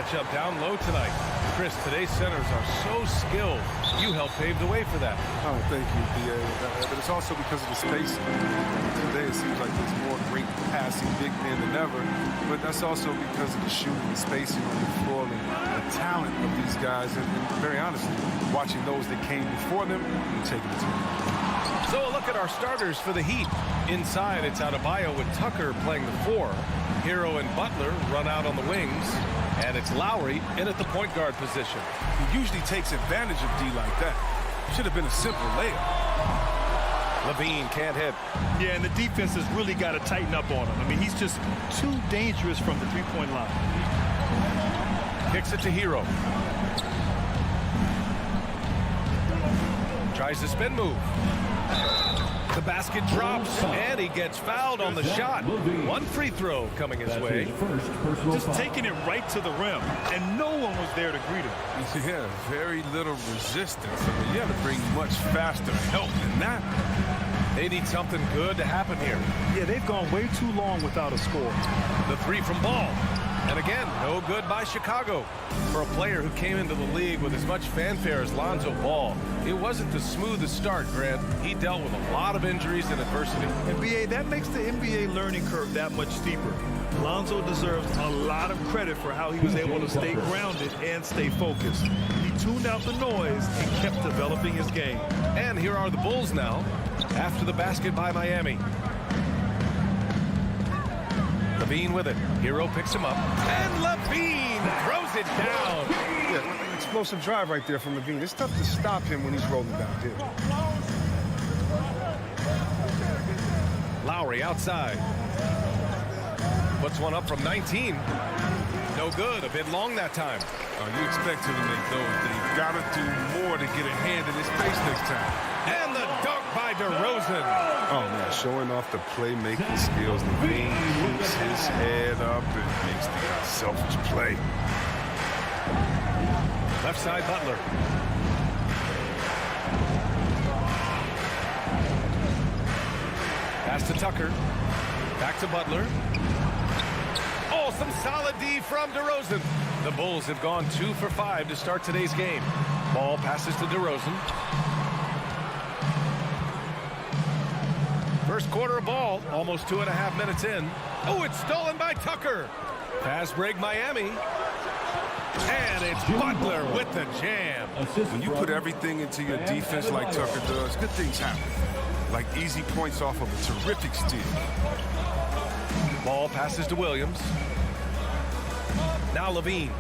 matchup down low tonight. Chris, today's centers are so skilled. You helped pave the way for that. Oh, thank you, B.A. But it's also because of the spacing. Today it seems like there's more great passing big men than ever, but that's also because of the shooting and spacing on the floor and the talent of these guys, and very honestly, watching those that came before them and taking it to them. So a look at our starters for the Heat. Inside, it's Adebayo with Tucker playing the 4. Hero and Butler run out on the wings. And it's Lowry in at the point guard position. He usually takes advantage of D like that. Should have been a simple layup. Levine can't hit. Yeah, and the defense has really got to tighten up on him. I mean, he's just too dangerous from the three-point line. Kicks it to Hero. Tries the spin move. The basket drops, and he gets fouled on the shot. One free throw coming his way. Just taking it right to the rim, and no one was there to greet him. Yeah, very little resistance. I mean, you have to bring much faster help than that. They need something good to happen here. Yeah, they've gone way too long without a score. The 3 from Ball. And again, no good by Chicago. For a player who came into the league with as much fanfare as Lonzo Ball, it wasn't the smoothest start, Grant. He dealt with a lot of injuries and adversity. And BA, that makes the NBA learning curve that much steeper. Lonzo deserves a lot of credit for how he was able to stay grounded and stay focused. He tuned out the noise and kept developing his game. And here are the Bulls now, after the basket by Miami. Levine with it. Hero picks him up. And Levine throws it down. Yeah, explosive drive right there from Levine. It's tough to stop him when he's rolling downhill. Lowry outside. Puts one up from 19. No good. A bit long that time. You expect him to make those. They've got to do more to get a hand in his face next time. And the dunk by DeRozan. Oh, man, showing off the playmaking skills. Levine keeps his head up and makes the selfish play. Left side, Butler. Pass to Tucker. Back to Butler. Oh, some solid D from DeRozan. The Bulls have gone 2 for 5 to start today's game. Ball passes to DeRozan. First quarter of ball, almost 2.5 minutes in. Oh, it's stolen by Tucker. Pass break Miami. And it's Butler with the jam. When you put everything into your defense like Tucker does, good things happen. Like easy points off of a terrific steal. Ball passes to Williams. Now Levine.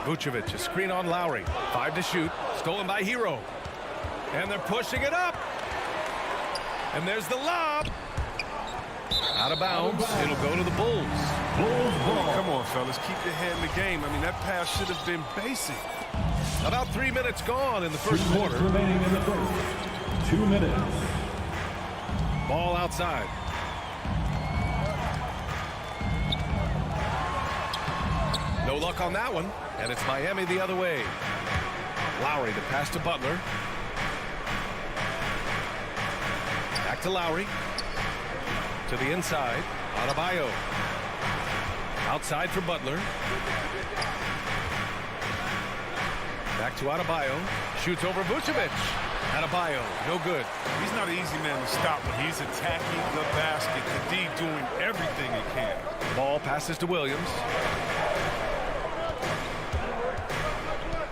Vucevic, a screen on Lowry. 5 to shoot. Stolen by Hero. And they're pushing it up. And there's the lob. Out of bounds. It'll go to the Bulls. Come on, fellas. Keep your head in the game. I mean, that pass should have been basic. About 3 minutes gone in the first quarter. Remaining in the first. 2 minutes. Ball outside. No luck on that one. And it's Miami the other way. Lowry, the pass to Butler. Back to Lowry. To the inside. Adebayo. Outside for Butler. Back to Adebayo. Shoots over Vucevic. Adebayo, no good. He's not an easy man to stop when he's attacking the basket. The D doing everything he can. Ball passes to Williams.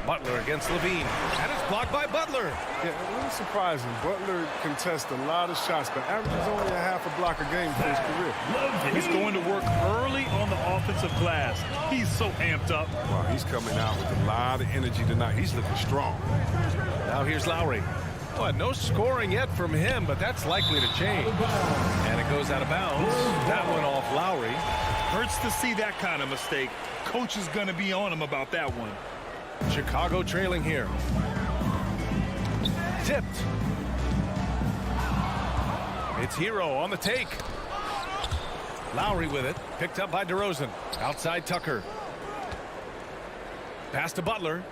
Butler against Levine. And it's blocked by Butler. Yeah, a little surprising. Butler contests a lot of shots, but averages only a half a block a game for his career. And he's going to work early on the offensive glass. He's so amped up. Wow, he's coming out with a lot of energy tonight. He's looking strong. Now here's Lowry. Well, no scoring yet from him, but that's likely to change. And it goes out of bounds. That one off Lowry. Hurts to see that kind of mistake. Coach is going to be on him about that one. Chicago trailing here. Tipped. It's Hero on the take. Lowry with it. Picked up by DeRozan. Outside Tucker. Pass to Butler.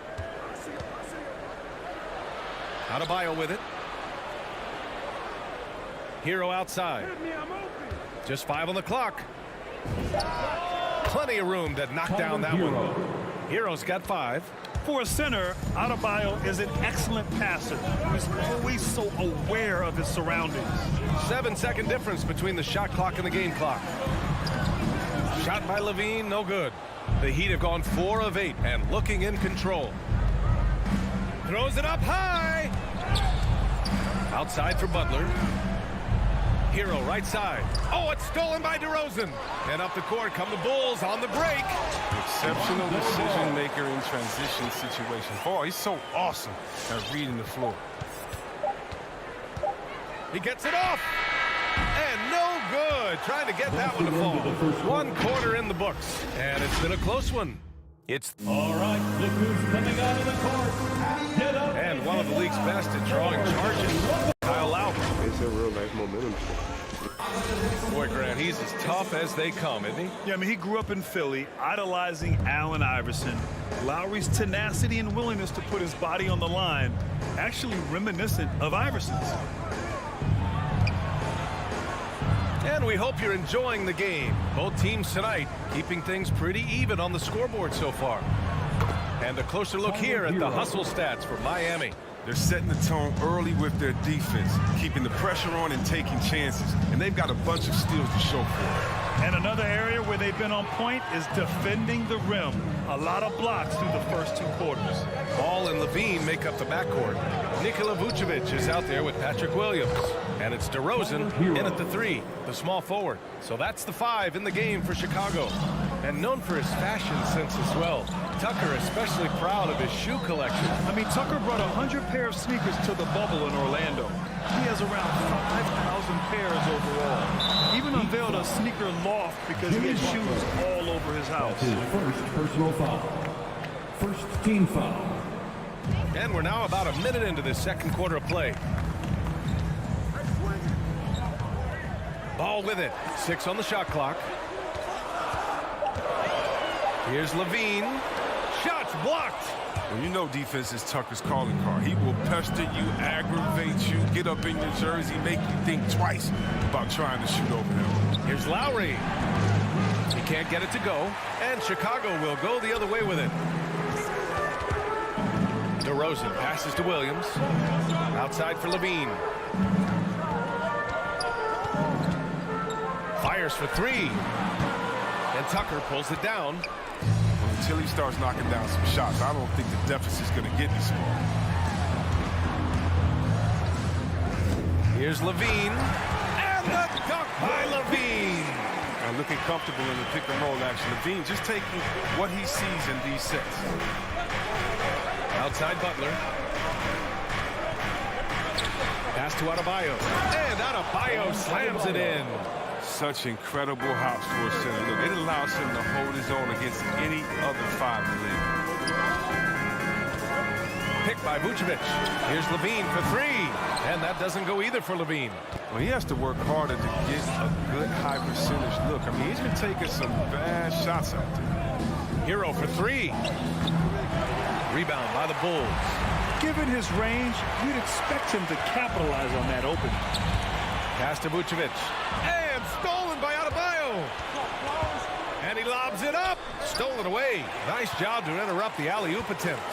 Adebayo with it. Hero outside. Just 5 on the clock. Plenty of room to knock down that one. Hero's got 5. For a center, Adebayo is an excellent passer. He's always so aware of his surroundings. 7-second difference between the shot clock and the game clock. Shot by Levine, no good. The Heat have gone 4 of 8 and looking in control. Throws it up high. Outside for Butler. Hero right side. Oh, it's stolen by DeRozan. And up the court come the Bulls on the break. Exceptional decision maker in transition situations. Oh, he's so awesome at reading the floor. He gets it off. And no good. Trying to get that one to fall. 1 quarter in the books. And it's been a close one. It's All right, look who's coming out of the court. Get up. And one of the league's best at drawing charges. Kyle Lowry. It's a real nice momentum. Boy, Grant, he's as tough as they come, isn't he? Yeah, I mean, he grew up in Philly, idolizing Allen Iverson. Lowry's tenacity and willingness to put his body on the line, actually reminiscent of Iverson's. And we hope you're enjoying the game. Both teams tonight keeping things pretty even on the scoreboard so far. And a closer look here at the hustle stats for Miami. They're setting the tone early with their defense, keeping the pressure on and taking chances. And they've got a bunch of steals to show for it. And another area where they've been on point is defending the rim. A lot of blocks through the first 2 quarters. Ball and Levine make up the backcourt. Nikola Vucevic is out there with Patrick Williams. And it's DeRozan in at the 3, the small forward. So that's the 5 in the game for Chicago. And known for his fashion sense as well. Tucker especially proud of his shoe collection. I mean, Tucker brought 100 pair of sneakers to the bubble in Orlando. He has around 5,000 pairs overall. Even unveiled a sneaker loft because he has shoes all over his house. His first personal foul. First team foul. And we're now about a minute into this second quarter of play. Ball with it. 6 on the shot clock. Here's Levine. Shots blocked. Well, you know defense is Tucker's calling card. He will pester you, aggravate you, get up in your jersey, make you think twice about trying to shoot over him. Here's Lowry. He can't get it to go. And Chicago will go the other way with it. DeRozan passes to Williams. Outside for Levine. Fires for 3. And Tucker pulls it down. Until he starts knocking down some shots, I don't think the deficit's going to get this small. Here's Levine. And the dunk by Levine. And looking comfortable in the pick and roll action. Levine just taking what he sees in these sets. Outside Butler. Pass to Adebayo. And Adebayo slams it in. Such incredible house for a center. Look, it allows him to hold his own against any other 5 in the league. Picked by Vucevic. Here's Levine for 3. And that doesn't go either for Levine. Well, he has to work harder to get a good high percentage look. I mean, he's been taking some bad shots out there. Hero for 3. Rebound by the Bulls. Given his range, you'd expect him to capitalize on that opening. Pass to Vucevic. And stolen by Adebayo. And he lobs it up. Stolen away. Nice job to interrupt the alley-oop attempt.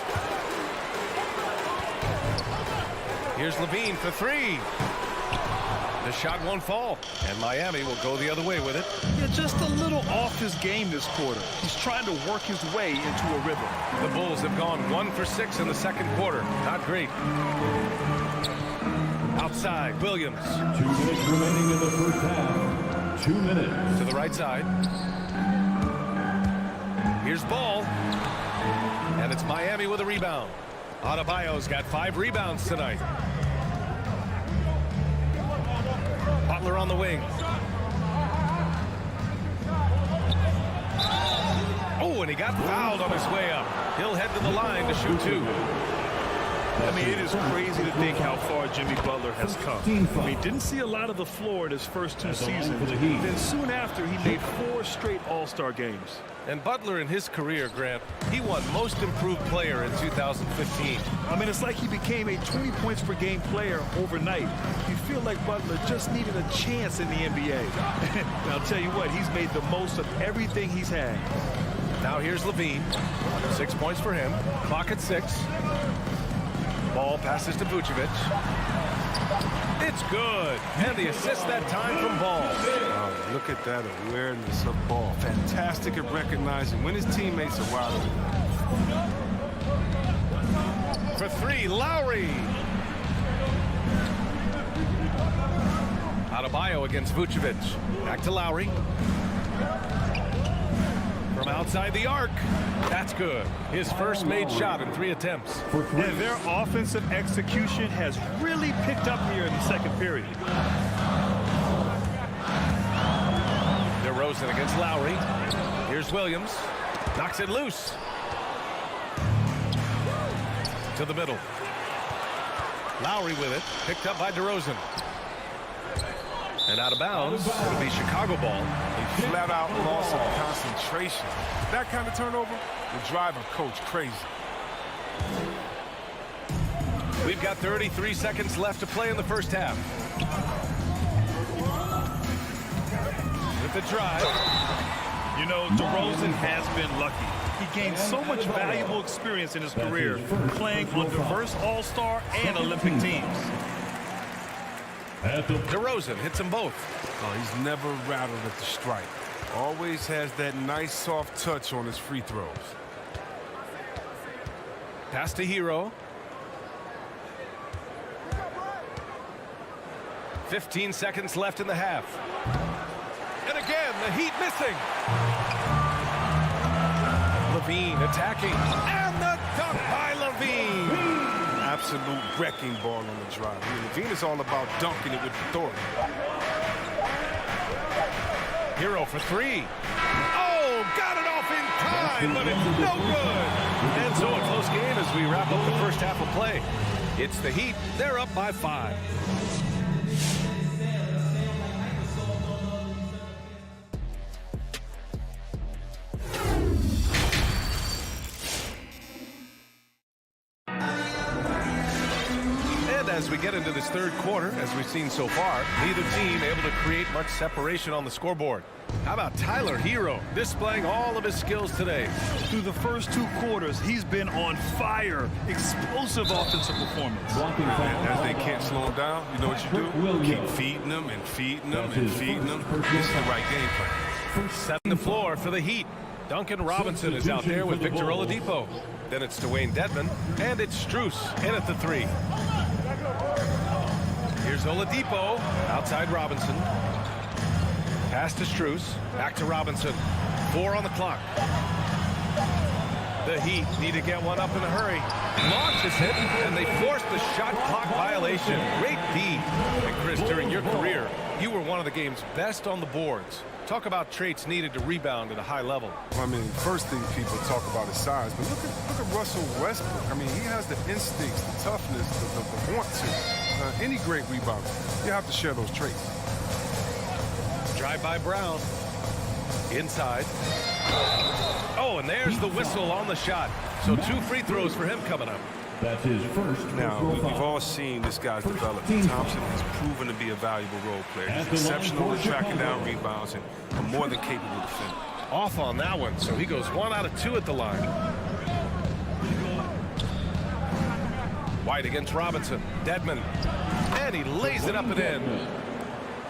Here's Levine for 3. The shot won't fall. And Miami will go the other way with it. Yeah, just a little off his game this quarter. He's trying to work his way into a rhythm. The Bulls have gone 1 for 6 in the second quarter. Not great. Outside, Williams. 2 minutes remaining in the first half. 2 minutes. To the right side. Here's Ball. And it's Miami with a rebound. Adebayo's got 5 rebounds tonight. Butler on the wing. Oh, and he got fouled on his way up. He'll head to the line to shoot 2. I mean, it is crazy to think how far Jimmy Butler has come. I mean, didn't see a lot of the floor in his first 2 seasons. Then soon after, he made 4 straight All-Star games. And Butler in his career, Grant, he won Most Improved Player in 2015. I mean, it's like he became a 20 points per game player overnight. You feel like Butler just needed a chance in the NBA. And I'll tell you what, he's made the most of everything he's had. Now here's Levine. 6 points for him. Clock at 6. Ball passes to Vucevic. It's good. And the assist that time from Ball. Oh, look at that awareness of Ball. Fantastic at recognizing when his teammates are wide open. For 3, Lowry. Adebayo against Vucevic. Back to Lowry. From outside the arc. That's good. His first made shot in 3 attempts. And their offensive execution has really picked up here in the second period. DeRozan against Lowry. Here's Williams. Knocks it loose. To the middle. Lowry with it. Picked up by DeRozan. And out of bounds. It'll be Chicago ball. A flat-out loss of concentration. That kind of turnover will drive a coach crazy. We've got 33 seconds left to play in the first half. With the drive. You know, DeRozan has been lucky. He gained so much valuable experience in his career playing on diverse All-Star and Olympic teams. DeRozan hits them both. Oh, he's never rattled at the strike. Always has that nice soft touch on his free throws. Pass to Hero. 15 seconds left in the half. And again, the Heat missing. Levine attacking. And the dunk by Levine. Absolute wrecking ball on the drive. I mean, Levine is all about dunking it with authority. Hero for 3. Oh, got it off in time, but it's no good. And so a close game as we wrap up the first half of play. It's the Heat. They're up by 5. As we get into this third quarter, as we've seen so far, neither team able to create much separation on the scoreboard. How about Tyler Hero displaying all of his skills today? Through the first 2 quarters, he's been on fire. Explosive offensive performance. And as they can't slow him down, you know what you do? Keep feeding them and feeding them and feeding them. This is the right game plan. Setting the floor for the Heat. Duncan Robinson is out there with Victor Oladipo. Then it's Dwayne Dedmon, and it's Strus in at the 3. Here's Oladipo, outside Robinson. Pass to Strus, back to Robinson. 4 on the clock. The Heat need to get one up in a hurry. Launch is hit, and they force the shot clock violation. Great D. And Chris, during your career, you were one of the game's best on the boards. Talk about traits needed to rebound at a high level. Well, I mean, first thing people talk about is size, but look at Russell Westbrook. I mean, he has the instincts, the toughness, the want to. Any great rebounder, you have to share those traits. Drive by Brown. Inside. Oh, and there's the whistle on the shot. So 2 free throws for him coming up. That's his first. Now, we've all seen this guy's development. Thompson has proven to be a valuable role player. He's exceptional at tracking down rebounds and a more than capable defender. Off on that one, so he goes 1 out of 2 at the line. White against Robinson. Dedmon. And he lays it up and in.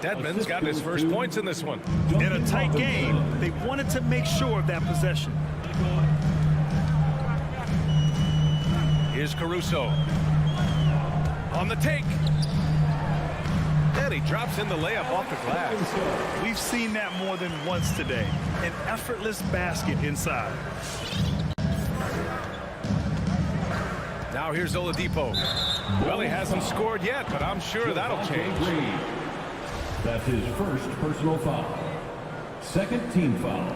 Dedmon's got his first points in this one. In a tight game, they wanted to make sure of that possession. Here's Caruso. On the take. And he drops in the layup off the glass. We've seen that more than once today. An effortless basket inside. Now here's Oladipo. Well, he hasn't scored yet, but I'm sure that'll change. That's his first personal foul. Second team foul.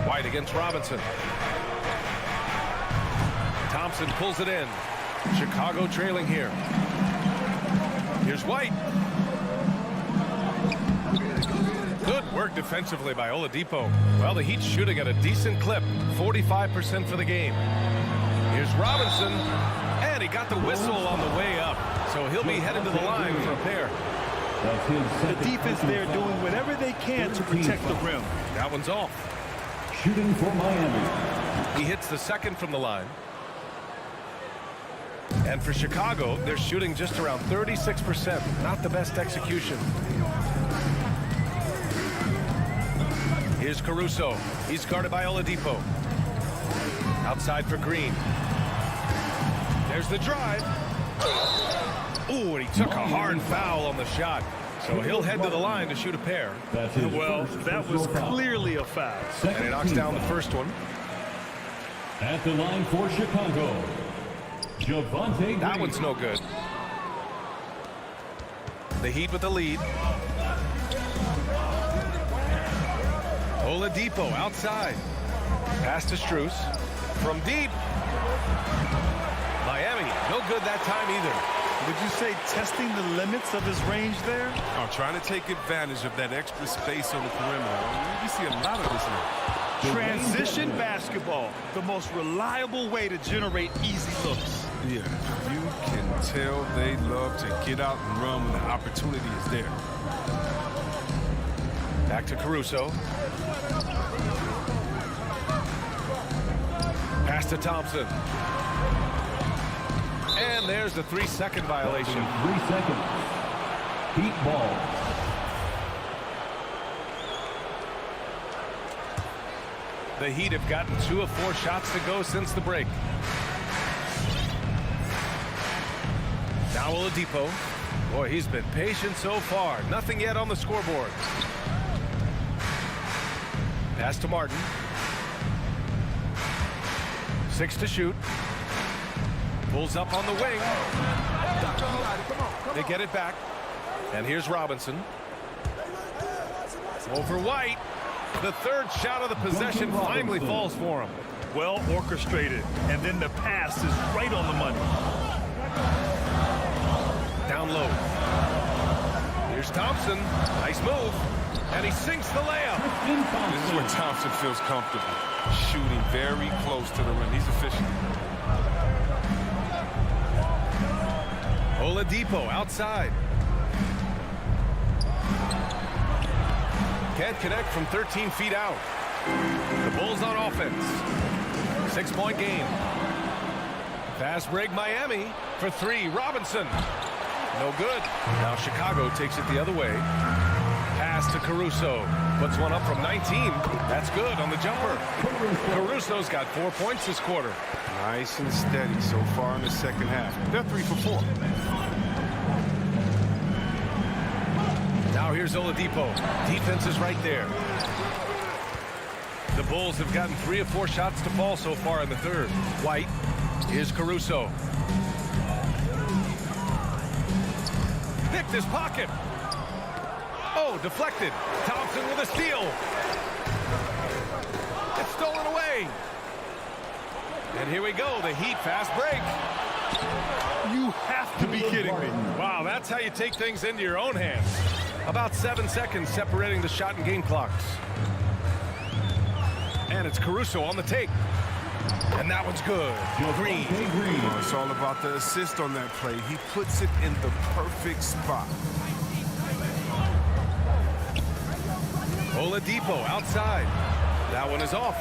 White White against Robinson. Thompson pulls it in. Chicago trailing here. Here's White. Good work defensively by Oladipo. Well, the Heat's shooting at a decent clip, 45% for the game. Here's Robinson, and he got the whistle on the way up, so he'll be headed to the line for a pair. The defense there doing whatever they can to protect the rim. That one's off. Shooting for Miami. He hits the second from the line. And for Chicago, they're shooting just around 36%. Not the best execution. Here's Caruso. He's guarded by Oladipo. Outside for Green. There's the drive. Ooh, and he took a hard foul on the shot. So he'll head to the line to shoot a pair. Well, that was clearly a foul. And he knocks down the first one. At the line for Chicago, Javonte. That one's no good. The Heat with the lead. Oladipo outside. Pass to Strus. From deep. Miami, no good that time either. Would you say testing the limits of his range there? Oh, trying to take advantage of that extra space on the perimeter. We see a lot of this now. Transition basketball, the most reliable way to generate easy looks. Yeah, you can tell they love to get out and run when the opportunity is there. Back to Caruso. Pass to Thompson. And there's the 3-second violation. 3 seconds. Heat ball. The Heat have gotten 2 of 4 shots to go since the break. Now Oladipo. Boy, he's been patient so far. Nothing yet on the scoreboard. Pass to Martin. 6 to shoot. Pulls up on the wing. They get it back. And here's Robinson. Over White. The third shot of the possession finally falls for him. Well orchestrated. And then the pass is right on the money. Down low. Here's Thompson. Nice move. And he sinks the layup. This is where Thompson feels comfortable. Shooting very close to the rim. He's efficient. Oladipo outside. Can't connect from 13 feet out. The Bulls on offense. 6-point game. Fast break Miami for 3. Robinson. No good. Now Chicago takes it the other way. Pass to Caruso. Puts one up from 19. That's good on the jumper. Caruso's got 4 points this quarter. Nice and steady so far in the second half. They're 3 for 4. Now here's Oladipo. Defense is right there. The Bulls have gotten 3 of 4 shots to fall so far in the third. White. Here's Caruso. Picked his pocket. Oh, deflected. Thompson with a steal. It's stolen away. And here we go, the Heat fast break. You have to be kidding me. Wow, that's how you take things into your own hands. About 7 seconds separating the shot and game clocks. And it's Caruso on the take. And that one's good. Green. Oh, it's all about the assist on that play. He puts it in the perfect spot. Oladipo outside. That one is off.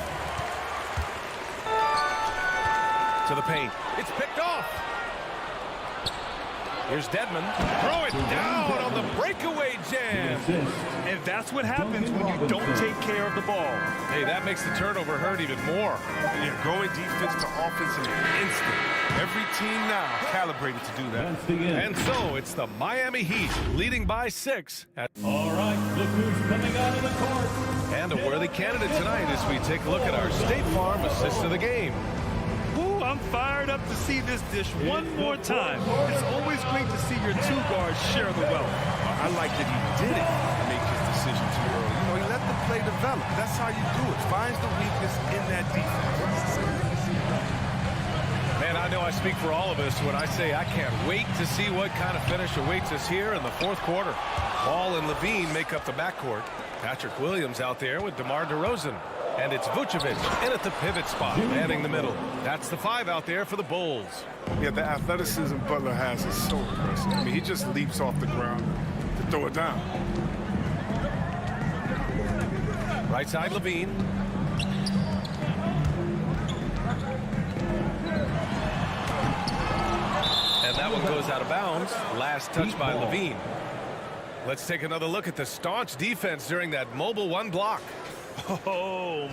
To the paint. It's picked off. Here's Dedmon. Throw it down on the breakaway jam. And that's what happens when you don't take care of the ball. Hey, that makes the turnover hurt even more. You're going defense to offense in an instant. Every team now calibrated to do that. And so it's the Miami Heat leading by 6. All right, look who's coming out of the court. And a worthy candidate tonight as we take a look at our State Farm assist of the game. Ooh, I'm fired up to see this dish one more time. It's always great to see your 2 guards share the wealth. I like that he did it to make his decision too early. You know, he let the play develop. That's how you do it. Finds the weakness in that defense. Man, I know I speak for all of us when I say I can't wait to see what kind of finish awaits us here in the fourth quarter. Ball and Levine make up the backcourt. Patrick Williams out there with DeMar DeRozan. And it's Vucevic in at the pivot spot, manning the middle. That's the 5 out there for the Bulls. Yeah, the athleticism Butler has is so impressive. I mean, he just leaps off the ground to throw it down. Right side, Levine. And that one goes out of bounds. Last touch by Levine. Let's take another look at the staunch defense during that mobile 1 block. Oh,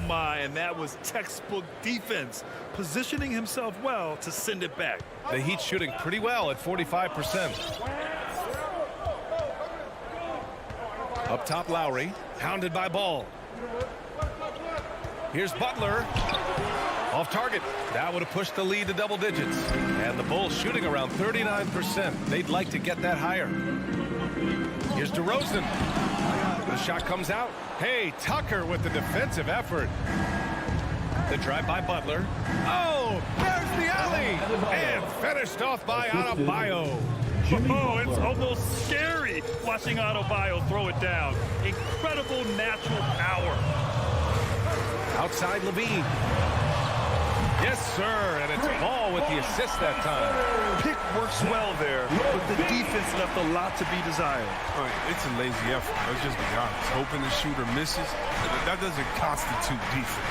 my, and that was textbook defense, positioning himself well to send it back. The Heat shooting pretty well at 45%. Up top, Lowry, pounded by Ball. Here's Butler. Off target. That would have pushed the lead to double digits. And the Bulls shooting around 39%. They'd like to get that higher. Here's DeRozan. The shot comes out. Hey, Tucker with the defensive effort. The drive by Butler. Oh, there's the alley. And finished off by Adebayo. Oh, it's almost scary watching Adebayo throw it down. Incredible natural power. Outside Levine. Yes, sir, and it's Ball with the assist that time. Pick works well there, but the defense left a lot to be desired. All right, it's a lazy effort. Let's just be honest. Hoping the shooter misses, that doesn't constitute defense.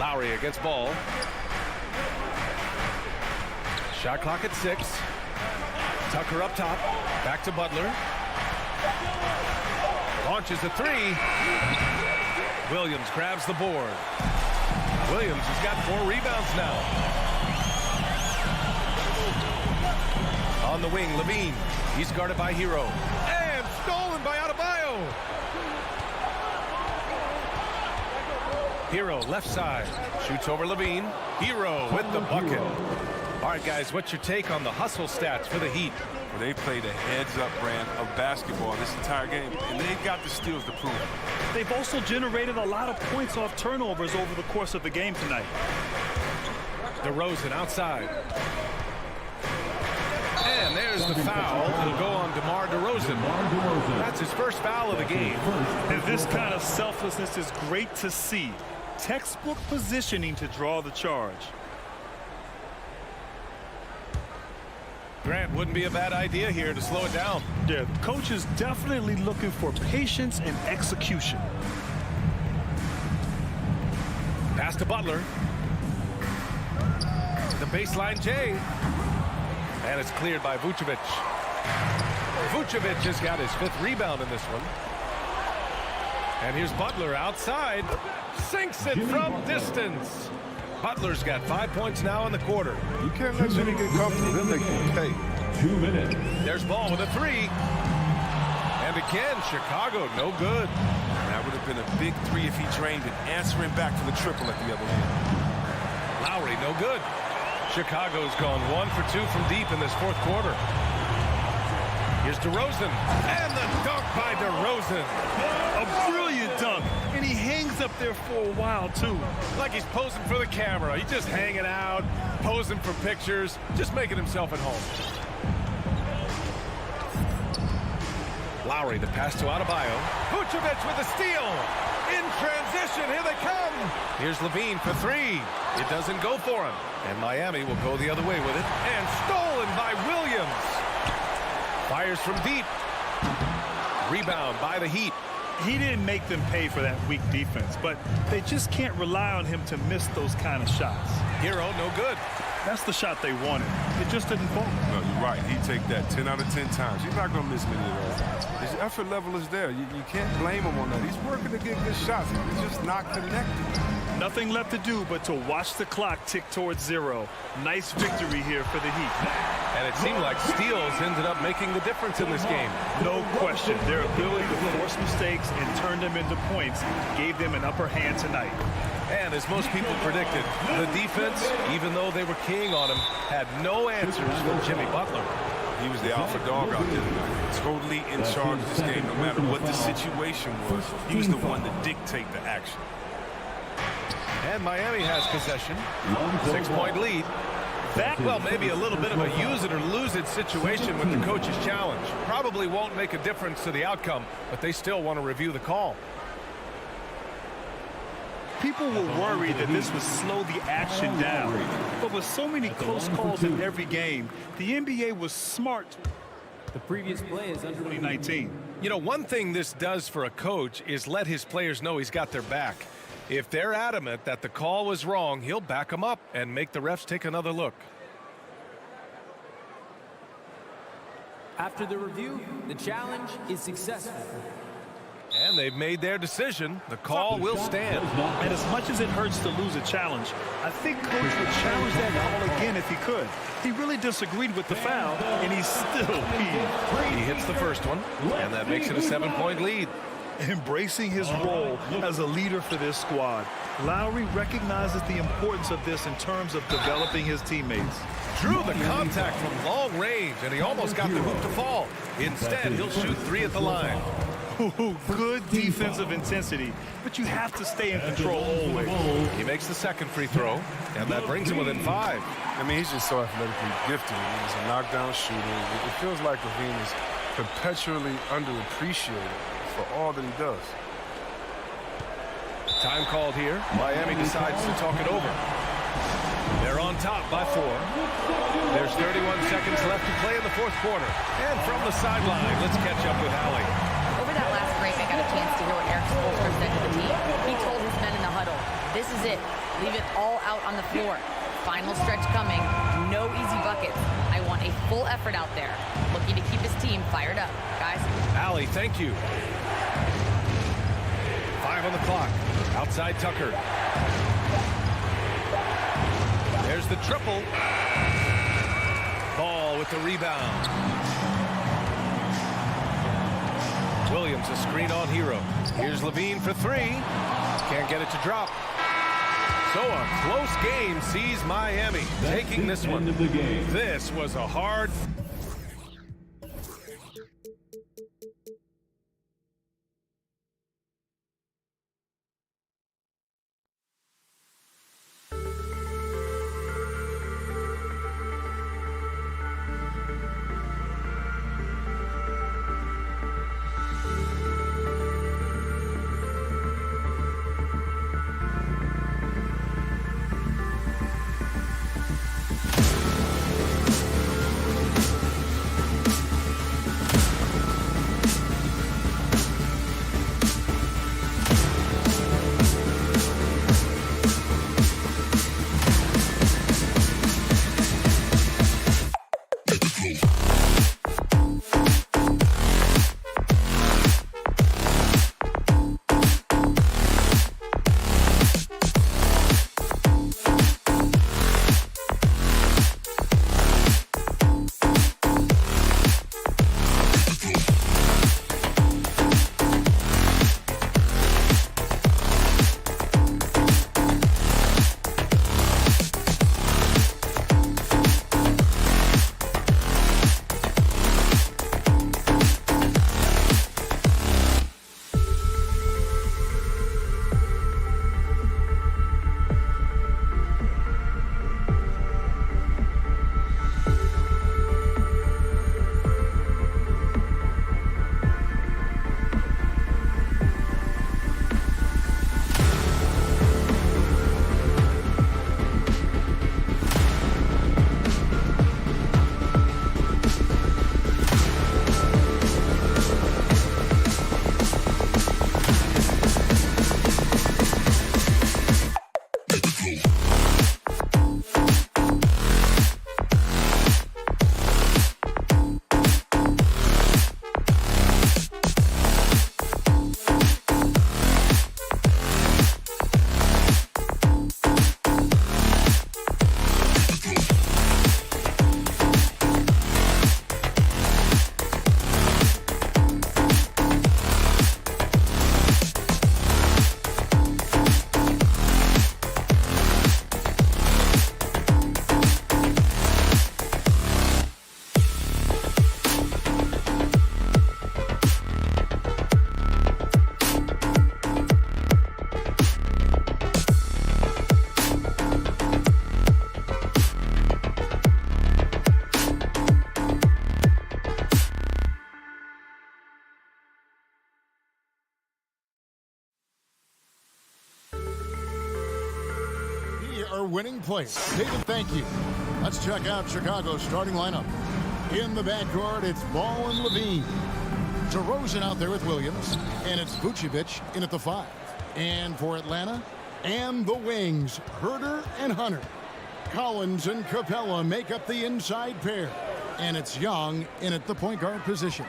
Lowry against Ball. Shot clock at 6. Tucker up top. Back to Butler. Launches a 3. Williams grabs the board. Williams has got 4 rebounds now. On the wing, Levine. He's guarded by Hero. And stolen by Adebayo. Hero, left side. Shoots over Levine. Hero with the bucket. All right, guys, what's your take on the hustle stats for the Heat? Well, they played a heads-up brand of basketball this entire game, and they've got the steals to prove it. They've also generated a lot of points off turnovers over the course of the game tonight. DeRozan outside. And there's the foul. It'll go on DeMar DeRozan. That's his first foul of the game. And this kind of selflessness is great to see. Textbook positioning to draw the charge. Grant, wouldn't be a bad idea here to slow it down. Yeah, the coach is definitely looking for patience and execution. Pass to Butler. The baseline J. And it's cleared by Vucevic. Vucevic has got his 5th rebound in this one. And here's Butler outside. Sinks it from distance. Butler's got 5 points now in the quarter. You can't let Jimmy get comfortable. Then they can pay. 2 minutes. There's Ball with a 3. And again, Chicago, no good. That would have been a big 3 if he drained it. Answering back for the triple at the other end. Lowry, no good. Chicago's gone 1 for 2 from deep in this fourth quarter. Here's DeRozan. And the dunk by DeRozan. A brilliant dunk. And he hangs up there for a while, too. Like he's posing for the camera. He's just hanging out, posing for pictures, just making himself at home. Lowry, the pass to Adebayo. Vucevic with a steal. In transition, here they come. Here's Levine for 3. It doesn't go for him. And Miami will go the other way with it. And stolen by Williams. Fires from deep. Rebound by the Heat. He didn't make them pay for that weak defense, but they just can't rely on him to miss those kind of shots. Hero, no good. That's the shot they wanted. It just didn't fall. No, you're right. He'd take that 10 out of 10 times. He's not going to miss many of those. His effort level is there. You can't blame him on that. He's working to get good shots. He's just not connected. Nothing left to do but to watch the clock tick towards 0. Nice victory here for the Heat. And it seemed like steals ended up making the difference in this game. No question. Their ability to force mistakes and turn them into points gave them an upper hand tonight. And as most people predicted, the defense, even though they were keying on him, had no answers for Jimmy Butler. He was the alpha dog out there tonight. Totally in charge of this game, no matter what the situation was. He was the one to dictate the action. And Miami has possession. 6-point lead. Well, maybe a little bit of a use it or lose it situation with the coach's challenge. Probably won't make a difference to the outcome, but they still want to review the call. People were worried that this would slow the action down. But with so many close calls in every game, the NBA was smart. The previous play is under 2019. You know, one thing this does for a coach is let his players know he's got their back. If they're adamant that the call was wrong, he'll back them up and make the refs take another look. After the review, the challenge is successful. And they've made their decision. The call will stand. And as much as it hurts to lose a challenge, I think Coach would challenge that call again if he could. He really disagreed with the foul, and he's still peeved. He hits the first one, and that makes it a 7-point lead. Embracing his role as a leader for this squad, Lowry recognizes the importance of this in terms of developing his teammates. Drew the contact from long range, and he almost got the hoop to fall. Instead, he'll shoot 3 at the line. Good defensive intensity, but you have to stay in control always. He makes the second free throw, and that brings him within 5. I mean, he's just so athletically gifted. He's a knockdown shooter. It feels like Levine is perpetually underappreciated for all that he does. Time called here. Miami decides to talk it over. They're on top by 4. There's 31 seconds left to play in the fourth quarter. And from the sideline, let's catch up with Allie. Over that last break, I got a chance to hear what Eric Spoelstra said to the team. He told his men in the huddle, this is it. Leave it all out on the floor. Final stretch coming. No easy buckets. I want a full effort out there. Looking to keep his team fired up. Guys. Allie, thank you. 5 on the clock. Outside Tucker. There's the triple. Ball with the rebound. Williams a screen on Hero. Here's Levine for 3. Can't get it to drop. So a close game sees Miami taking this one. This was a hard winning player. David, thank you. Let's check out Chicago's starting lineup. In the backcourt, it's Ball and Levine. DeRozan out there with Williams, and it's Vucevic in at the 5. And for Atlanta, and the wings, Herter and Hunter. Collins and Capella make up the inside pair. And it's Young in at the point guard position.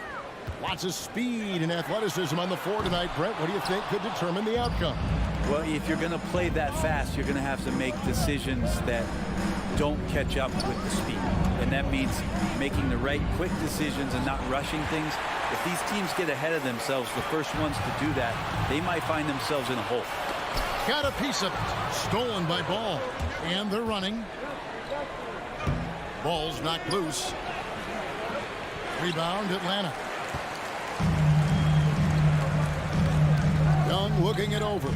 Lots of speed and athleticism on the floor tonight, Brett. What do you think could determine the outcome? Well, if you're going to play that fast, you're going to have to make decisions that don't catch up with the speed. And that means making the right quick decisions and not rushing things. If these teams get ahead of themselves, the first ones to do that, they might find themselves in a hole. Got a piece of it. Stolen by Ball. And they're running. Ball's knocked loose. Rebound, Atlanta. Young looking it over.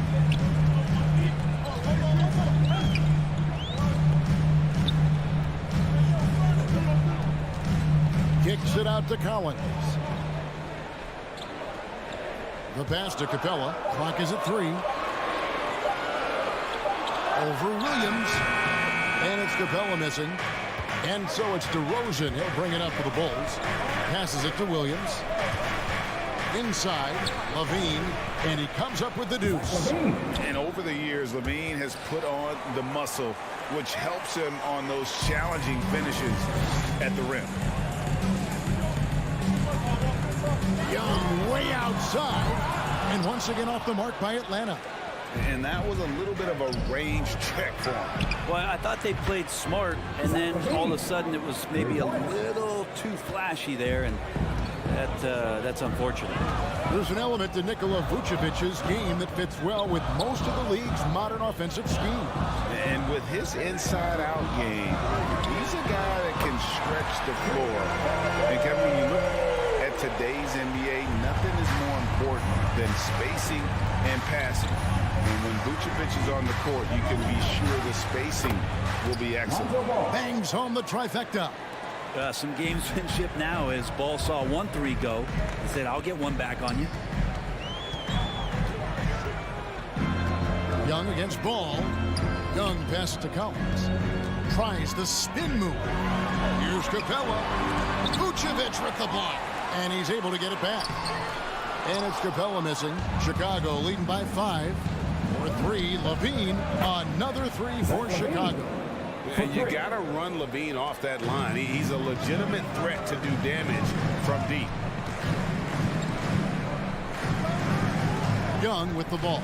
Kicks it out to Collins. The pass to Capella. Clock is at 3. Over Williams. And it's Capella missing. And so it's DeRozan. He'll bring it up for the Bulls. Passes it to Williams. Inside, Levine, and he comes up with the deuce. And over the years, Levine has put on the muscle, which helps him on those challenging finishes at the rim. Young way outside, and once again off the mark by Atlanta. And that was a little bit of a range check for him. Well, I thought they played smart, and then all of a sudden it was maybe a little too flashy there, and that's unfortunate. There's an element to Nikola Vucevic's game that fits well with most of the league's modern offensive scheme. And with his inside-out game, he's a guy that can stretch the floor. And Kevin, when you look at today's NBA, nothing is more important than spacing and passing. And when Vucevic is on the court, you can be sure the spacing will be excellent. Bangs home the trifecta. Some gamesmanship now as Ball saw 1-3 go. He said, I'll get one back on you. Young against Ball. Young passes to Collins. Tries the spin move. Here's Capella. Vucevic with the block. And he's able to get it back. And it's Capella missing. Chicago leading by 5. For 3, Levine. Another 3 for Chicago. And you got to run Levine off that line. He's a legitimate threat to do damage from deep. Young with the ball.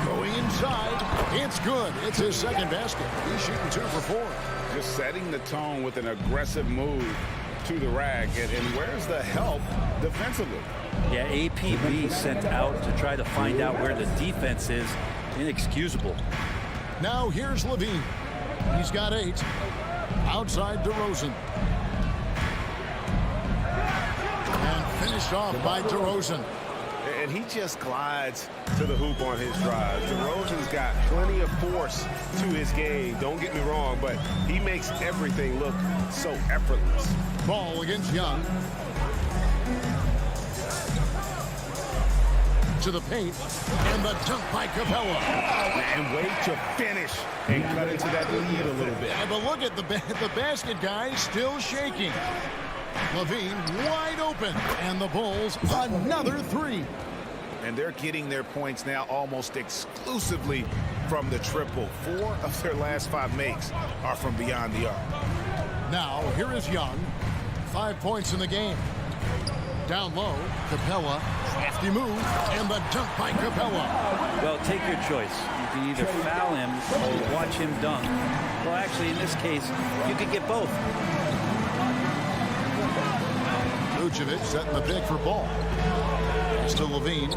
Going inside. It's good. It's his second basket. He's shooting 2 for 4. Just setting the tone with an aggressive move to the rack. And where's the help defensively? Yeah, APB sent out to try to find out where the defense is. Inexcusable. Now here's Levine. He's got 8. Outside DeRozan. And finished off by DeRozan. And he just glides to the hoop on his drive. DeRozan's got plenty of force to his game. Don't get me wrong, but he makes everything look so effortless. Ball against Young. To the paint, and the dunk by Capella. And wait to finish and cut into that lead a little bit. Yeah, but look at the basket guy still shaking. Levine wide open, and the Bulls another 3. And they're getting their points now almost exclusively from the triple. 4 of their last 5 makes are from beyond the arc. Now here is Young. 5 points in the game. Down low, Capella, crafty move, and the dunk by Capella. Well, take your choice. You can either foul him or watch him dunk. Well, actually, in this case, you could get both. Vucevic setting the pick for Ball. To Levine.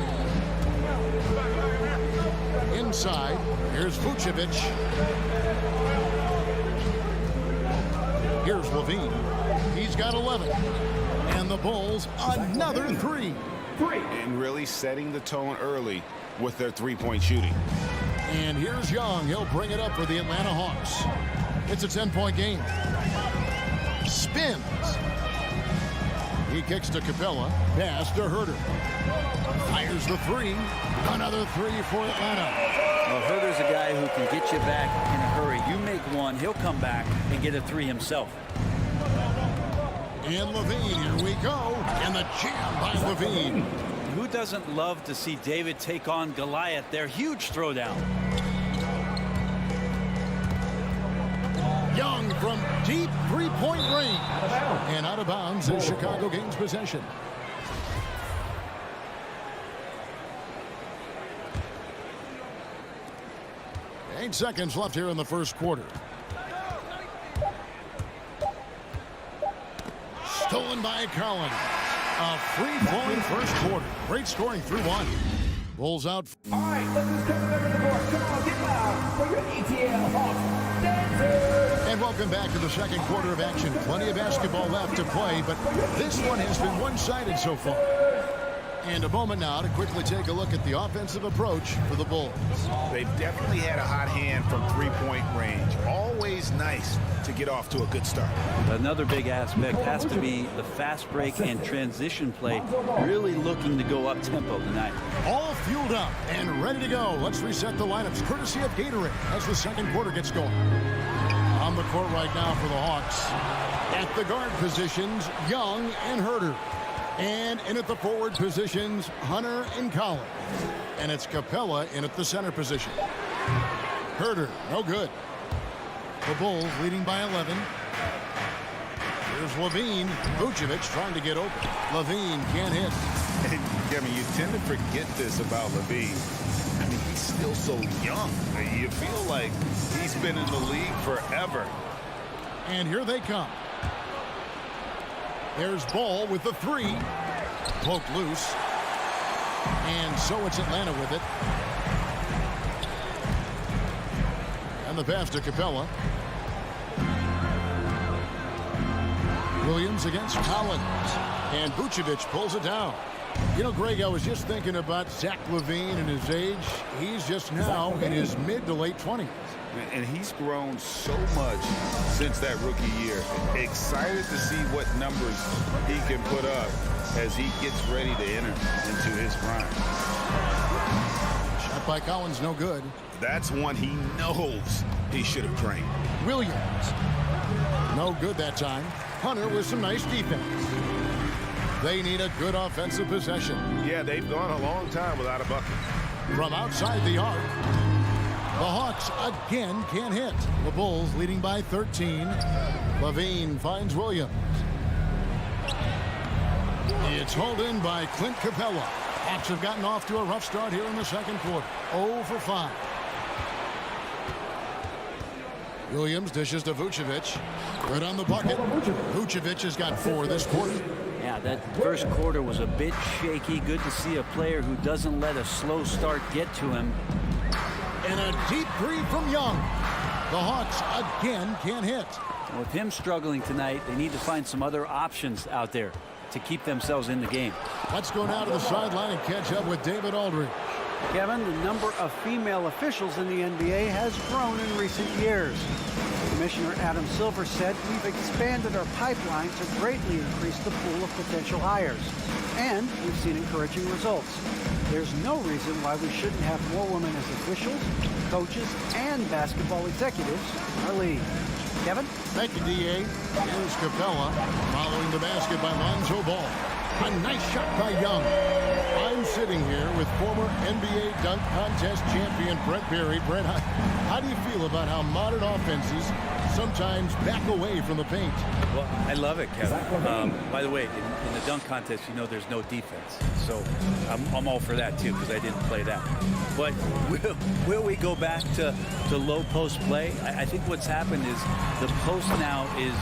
Inside, here's Vucevic. Here's Levine. He's got 11. And the Bulls another 3. And really setting the tone early with their three-point shooting. And here's Young. He'll bring it up for the Atlanta Hawks. It's a 10-point game. Spins. He kicks to Capella. Pass to Herter. Fires the three. Another three for Atlanta. Well, Herter's a guy who can get you back in a hurry. You make one, he'll come back and get a three himself. And Levine, here we go. And the jam by Levine. Who doesn't love to see David take on Goliath? Their huge throwdown. Young from deep three-point range. And out of bounds as Chicago gains possession. Eight seconds left here in the first quarter. Stolen by Collins. A free-flowing first quarter. Great scoring through one. Bulls out. All right, let's just come back to the board. Come on, get loud for your ETL Hawks dancers. And welcome back to the second quarter of action. Plenty of basketball left to play, but this one has been one-sided so far. And a moment now to quickly take a look at the offensive approach for the Bulls. They've definitely had a hot hand from three-point range. Always nice to get off to a good start. Another big aspect has to be the fast break and transition play. Really looking to go up-tempo tonight. All fueled up and ready to go. Let's reset the lineups courtesy of Gatorade as the second quarter gets going. On the court right now for the Hawks. At the guard positions, Young and Herter. And in at the forward positions, Hunter and Collins. And it's Capella in at the center position. Herter, no good. The Bulls leading by 11. Here's Levine. Vucevic trying to get open. Levine can't hit. Kevin, you tend to forget this about Levine. I mean, he's still so young. You feel like he's been in the league forever. And here they come. There's Ball with the three. Poked loose. And so it's Atlanta with it. And the pass to Capella. Williams against Collins. And Vucevic pulls it down. You know, Greg, I was just thinking about Zach LaVine and his age. He's just now in his mid to late 20s. And he's grown so much since that rookie year. Excited to see what numbers he can put up as he gets ready to enter into his prime. Shot by Collins, no good. That's one he knows he should have trained. Williams. No good that time. Hunter with some nice defense. They need a good offensive possession. Yeah, they've gone a long time without a bucket. From outside the arc, the Hawks again can't hit. The Bulls leading by 13. Levine finds Williams. It's hauled in by Clint Capella. Hawks have gotten off to a rough start here in the second quarter. 0 for 5. Williams dishes to Vucevic. Good on the bucket. Vucevic has got 4 this quarter. Yeah, that first quarter was a bit shaky. Good to see a player who doesn't let a slow start get to him. And a deep three from Young. The Hawks again can't hit. With him struggling tonight, they need to find some other options out there to keep themselves in the game. Let's go now to the sideline and catch up with David Aldridge. Kevin, the number of female officials in the NBA has grown in recent years. Commissioner Adam Silver said, "We've expanded our pipeline to greatly increase the pool of potential hires. And we've seen encouraging results. There's no reason why we shouldn't have more women as officials, coaches, and basketball executives in our league." Kevin? Thank you, D.A. Here's Capella following the basket by Lonzo Ball. A nice shot by Young. I'm sitting here with former NBA dunk contest champion Brent Berry. Brent, how do you feel about how modern offenses sometimes back away from the paint? Well, I love it, Kevin. By the way, in the dunk contest, you know there's no defense. So I'm all for that, too, because I didn't play that. But will we go back to low post play? I think what's happened is the post now is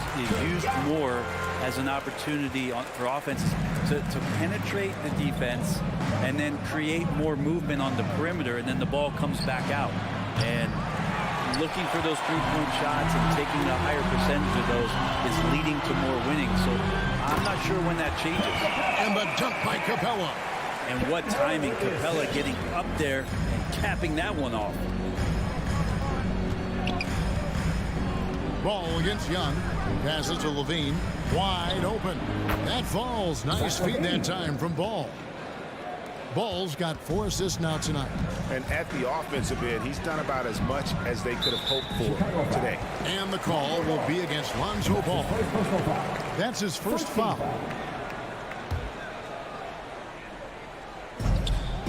used more as an opportunity for offenses to penetrate the defense and then create more movement on the perimeter, and then the ball comes back out. And looking for those three-point shots and taking a higher percentage of those is leading to more winning. So I'm not sure when that changes. And the dunk by Capella. And what timing, Capella getting up there and capping that one off. Ball against Young. Passes to Levine. Wide open. That falls. Nice feed that time from Ball. Ball's got 4 assists now tonight. And at the offensive end, he's done about as much as they could have hoped for today. And the call will be against Lonzo Ball. That's his first foul.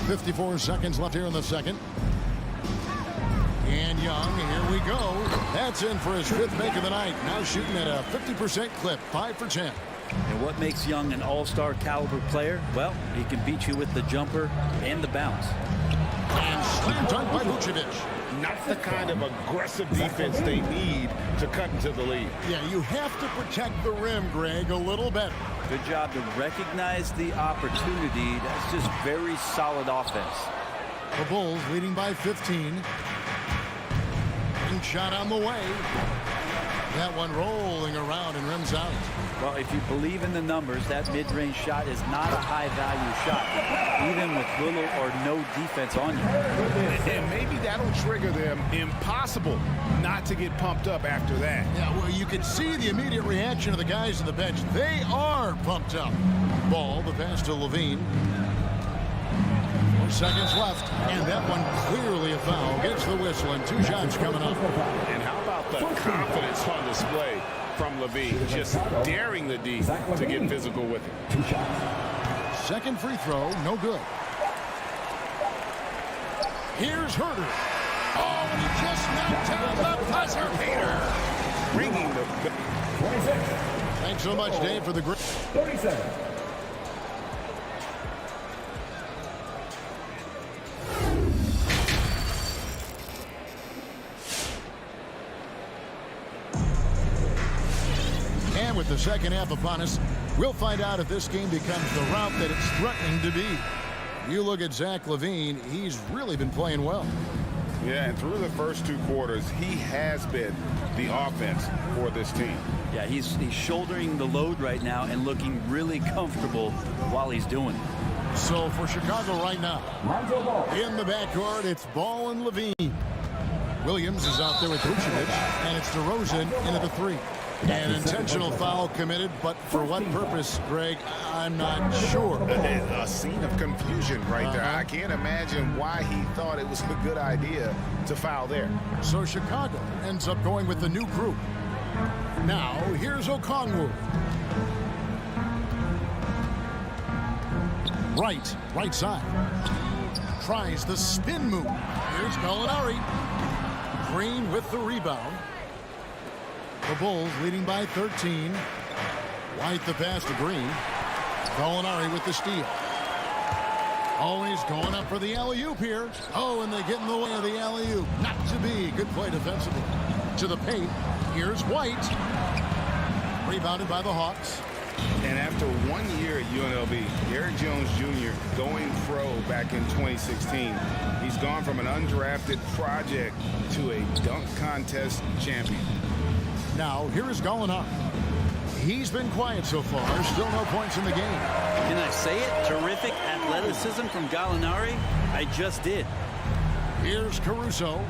54 seconds left here in the second. And Young, here we go. That's in for his 5th make of the night. Now shooting at a 50% clip, 5 for 10. And what makes Young an all-star caliber player? Well, he can beat you with the jumper and the bounce. And slam dunk by Vucevic. Not the kind of aggressive defense they need to cut into the lead. Yeah, you have to protect the rim, Greg, a little better. Good job to recognize the opportunity. That's just very solid offense. The Bulls leading by 15. And shot on the way. That one rolling around and rims out. Well, if you believe in the numbers, that mid-range shot is not a high-value shot, even with little or no defense on you. And maybe that'll trigger them. Impossible not to get pumped up after that. Yeah, well, you can see the immediate reaction of the guys on the bench. They are pumped up. Ball, the pass to Levine. 4 seconds left, and that one clearly a foul. Gets the whistle, and 2 shots coming up. And how about the confidence on display from Levine, just daring the D to get physical with it. 2 shots. Second free throw, no good. Here's Herter. Oh, and he just knocked down the buzzer beater. Bringing the 26. Thanks so much, Dave, for the great. 37. And with the second half upon us, we'll find out if this game becomes the route that it's threatening to be. You look at Zach LaVine, he's really been playing well. Yeah, and through the first 2 quarters, he has been the offense for this team. Yeah, he's shouldering the load right now and looking really comfortable while he's doing it. So for Chicago right now, in the backcourt, it's Ball and LaVine. Williams is out there with Vucevic, and it's DeRozan in at the 3. An intentional foul committed, but for what purpose, Greg, I'm not sure. A scene of confusion right there. I can't imagine why he thought it was a good idea to foul there. So Chicago ends up going with the new group. Now, here's Okongwu. Right side. Tries the spin move. Here's Gallinari. Green with the rebound. The Bulls leading by 13. White the pass to Green. Gallinari with the steal. Always going up for the alley-oop here. Oh, and they get in the way of the alley-oop. Not to be. Good play defensively. To the paint. Here's White. Rebounded by the Hawks. And after 1 year at UNLV, Derrick Jones Jr. going pro back in 2016, he's gone from an undrafted project to a dunk contest champion. Now, here is Gallinari. He's been quiet so far. Still no points in the game. Can I say it? Terrific athleticism from Gallinari. I just did. Here's Caruso.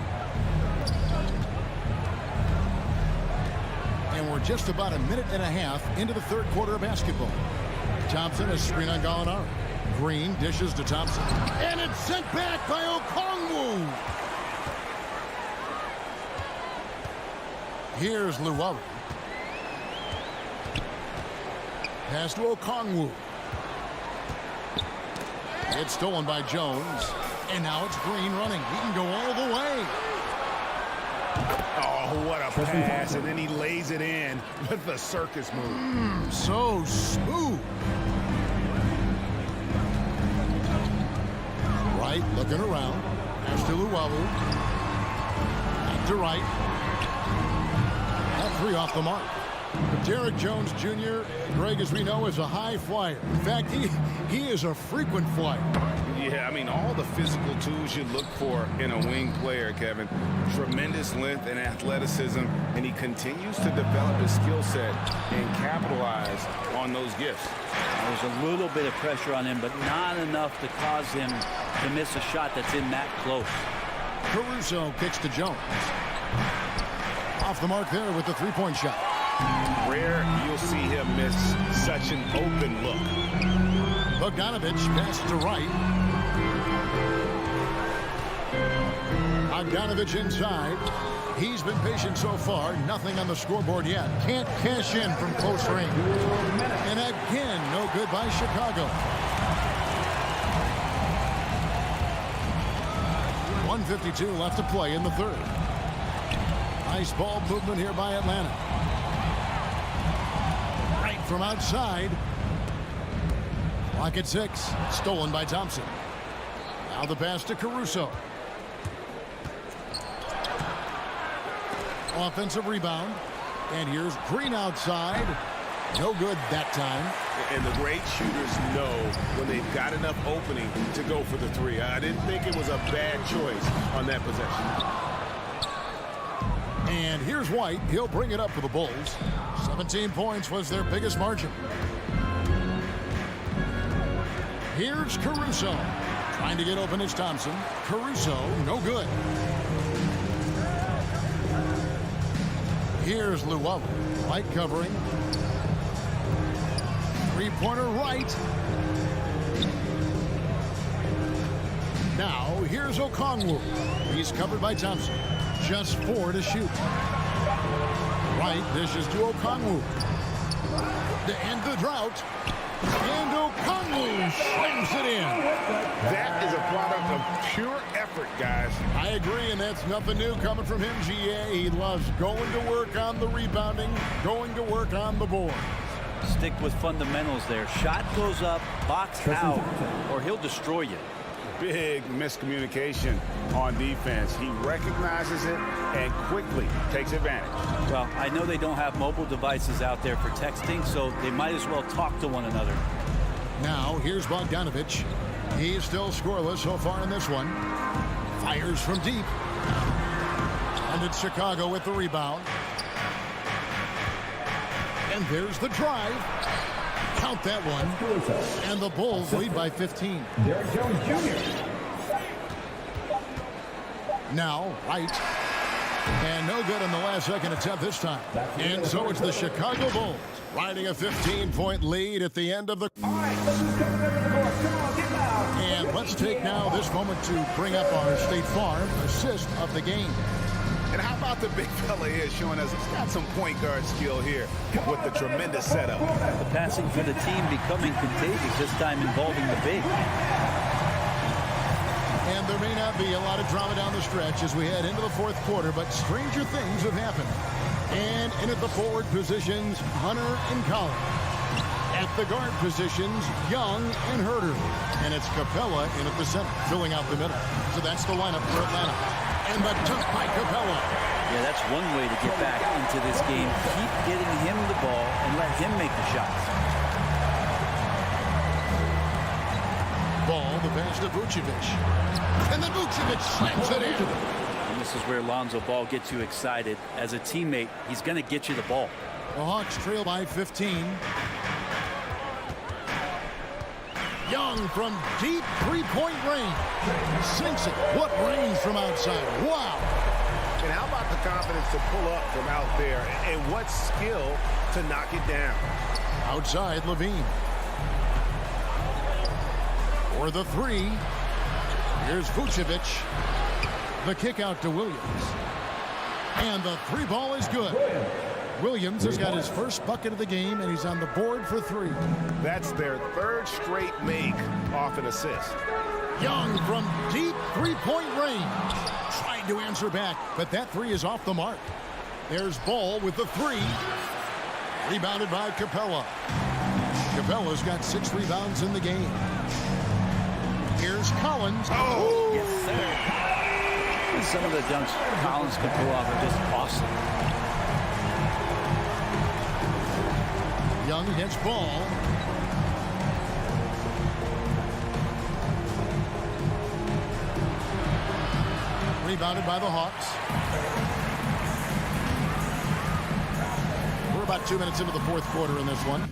And we're just about a minute and a half into the 3rd quarter of basketball. Thompson is screen on Gallinari. Green dishes to Thompson. And it's sent back by Okongwu. Here's Luwawu. Pass to Okongwu. It's stolen by Jones. And now it's Green running. He can go all the way. Oh, what a pass. And then he lays it in with the circus move. So smooth. Right, looking around. Pass to Luwawu. Back to right. That 3 off the mark. Derrick Jones Jr., Greg, as we know, is a high flyer. In fact, he is a frequent flyer. Yeah, I mean, all the physical tools you look for in a wing player, Kevin. Tremendous length and athleticism, and he continues to develop his skill set and capitalize on those gifts. There's a little bit of pressure on him, but not enough to cause him to miss a shot that's in that close. Caruso kicks to Jones. Off the mark there with the three-point shot. Rare you'll see him miss such an open look. Bogdanovich passes to Wright. Bogdanovich inside. He's been patient so far. Nothing on the scoreboard yet. Can't cash in from close range. And again, no good by Chicago. 1:52 left to play in the third. Nice ball movement here by Atlanta. Right from outside. Clock at 6. Stolen by Thompson. Now the pass to Caruso. Offensive rebound. And here's Green outside. No good that time. And the great shooters know when they've got enough opening to go for the three. I didn't think it was a bad choice on that possession. And here's White. He'll bring it up for the Bulls. 17 points was their biggest margin. Here's Caruso. Trying to get open is Thompson. Caruso, no good. Here's Llewellyn. White covering. Three-pointer right. Now, here's Okongwu. He's covered by Thompson. Just 4 to shoot. Wright dishes to Okongwu. To end the drought. And Okongwu slams it in. That is a product of pure effort, guys. I agree, and that's nothing new coming from him, GA. He loves going to work on the rebounding, going to work on the board. Stick with fundamentals there. Shot goes up, box out, or he'll destroy you. Big miscommunication on defense. He recognizes it and quickly takes advantage. Well, I know they don't have mobile devices out there for texting, so they might as well talk to one another. Now, here's Bogdanovich. He's still scoreless so far in this one. Fires from deep. And it's Chicago with the rebound. And there's the drive. Count that one. And the Bulls lead by 15. Derrick Jones Jr. Now, Wright. And no good on the last second attempt this time. And so it's the Chicago Bulls riding a 15-point lead at the end of the... And let's take now this moment to bring up our State Farm assist of the game. And how about the big fella here showing us he's got some point guard skill here with the tremendous setup. The passing for the team becoming contagious, this time involving the big. And there may not be a lot of drama down the stretch as we head into the fourth quarter, but stranger things have happened. And in at the forward positions, Hunter and Collins. At the guard positions, Young and Herter. And it's Capella in at the center, filling out the middle. So that's the lineup for Atlanta. And the dunk by Capella. Yeah, that's one way to get back into this game. Keep getting him the ball and let him make the shots. Ball, the pass to Vucevic. And then Vucevic slams it in. And this is where Lonzo Ball gets you excited. As a teammate, he's going to get you the ball. The Hawks trail by 15. Young from deep three-point range. Sinks it. What range from outside. Wow. And how about the confidence to pull up from out there? And what skill to knock it down? Outside, Levine. For the three. Here's Vucevic. The kick out to Williams. And the three ball is good. Williams has got his first bucket of the game, and he's on the board for three. That's their third straight make off an assist. Young from deep three-point range. Trying to answer back, but that three is off the mark. There's Ball with the three. Rebounded by Capella. Capella's got 6 rebounds in the game. Here's Collins. Oh! Yes, sir. Some of the dunks Collins can pull off are just awesome. Young gets Ball. Rebounded by the Hawks. We're about 2 minutes into the fourth quarter in this one.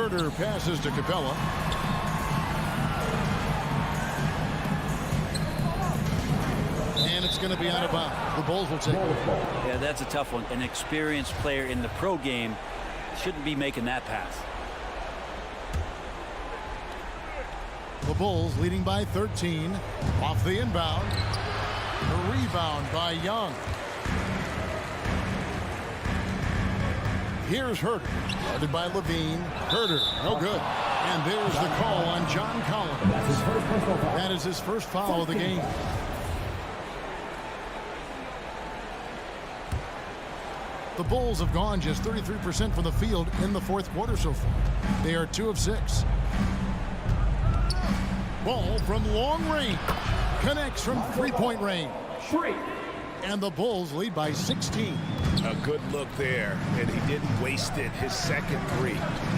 Herder passes to Capella. And it's going to be out of bounds. The Bulls will take it. Yeah, that's a tough one. An experienced player in the pro game shouldn't be making that pass. The Bulls leading by 13. Off the inbound. The rebound by Young. Here's Herder. Guarded by Levine. Herder, no good. And there's the call on John Collins. That is his first foul of the game. The Bulls have gone just 33% from the field in the fourth quarter so far. They are 2 of 6. Ball from long range. Connects from three-point range. And the Bulls lead by 16. A good look there, and he didn't waste it. His second three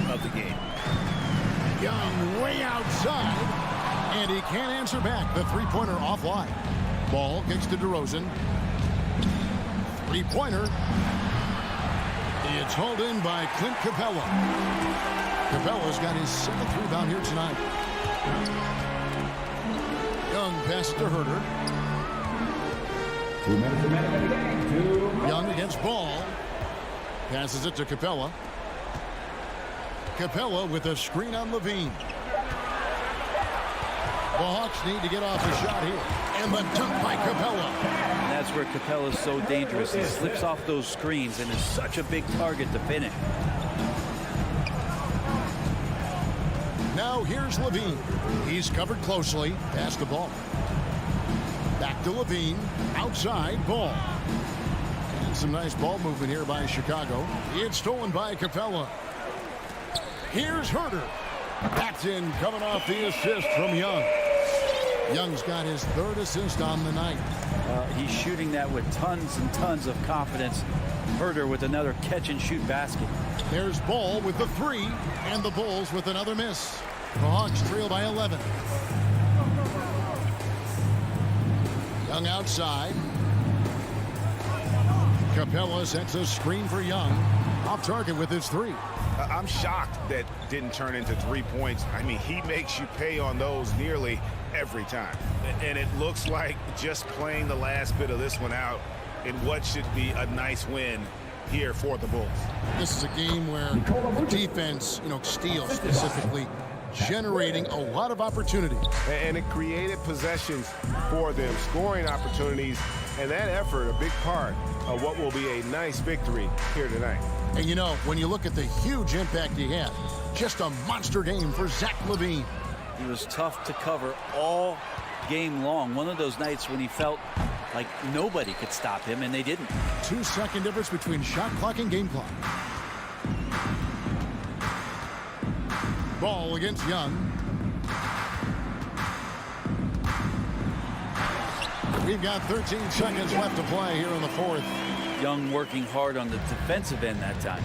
of the game. Young way outside. And he can't answer back. The three-pointer offline. Ball gets to DeRozan. Three-pointer. It's hauled in by Clint Capella. Capella's got his 7th rebound here tonight. Young passes to Herder. 2 minutes remaining in the game. Young against Ball. Passes it to Capella. Capella with a screen on Levine. The Hawks need to get off the shot here. And the dunk by Capella. And that's where Capella's so dangerous. He slips off those screens and is such a big target to finish. Now here's Levine. He's covered closely. Pass the ball. Back to Levine. Outside. Ball. And some nice ball movement here by Chicago. It's stolen by Capella. Here's Herder. That's in, coming off the assist from Young. Young's got his 3rd assist on the night. He's shooting that with tons and tons of confidence. Herder with another catch-and-shoot basket. There's Ball with the 3, and the Bulls with another miss. The Hawks trail by 11. Young outside. Capella sets a screen for Young. Off target with his 3. I'm shocked that didn't turn into 3 points. I mean, he makes you pay on those nearly every time. And it looks like just playing the last bit of this one out in what should be a nice win here for the Bulls. This is a game where the defense, steals specifically, generating a lot of opportunity. And it created possessions for them, scoring opportunities, and that effort a big part of what will be a nice victory here tonight. And when you look at the huge impact he had, just a monster game for Zach LaVine. He was tough to cover all game long. One of those nights when he felt like nobody could stop him, and they didn't. 2-second difference between shot clock and game clock. Ball against Young. We've got 13 seconds left to play here in the fourth. Young working hard on the defensive end that time.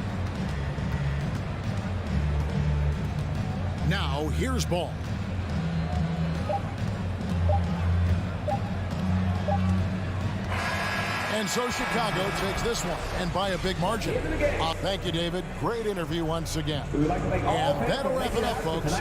Now here's Ball. And so Chicago takes this one, and by a big margin. Thank you, David. Great interview once again. And that'll wrap it up, folks.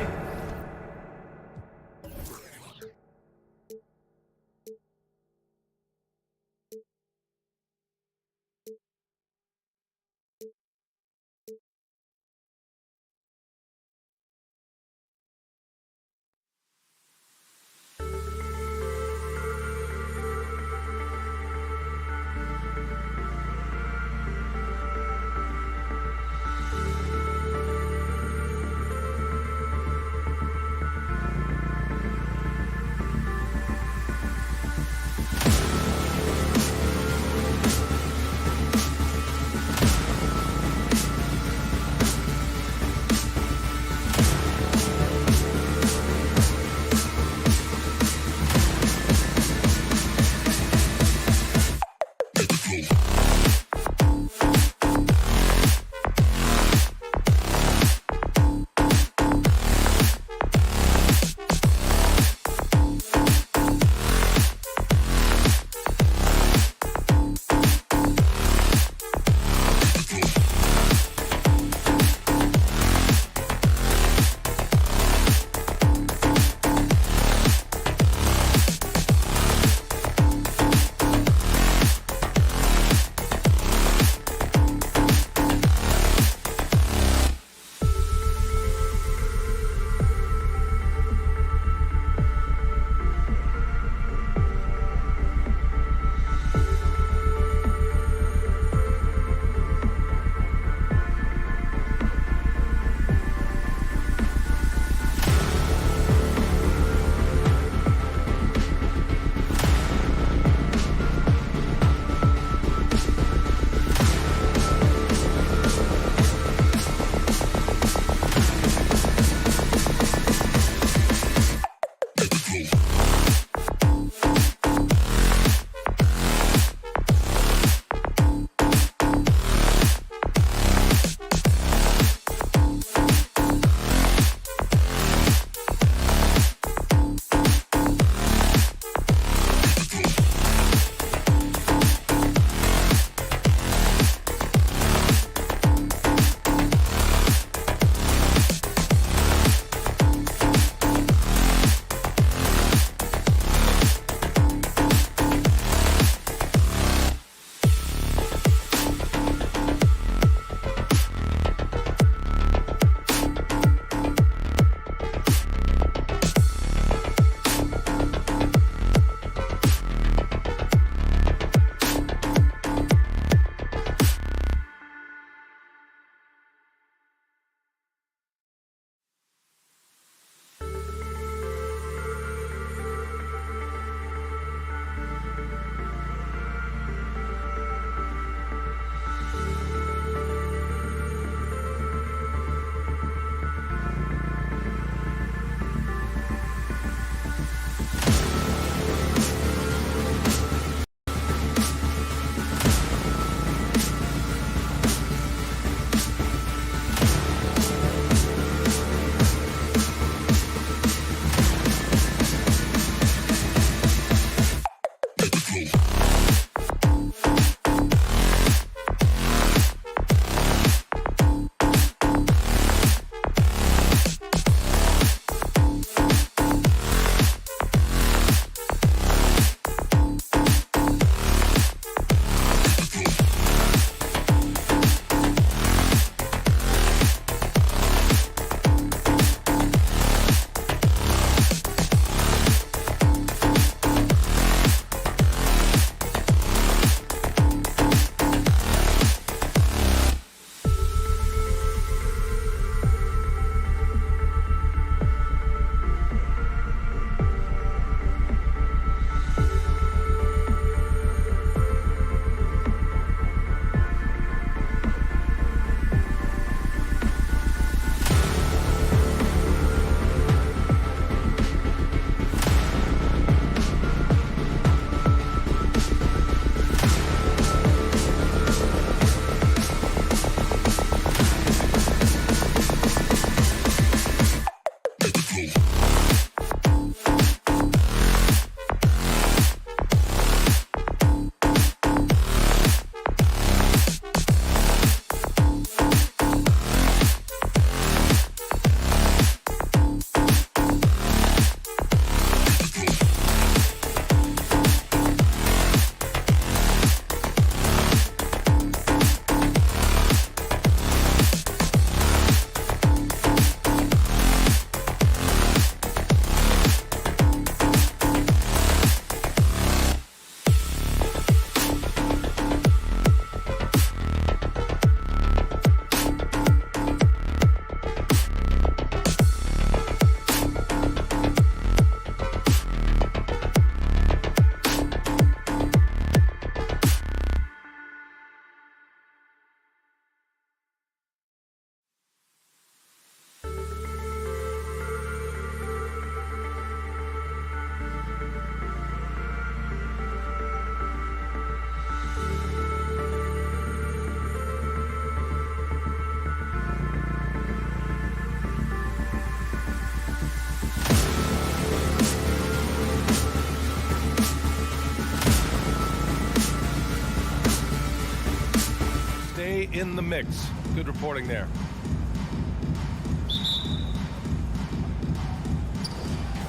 in the mix. Good reporting there.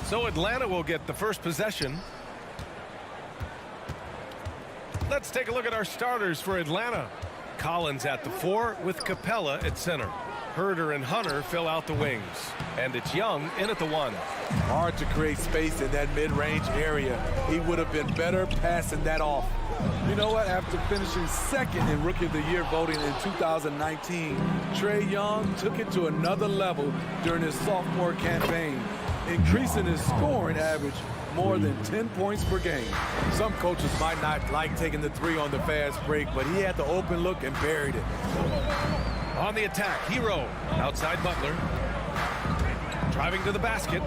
So Atlanta will get the first possession. Let's take a look at our starters for Atlanta. Collins at the 4 with Capella at center. Herder and Hunter fill out the wings. And it's Young in at the 1. Hard to create space in that mid-range area. He would have been better passing that off. You know what? After finishing second in Rookie of the Year voting in 2019, Trae Young took it to another level during his sophomore campaign, increasing his scoring average more than 10 points per game. Some coaches might not like taking the 3 on the fast break, but he had the open look and buried it. On the attack, Hero outside Butler. Driving to the basket.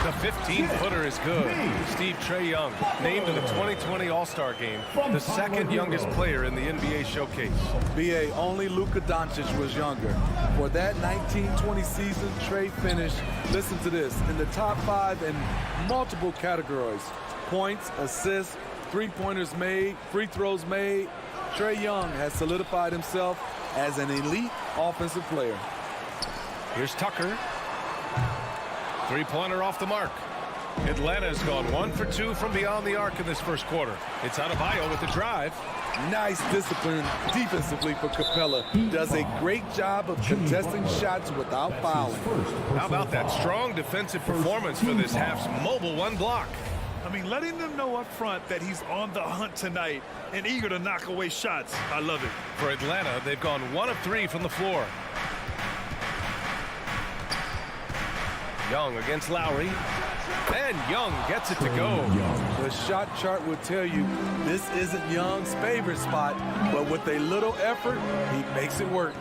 The 15-footer is good. Steve Trae Young named to the 2020 All-Star Game, the second youngest player in the NBA showcase. BA, only Luka Doncic was younger. For that 1920 season, Trae finished, listen to this, in the top 5 in multiple categories. Points, assists, three-pointers made, free throws made. Trae Young has solidified himself as an elite offensive player. Here's Tucker. Three-pointer off the mark. Atlanta has gone 1 for 2 from beyond the arc in this first quarter. It's Adebayo with the drive. Nice discipline defensively for Capella. Does a great job of contesting shots without fouling. How about that strong defensive performance for this half's mobile 1 block? I mean, letting them know up front that he's on the hunt tonight and eager to knock away shots. I love it. For Atlanta, they've gone 1 of 3 from the floor. Young against Lowry. And Young gets it to go. The shot chart will tell you this isn't Young's favorite spot, but with a little effort, he makes it work.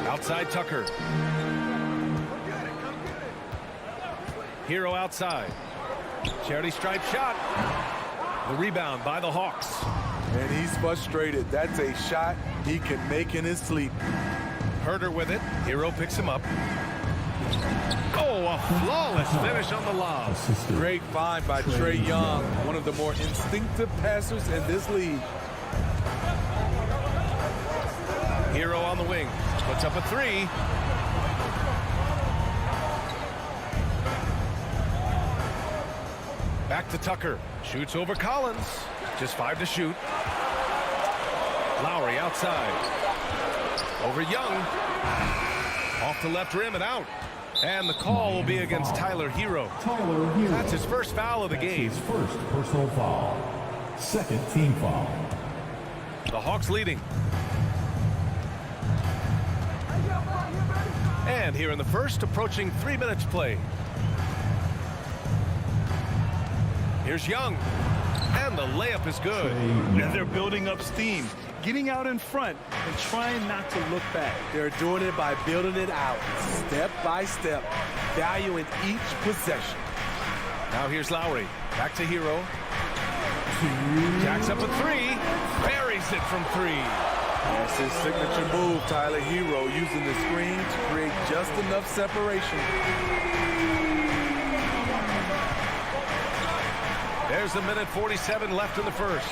Outside Tucker. Hero outside. Charity stripe shot. The rebound by the Hawks. And he's frustrated. That's a shot he can make in his sleep. Herder with it. Hero picks him up. Oh, a flawless finish on the lob. Great find by Trae Young, one of the more instinctive passers in this league. Hero on the wing. Puts up a 3. Back to Tucker. Shoots over Collins. Just 5 to shoot. Lowry outside. Over Young. Off the left rim and out. And the call will be against Tyler Hero. That's his first foul of the game. His first personal foul. Second team foul. The Hawks leading. And here in the first, approaching 3 minutes play. Here's Young. And the layup is good. And they're building up steam, getting out in front and trying not to look back. They're doing it by building it out, step by step, valuing each possession. Now here's Lowry. Back to Hero. Jacks up a 3. Buries it from 3. That's his signature move, Tyler Hero, using the screen to create just enough separation. There's a minute 47 left in the first.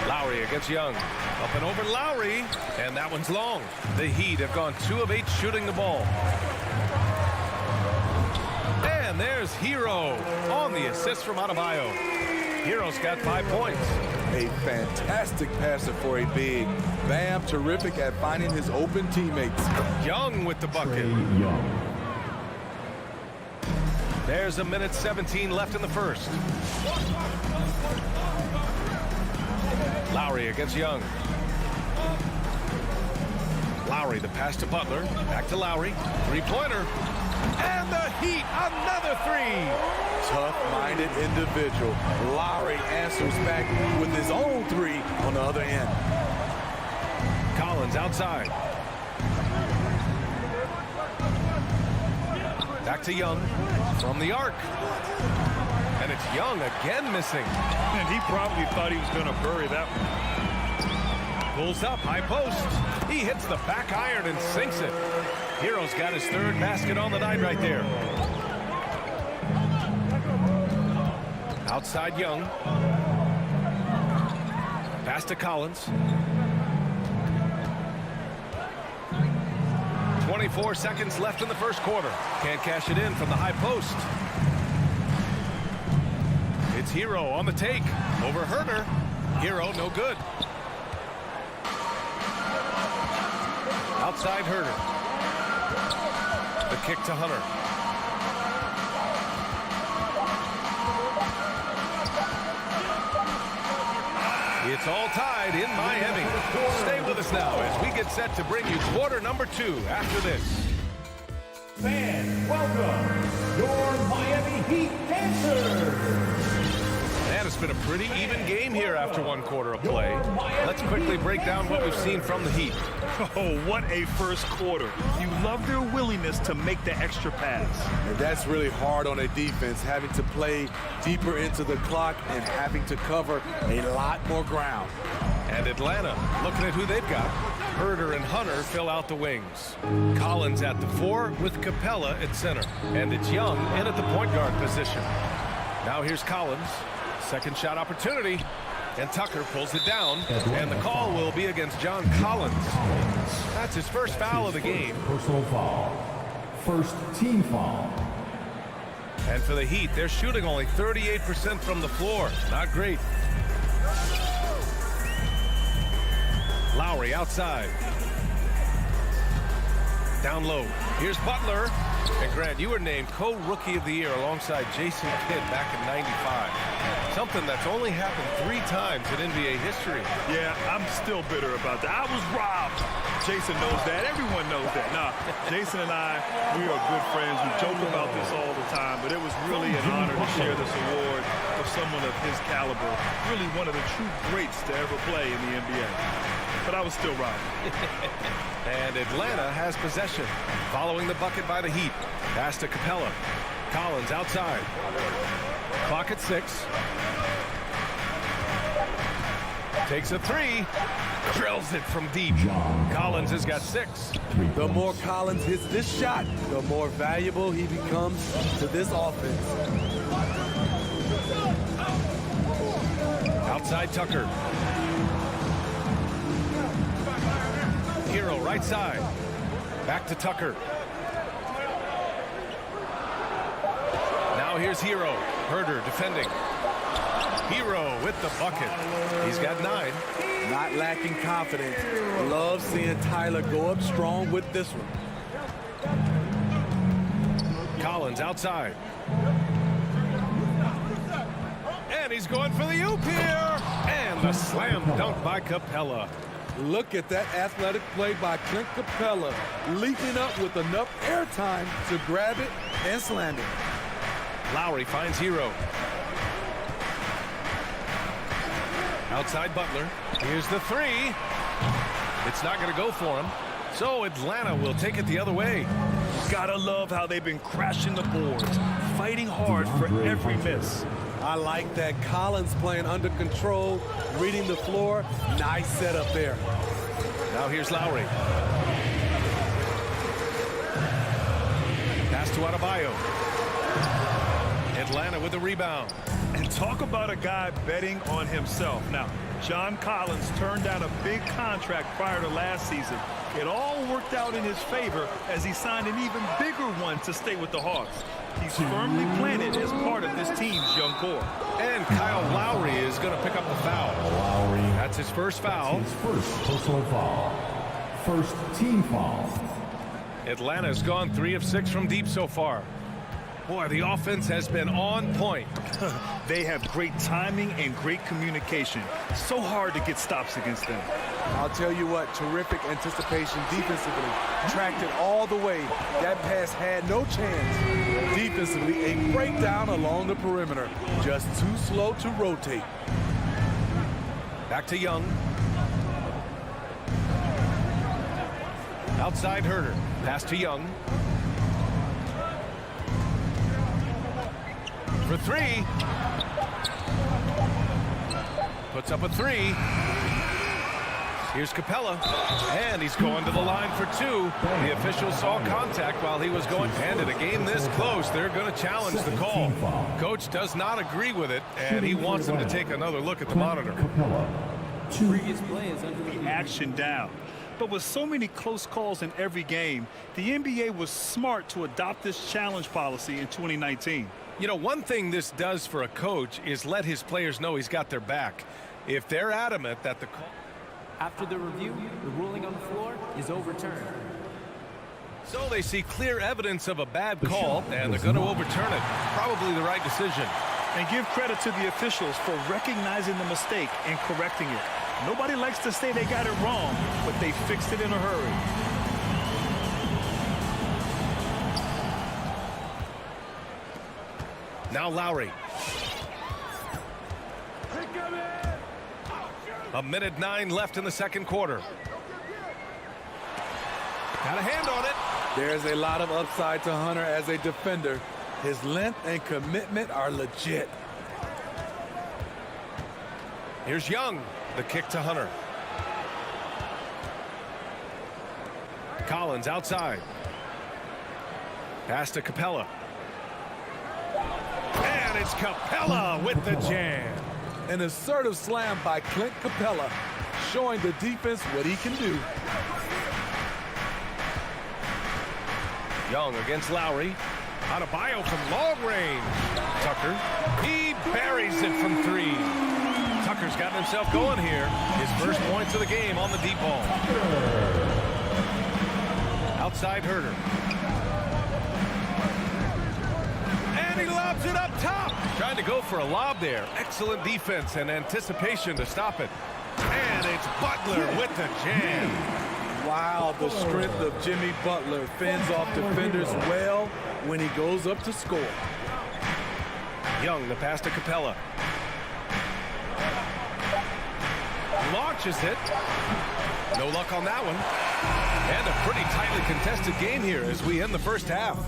Lowry against Young. Up and over Lowry. And that one's long. The Heat have gone 2 of 8 shooting the ball. And there's Hero on the assist from Adebayo. Hero's got 5 points. A fantastic passer for a big. Bam, terrific at finding his open teammates. Young with the bucket. There's a minute 17 left in the first. Lowry against Young. Lowry, the pass to Butler. Back to Lowry. 3-pointer. And the Heat, another 3. Tough-minded individual. Lowry answers back with his own 3 on the other end. Collins outside. Back to Young from the arc. And it's Young again missing. And he probably thought he was going to bury that one. Pulls up, high post. He hits the back iron and sinks it. Hero's got his 3rd basket on the night right there. Outside Young. Pass to Collins. 24 seconds left in the first quarter. Can't cash it in from the high post. It's Hero on the take. Over Herder. Hero, no good. Outside Herder. The kick to Hunter. It's all tied in Miami. Stay with us now as we get set to bring you quarter number 2 after this. Fans, welcome your Miami Heat Panthers. And it's been a pretty even game here after one quarter of play. Let's quickly break down what we've seen from the Heat. Oh, what a first quarter. You love their willingness to make the extra pass. And that's really hard on a defense, having to play deeper into the clock and having to cover a lot more ground. And Atlanta, looking at who they've got. Herder and Hunter fill out the wings. Collins at the 4 with Capella at center. And it's Young in at the point guard position. Now here's Collins. Second shot opportunity. And Tucker pulls it down. And the call will be against John Collins. That's his first foul of the game. Personal foul. First team foul. And for the Heat, they're shooting only 38% from the floor. Not great. Lowry outside. Down low. Here's Butler. And Grant, you were named co-rookie of the year alongside Jason Kidd back in '95. Something that's only happened 3 times in NBA history. Yeah, I'm still bitter about that. I was robbed. Jason knows that. Everyone knows that. Nah, Jason and I, we are good friends. We joke about this all the time, but it was really an honor to share this award with someone of his caliber. Really one of the true greats to ever play in the NBA. But I was still robbed. And Atlanta has possession. Following the bucket by the Heat. Pass to Capella. Collins outside. Clock at 6. Takes a 3. Drills it from deep. Collins has got 6. The more Collins hits this shot, the more valuable he becomes to this offense. Outside Tucker. Hero right side. Back to Tucker. Now here's Hero. Herder defending. Hero with the bucket. He's got 9. Not lacking confidence. Love seeing Tyler go up strong with this one. Collins outside. And he's going for the oop here. And the slam dunk by Capella. Look at that athletic play by Clint Capella, leaping up with enough airtime to grab it and slam it. Lowry finds Hero. Outside Butler. Here's the 3. It's not going to go for him. So Atlanta will take it the other way. Gotta love how they've been crashing the boards, fighting hard for every miss. I like that. Collins playing under control, reading the floor. Nice setup there. Now here's Lowry. Pass to Adebayo. Atlanta with the rebound. And talk about a guy betting on himself. Now, John Collins turned down a big contract prior to last season. It all worked out in his favor as he signed an even bigger one to stay with the Hawks. He's firmly planted as part of this team's young core. And Kyle Lowry is going to pick up the foul. Lowry. That's his first foul. His first personal foul. First team foul. Atlanta's gone 3 of 6 from deep so far. Boy, the offense has been on point. They have great timing and great communication. So hard to get stops against them. I'll tell you what, terrific anticipation defensively. Tracked it all the way. That pass had no chance. Defensively, a breakdown along the perimeter. Just too slow to rotate. Back to Young. Outside Herder. Pass to Young. For 3. Puts up a 3. Here's Capella, and he's going to the line for two. The official saw contact while he was going. And in a game this close, they're going to challenge the call. Coach does not agree with it, and he wants him to take another look at the monitor. Previous play is under The action down. But with so many close calls in every game, the NBA was smart to adopt this challenge policy in 2019. You know, one thing this does for a coach is let his players know he's got their back. If they're adamant that the call... After the review, the ruling on the floor is overturned. So they see clear evidence of a bad call, and they're going to overturn it. Probably the right decision. And give credit to the officials for recognizing the mistake and correcting it. Nobody likes to say they got it wrong, but they fixed it in a hurry. Now Lowry. A minute 9 left in the second quarter. Got a hand on it. There's a lot of upside to Hunter as a defender. His length and commitment are legit. Here's Young. The kick to Hunter. Collins outside. Pass to Capella. And it's Capella with the jam. An assertive slam by Clint Capella, showing the defense what he can do. Young against Lowry. Adebayo from long range. Tucker. He buries it from three. Tucker's gotten himself going here. His first points of the game on the deep ball. Outside Herter. And he lobs it up top. Trying to go for a lob there. Excellent defense and anticipation to stop it. And it's Butler with the jam. Wow, the strength of Jimmy Butler fends off defenders well when he goes up to score. Young, the pass to Capella. Launches it. No luck on that one. And a pretty tightly contested game here as we end the first half.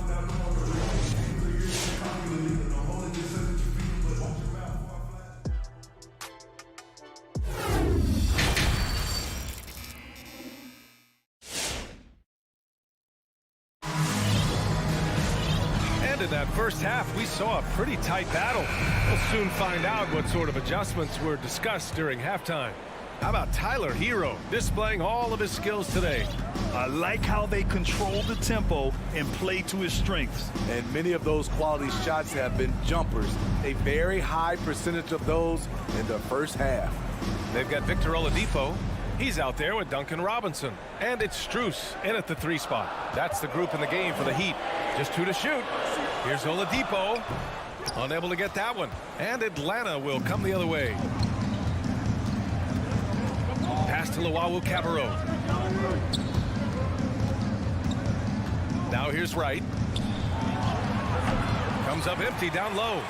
In that first half, we saw a pretty tight battle. We'll soon find out what sort of adjustments were discussed during halftime. How about Tyler Hero displaying all of his skills today? I like how they control the tempo and play to his strengths. And many of those quality shots have been jumpers. A very high percentage of those in the first half. They've got Victor Oladipo. He's out there with Duncan Robinson. And it's Strus in at the 3 spot. That's the group in the game for the Heat. Just 2 to shoot. Here's Oladipo. Unable to get that one. And Atlanta will come the other way. Pass to Luwawu-Cabarrot. Now here's Wright. Comes up empty down low.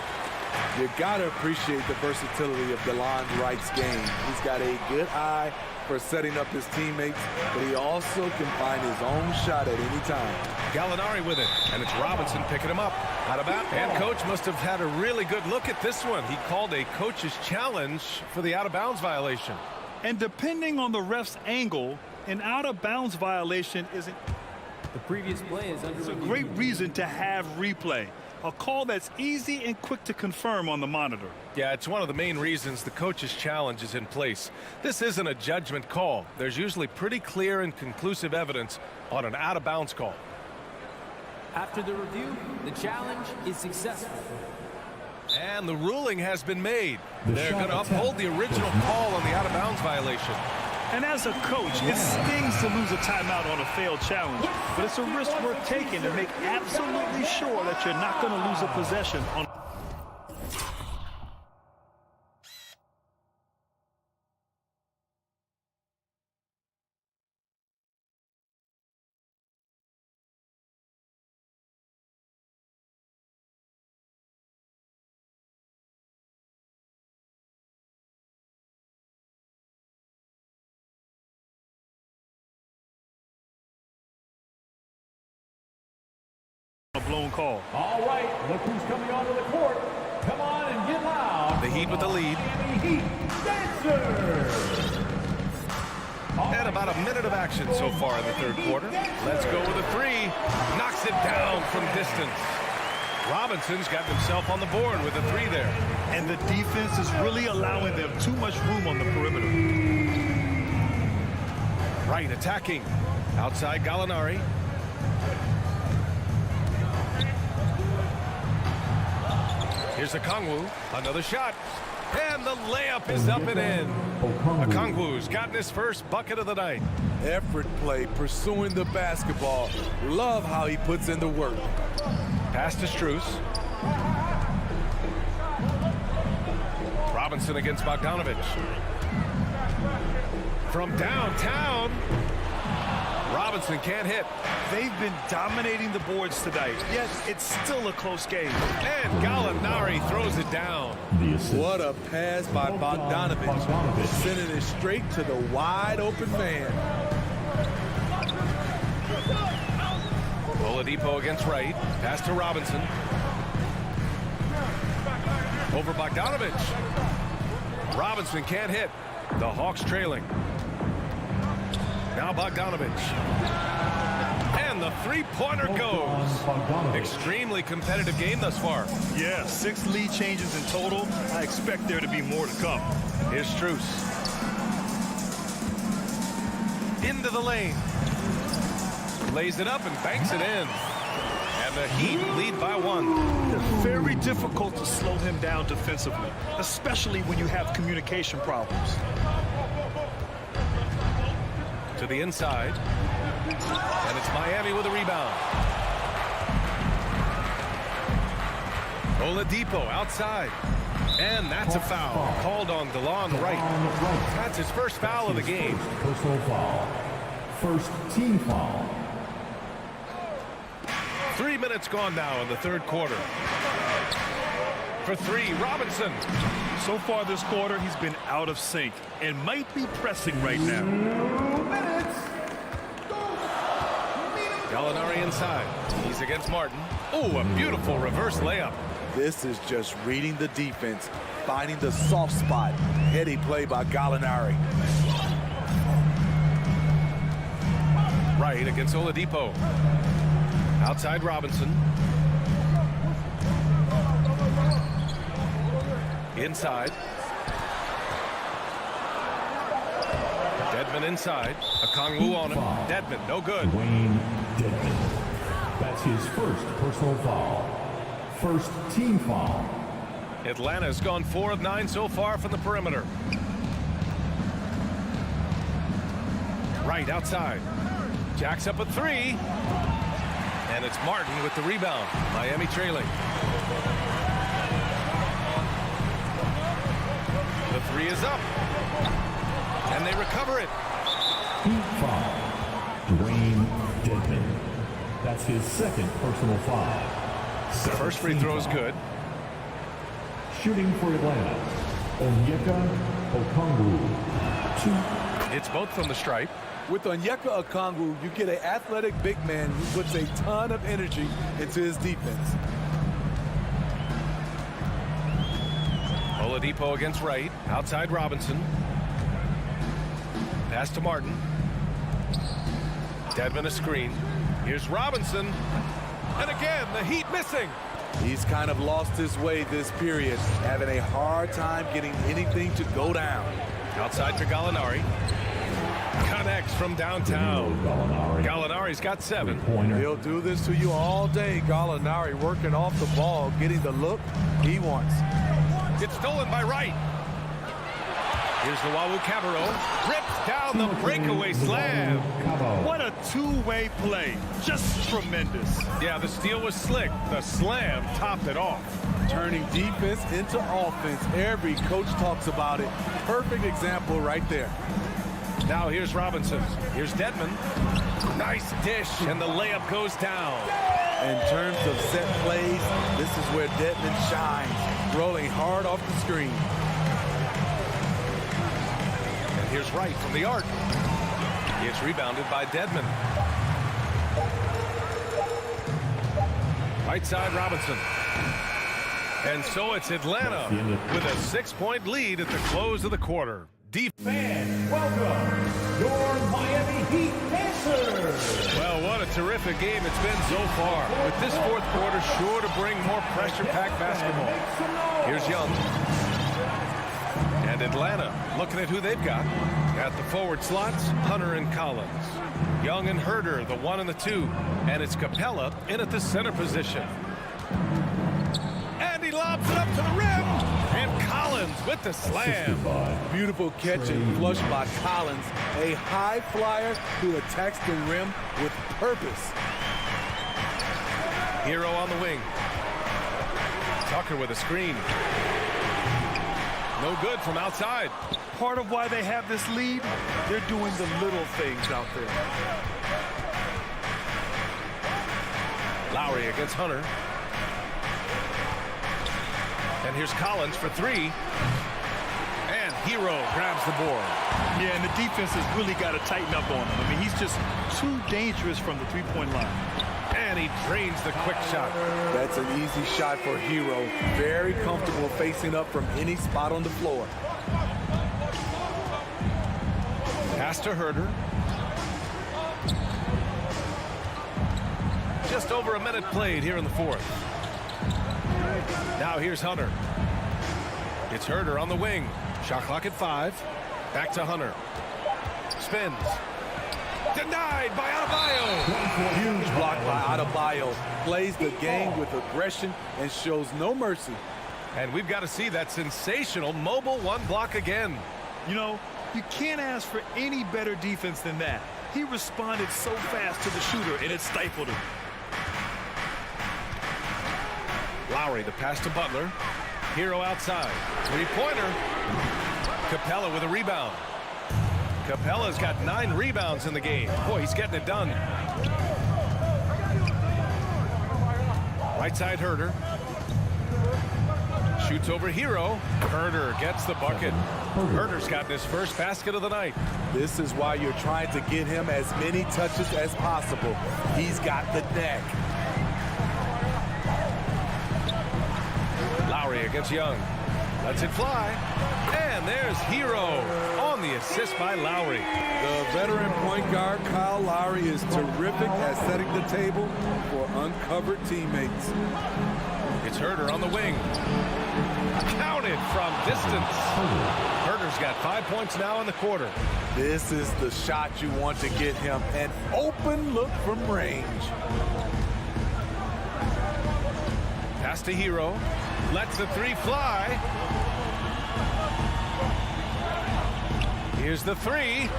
You gotta appreciate the versatility of DeLon Wright's game. He's got a good eye for setting up his teammates, but he also can find his own shot at any time. Gallinari with it, and it's Robinson picking him up. Out of bounds. And coach must have had a really good look at this one. He called a coach's challenge for the out-of-bounds violation. And depending on the ref's angle, an out-of-bounds violation isn't. The previous play is under It's a great reason to have replay. A call that's easy and quick to confirm on the monitor. Yeah, it's one of the main reasons the coach's challenge is in place. This isn't a judgment call. There's usually pretty clear and conclusive evidence on an out-of-bounds call. After the review, the challenge is successful. And the ruling has been made. They're going to uphold the original call on the out-of-bounds violation. And as a coach, it stings to lose a timeout on a failed challenge, but it's a risk worth taking to make absolutely sure that you're not going to lose a possession on. A blown call. All right, look who's coming onto the court. Come on and get loud. The Heat with the lead. Miami Heat dancers. about a minute of action so far in the third quarter. Let's go with a three. Knocks it down from distance. Robinson's got himself on the board with a three there. And the defense is really allowing them too much room on the perimeter. Right, attacking. Outside Gallinari. Here's Okongwu. Another shot. And the layup is up and in. Okongwu's gotten his first bucket of the night. Effort play, pursuing the basketball. Love how he puts in the work. Pass to Strus. Robinson against Bogdanovich. From downtown. Robinson can't hit. They've been dominating the boards tonight, yet it's still a close game. And Gallinari throws it down. What a pass by Bogdanovich. Sending it straight to the wide open man. Oladipo against Wright. Pass to Robinson. Over Bogdanovich. Robinson can't hit. The Hawks trailing. Now Bogdanovich. And the three-pointer goes. Extremely competitive game thus far. Yeah, 6 lead changes in total. I expect there to be more to come. Here's Strus. Into the lane. Lays it up and banks it in. And the Heat lead by 1. Very difficult to slow him down defensively, especially when you have communication problems. To the inside. And it's Miami with a rebound. Oladipo outside. And that's a foul called on DeLon Wright. That's his first foul of the game. Personal foul. First team foul. 3 minutes gone now in the third quarter. For three, Robinson. So far this quarter, he's been out of sync and might be pressing right now. Gallinari inside. He's against Martin. Oh, a beautiful reverse layup. This is just reading the defense, finding the soft spot. Heady play by Gallinari. Right against Oladipo. Outside Robinson. Inside. Dedmon inside. Okongwu on him. Dedmon, no good. Wayne Dedmon. That's his first personal foul. First team foul. Atlanta's gone 4 of 9 so far from the perimeter. Right outside. Jacks up a three. And it's Martin with the rebound. Miami trailing. The three is up. And they recover it. Heat foul. Wayne Dedmon. That's his second personal foul. The first free throw is good. Shooting for Atlanta, Onyeka Okongwu. 2. It's both from the stripe. With Onyeka Okongwu, you get an athletic big man who puts a ton of energy into his defense. Oladipo against Wright. Outside Robinson. Pass to Martin. Dedmon a screen. Here's Robinson. And again, the Heat missing. He's kind of lost his way this period, having a hard time getting anything to go down. Outside to Gallinari. Connects from downtown. Gallinari's got 7. He'll do this to you all day. Gallinari working off the ball, getting the look he wants. It's stolen by Wright. Here's the Wawu Cabarro. Rips down the breakaway slam. What a two-way play. Just tremendous. Yeah, the steal was slick. The slam topped it off. Turning defense into offense. Every coach talks about it. Perfect example right there. Now here's Robinson. Here's Dedmon. Nice dish, and the layup goes down. In terms of set plays, this is where Dedmon shines, rolling hard off the screen. And here's Wright from the arc. It's rebounded by Dedmon. Right side Robinson. And so it's Atlanta with a 6-point lead at the close of the quarter. Fans, welcome your Miami Well, what a terrific game it's been so far. With this fourth quarter sure to bring more pressure-packed basketball. Here's Young. And Atlanta looking at who they've got. At the forward slots, Hunter and Collins. Young and Herder, the 1 and the 2. And it's Capella in at the center position. And he lobs it up to the rim. And Collins with the slam. Beautiful catch and flush by Collins. A high flyer who attacks the rim with purpose. Hero on the wing. Tucker with a screen. No good from outside. Part of why they have this lead, they're doing the little things out there. Lowry against Hunter. And here's Collins for 3. And Hero grabs the board. Yeah, and the defense has really got to tighten up on him. I mean, he's just too dangerous from the three-point line. And he drains the quick shot. That's an easy shot for Hero. Very comfortable facing up from any spot on the floor. Pass to Herder. Just over a minute played here in the fourth. Now here's Hunter. It's Herder on the wing. Shot clock at 5. Back to Hunter. Spins. Denied by Adebayo. Huge block by Adebayo. Plays the game with aggression and shows no mercy. And we've got to see that sensational mobile 1 block again. You know, you can't ask for any better defense than that. He responded so fast to the shooter, and it stifled him. Lowry, the pass to Butler. Hero outside. Three-pointer. Capella with a rebound. Capella's got 9 rebounds in the game. Boy, he's getting it done. Right side Herder. Shoots over Hero. Herder gets the bucket. Herder's gotten his first basket of the night. This is why you're trying to get him as many touches as possible. He's got the neck. Lowry against Young. Lets it fly. And there's Hero on the assist by Lowry. The veteran point guard, Kyle Lowry, is terrific at setting the table for uncovered teammates. It's Herder on the wing. Counted from distance. Herder's got 5 points now in the quarter. This is the shot you want to get him. An open look from range. Pass to Hero. Lets the 3 fly. Here's the 3.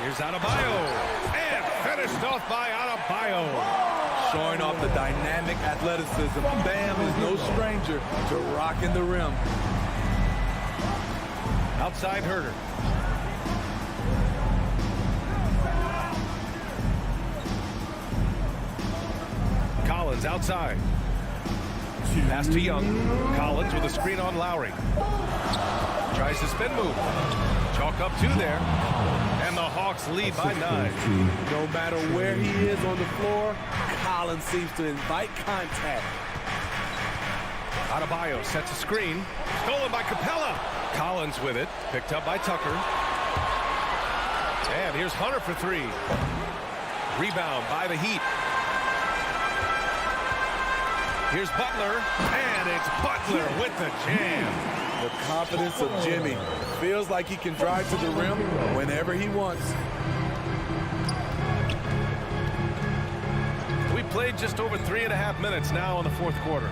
Here's Adebayo. And finished off by Adebayo. Showing off the dynamic athleticism. Bam is no stranger to rocking the rim. Outside Herder. Collins outside. Pass to Young. Collins with a screen on Lowry. Tries to spin move. Chalk up 2 there. And the Hawks lead by 9. No matter where he is on the floor, Collins seems to invite contact. Adebayo sets a screen. Stolen by Capella. Collins with it. Picked up by Tucker. And here's Hunter for 3. Rebound by the Heat. Here's Butler. And it's Butler with the jam. The confidence of Jimmy. Feels like he can drive to the rim whenever he wants. We played just over 3.5 minutes now in the fourth quarter.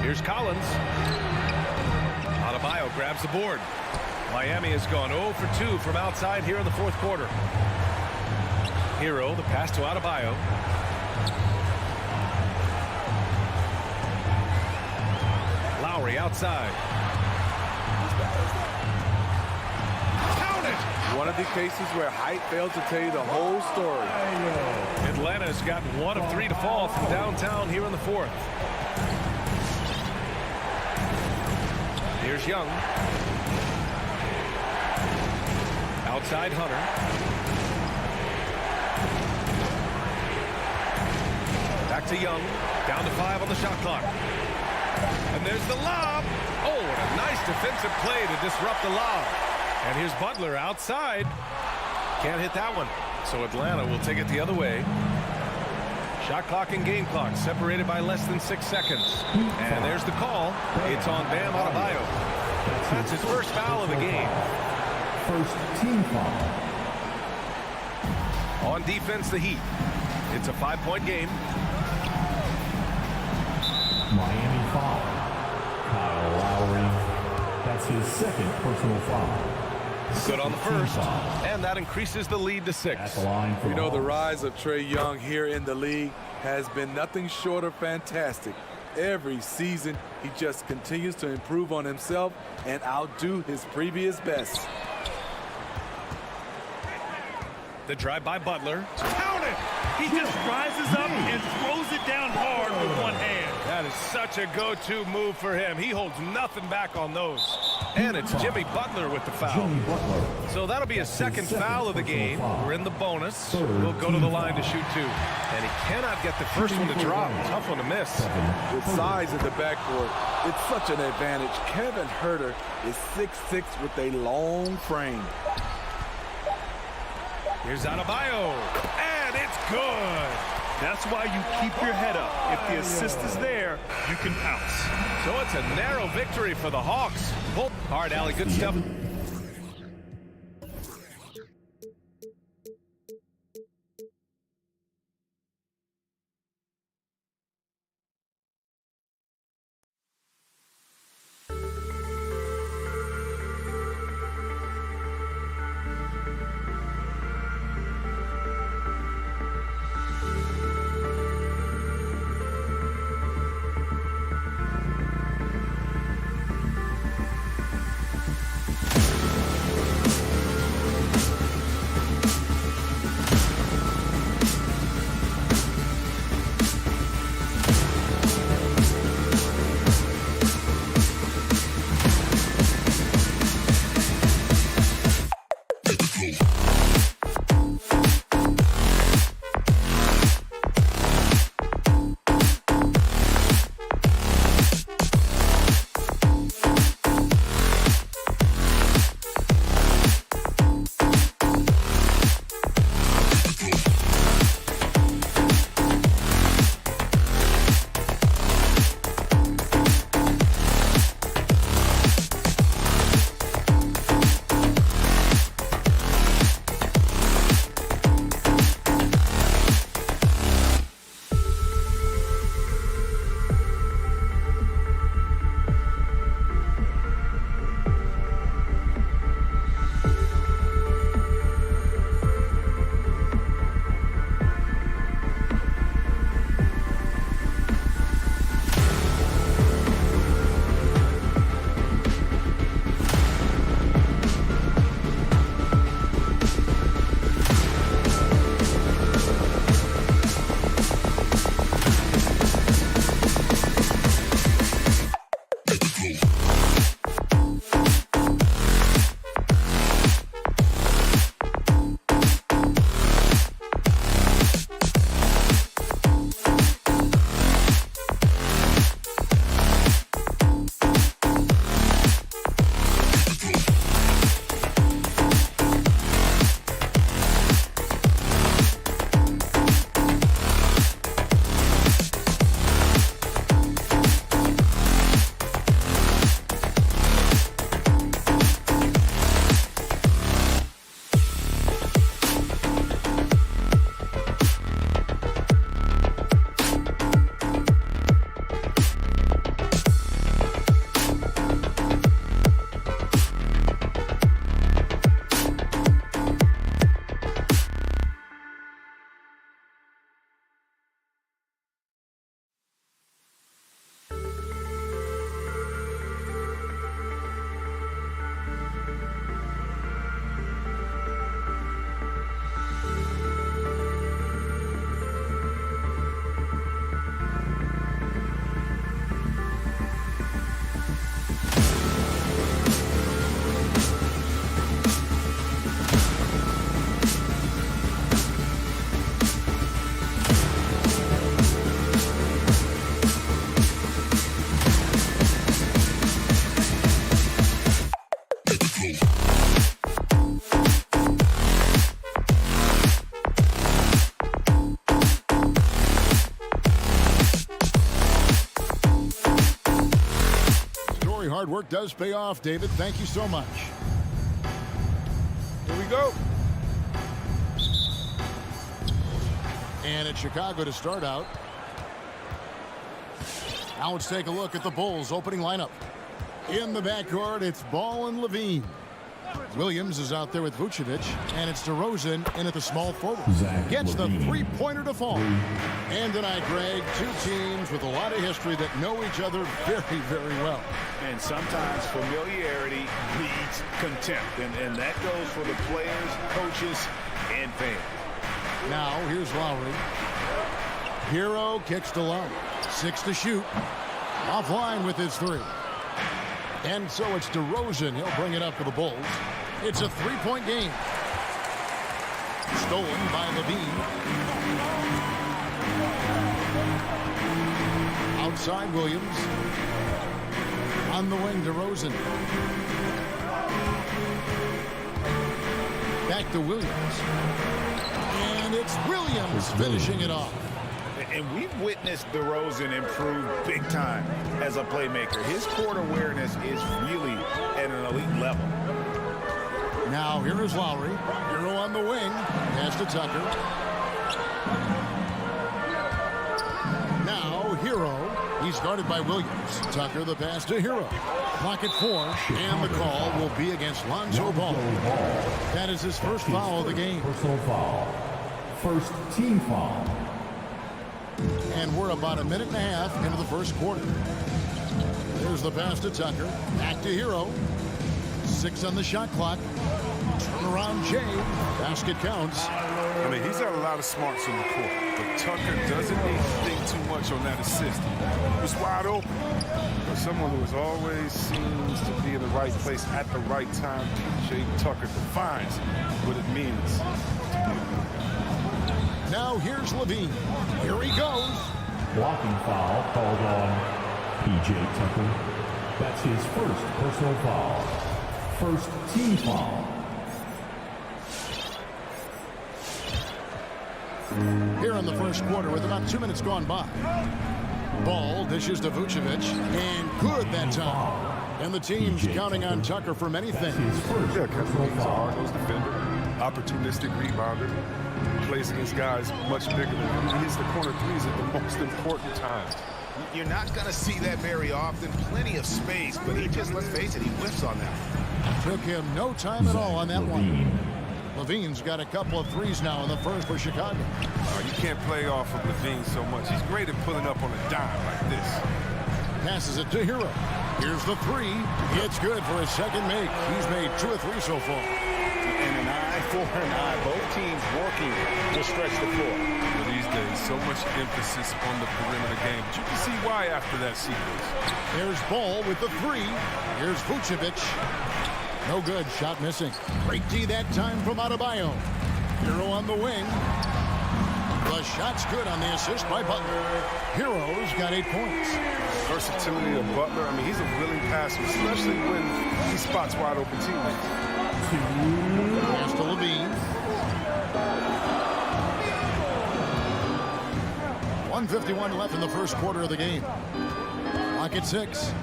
Here's Collins. Adebayo grabs the board. Miami has gone 0 for 2 from outside here in the fourth quarter. Hero, the pass to Adebayo. Lowry outside. Count it! One of the cases where height failed to tell you the whole story. Atlanta's got 1 of 3 to fall from downtown here in the fourth. Here's Young. Outside Hunter. Back to Young. Down to 5 on the shot clock. And there's the lob. Oh, what a nice defensive play to disrupt the lob. And here's Butler outside. Can't hit that one. So Atlanta will take it the other way. Shot clock and game clock separated by less than 6 seconds. And there's the call. It's on Bam Adebayo. That's his first foul of the game. First team foul. On defense, the Heat. It's a 5-point game. Miami foul. Kyle Lowry. That's his second personal foul. Good on the first, and that increases the lead to 6. You know, the rise of Trae Young here in the league has been nothing short of fantastic. Every season, he just continues to improve on himself and outdo his previous best. The drive by Butler. Count it! He just rises up and throws it down hard with one hand. That is such a go-to move for him. He holds nothing back on those. And it's Jimmy Butler with the foul. So that'll be his second foul of the game. We're in the bonus. We'll go to the line to shoot 2. And he cannot get the first one to drop. Tough one to miss. With size in the backcourt, it's such an advantage. Kevin Huerter is 6'6" with a long frame. Here's Adebayo, and it's good. That's why you keep your head up. If the assist is there, you can pounce. So it's a narrow victory for the Hawks. All right, Allie, good stuff. Let's go. work does pay off, David. Thank you so much. Here we go. And it's Chicago to start out. Now let's take a look at the Bulls' opening lineup. In the backcourt, it's Ball and Levine. Williams is out there with Vucevic, and it's DeRozan in at the small forward. Gets the three-pointer to fall. And tonight, Greg, two teams with a lot of history that know each other very, very well. And sometimes familiarity breeds contempt, and that goes for the players, coaches, and fans. Now, here's Lowry. Hero kicks to Love. 6 to shoot. Offline with his three. And so it's DeRozan. He'll bring it up for the Bulls. It's a three-point game. Stolen by Levine. Outside Williams. On the wing, DeRozan. Back to Williams. And it's Williams finishing it off. And we've witnessed DeRozan improve big time as a playmaker. His court awareness is really at an elite level. Now here is Lowry. Hero on the wing. Pass to Tucker. Now Hero. He's guarded by Williams. Tucker the pass to Hero. Clock at 4. And the call will be against Lonzo Ball. That is his first foul of the game. Personal foul. First team foul. And we're about a minute and a half into the first quarter. There's the pass to Tucker. Back to Hero. 6 on the shot clock. Turnaround Jay. Basket counts. I mean, he's got a lot of smarts on the court, but Tucker doesn't need to think too much on that assist. He was wide open. But someone who always seems to be in the right place at the right time, Jay Tucker defines what it means. Now here's Levine. Here he goes. Blocking foul called on P.J. Tucker. That's his first personal foul. First team foul. Here in the first quarter with about 2 minutes gone by. Ball dishes to Vucevic. And good that time. And the team's counting on Tucker for many things. Yeah, because he's a hard-nosed defender, opportunistic rebounder. Plays against guys much bigger than him. He hits the corner threes at the most important times. You're not going to see that very often. Plenty of space, but he just, let's face it, he whiffs on that. Took him no time at all on that one. Levine's got a couple of threes now in the first for Chicago. You can't play off of Levine so much. He's great at pulling up on a dime like this. Passes it to Hero. Here's the three. It's good for his second make. He's made 2 or 3 so far. And an eye for an eye. Both teams working to stretch the floor. Well, these days, so much emphasis on the perimeter game. But you can see why after that sequence. There's Ball with the three. Here's Vucevic. No good. Shot missing. Great D that time from Adebayo. Hero on the wing. The shot's good on the assist by Butler. Hero's got 8 points. Versatility of Butler. I mean, he's a willing passer, especially when he spots wide open teammates. Pass to Levine. 1:51 left in the first quarter of the game. Clock at 6.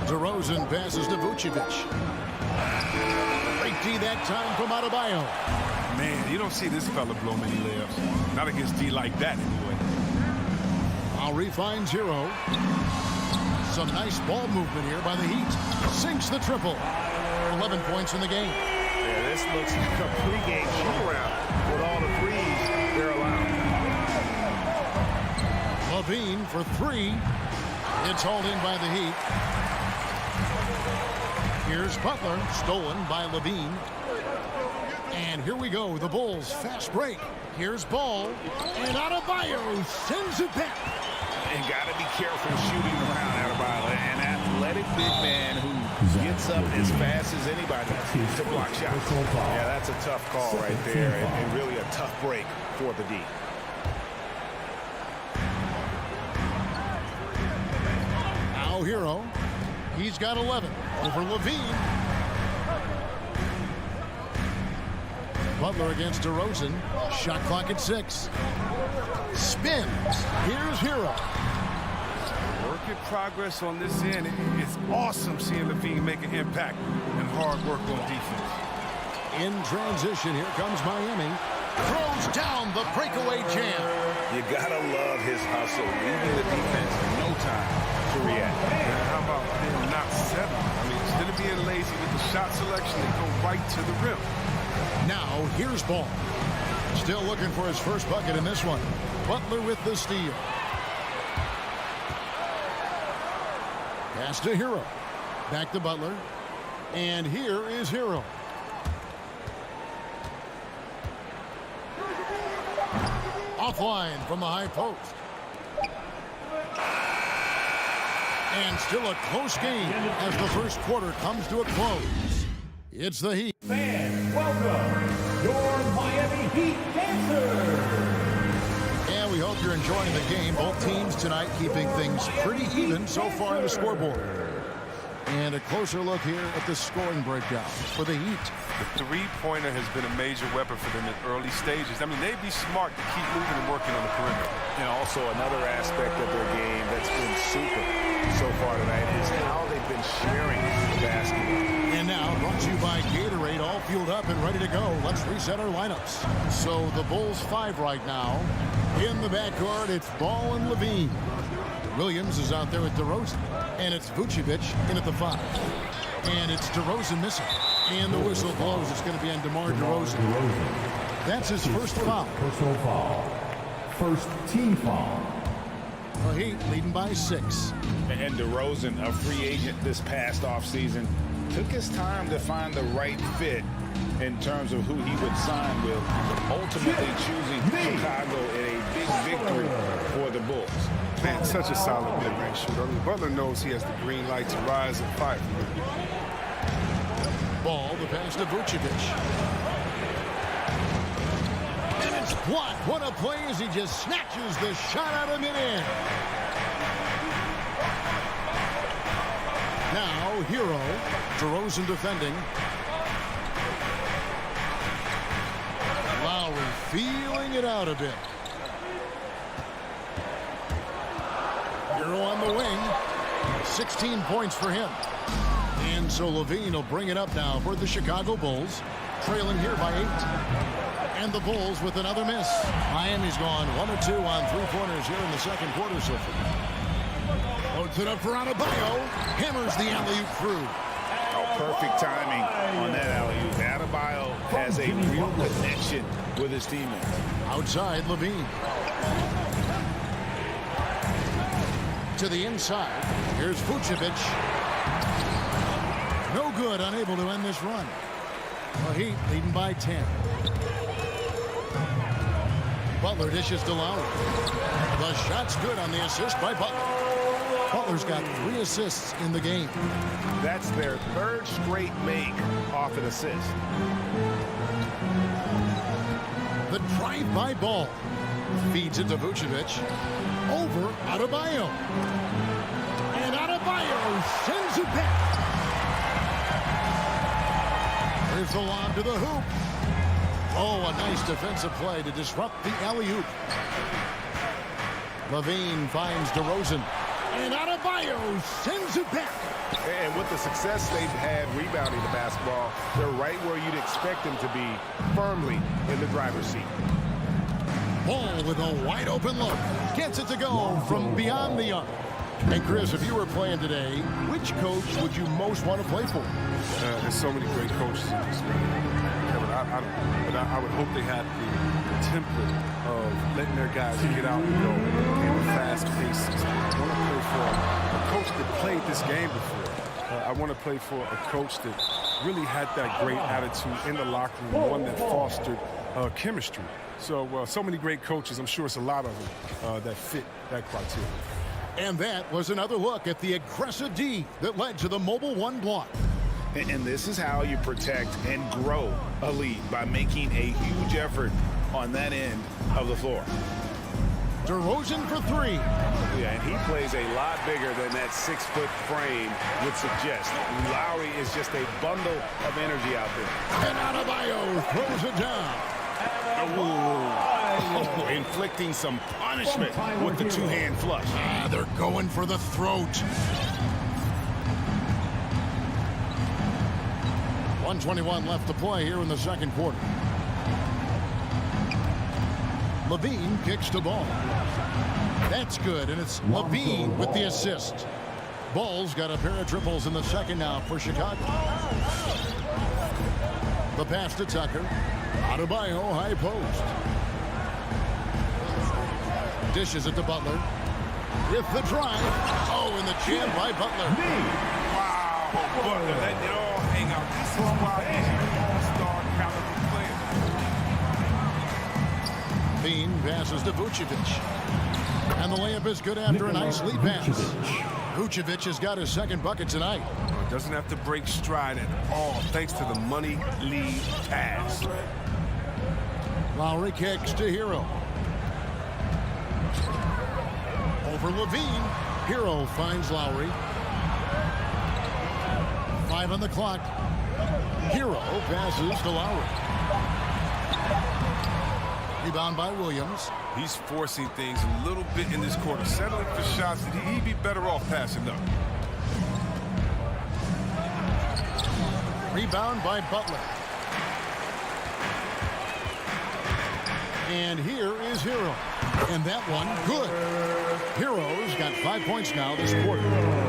DeRozan passes to Vucevic. Great D that time from Adebayo. Man, you don't see this fella blow many layups. Not against D like that, anyway. Lowry finds Hero. Some nice ball movement here by the Heat. Sinks the triple. 11 points in the game. Yeah, this looks like a pregame shoot-around with all the threes they're allowed. Levine for 3. It's hauled in by the Heat. Here's Butler, stolen by Levine. And here we go, the Bulls fast break. Here's Ball, and Adebayo sends it back. And got to be careful shooting around Adebayo, an athletic big man who gets up as fast as anybody to block shots. Yeah, that's a tough call right there, and really a tough break for the D. Now Hero, he's got 11 over Levine. Butler against DeRozan. Shot clock at 6. Spins. Here's Hero. Work at progress on this end. It's awesome seeing Levine make an impact and hard work on defense. In transition, here comes Miami. Throws down the breakaway jam. You gotta love his hustle, leaving the defense no time to react. And how about them not settling? I mean, instead of being lazy with the shot selection, they go right to the rim. Now, here's Ball. Still looking for his first bucket in this one. Butler with the steal. Pass to Hero. Back to Butler. And here is Hero. Offline from the high post. And still a close game as the first quarter comes to a close. It's the Heat. Fans, welcome your Miami Heat dancers. And we hope you're enjoying the game. Both teams tonight keeping things pretty even so far on the scoreboard. And a closer look here at the scoring breakdown for the Heat. The three-pointer has been a major weapon for them in early stages. I mean, they'd be smart to keep moving and working on the perimeter. And also another aspect of their game that's been super so far tonight is how they've been sharing the basketball. And now, brought to you by Gatorade, all fueled up and ready to go. Let's reset our lineups. So the Bulls 5 right now. In the backcourt, it's Ball and Levine. Williams is out there with DeRozan. And it's Vucevic in at the 5. And it's DeRozan missing. And the whistle blows. It's going to be on DeMar DeRozan. That's his first foul. Personal foul. First team foul. The Heat leading by 6. And DeRozan, a free agent this past offseason, took his time to find the right fit in terms of who he would sign with, ultimately choosing Chicago in a big victory for the Bulls. Man, such a solid mid-range shooter. I mean, Butler knows he has the green light to rise and fight. Ball, the pass to Vucevic. And it's blocked. What a play as he just snatches the shot out of midair. Now, Hero. DeRozan defending. Lowry feeling it out a bit. Hero on the wing. 16 points for him. And so Levine will bring it up now for the Chicago Bulls. Trailing here by 8. And the Bulls with another miss. Miami's gone 1 of 2 on three-pointers here in the second quarter so far. Loads it up for Adebayo. Hammers the alley-oop through. Oh, perfect timing on that alley-oop. Adebayo has a real connection with his teammates. Outside, Levine. To the inside. Here's Vucevic. No good, unable to end this run. The Heat leading by 10. Butler dishes to Lowry. The shot's good on the assist by Butler. Butler's got 3 assists in the game. That's their third straight make off an assist. The drive-by Ball. Feeds it to Vucevic. Over Adebayo. And Adebayo sends it back. Here's the lob to the hoop. Oh, a nice defensive play to disrupt the alley-oop. Levine finds DeRozan. And Adebayo sends it back. And with the success they've had rebounding the basketball, they're right where you'd expect them to be, firmly in the driver's seat. Ball with a wide open look. Gets it to go from beyond the arc. And Chris, if you were playing today, which coach would you most want to play for? There's so many great coaches in this league. Kevin, I would hope they had the template of letting their guys get out and go in a fast-paced system. I want to play for a coach that played this game before. I want to play for a coach that really had that great attitude in the locker room, one that fostered chemistry. So many great coaches. I'm sure it's a lot of them that fit that criteria. And that was another look at the aggressive D that led to the Mobile One block. And this is how you protect and grow a lead, by making a huge effort on that end of the floor. DeRozan for 3. Yeah, and he plays a lot bigger than that 6-foot frame would suggest. Lowry is just a bundle of energy out there. And Adebayo throws it down. Oh, inflicting some punishment with the two-hand flush. They're going for the throat. 1:21 left to play here in the second quarter. Levine kicks the ball. That's good, and it's Levine with the assist. Ball's got a pair of triples in the second now for Chicago. The pass to Tucker. Adebayo, high post. Dishes it to Butler. With the drive. Oh, and the jam by Butler. Wow, Butler, that did all hang out. This is why he's an all-star caliber player. Bean passes to Vucevic. And the layup is good after a nice lead pass. Vucevic has got his second bucket tonight. Doesn't have to break stride at all, thanks to the money lead pass. Lowry kicks to Hero. Over Levine. Hero finds Lowry. 5 on the clock. Hero passes to Lowry. Rebound by Williams. He's forcing things a little bit in this quarter, settling for shots that he'd be better off passing up. Rebound by Butler. And here is Hero. And that one, good. Hero's got 5 points now this quarter.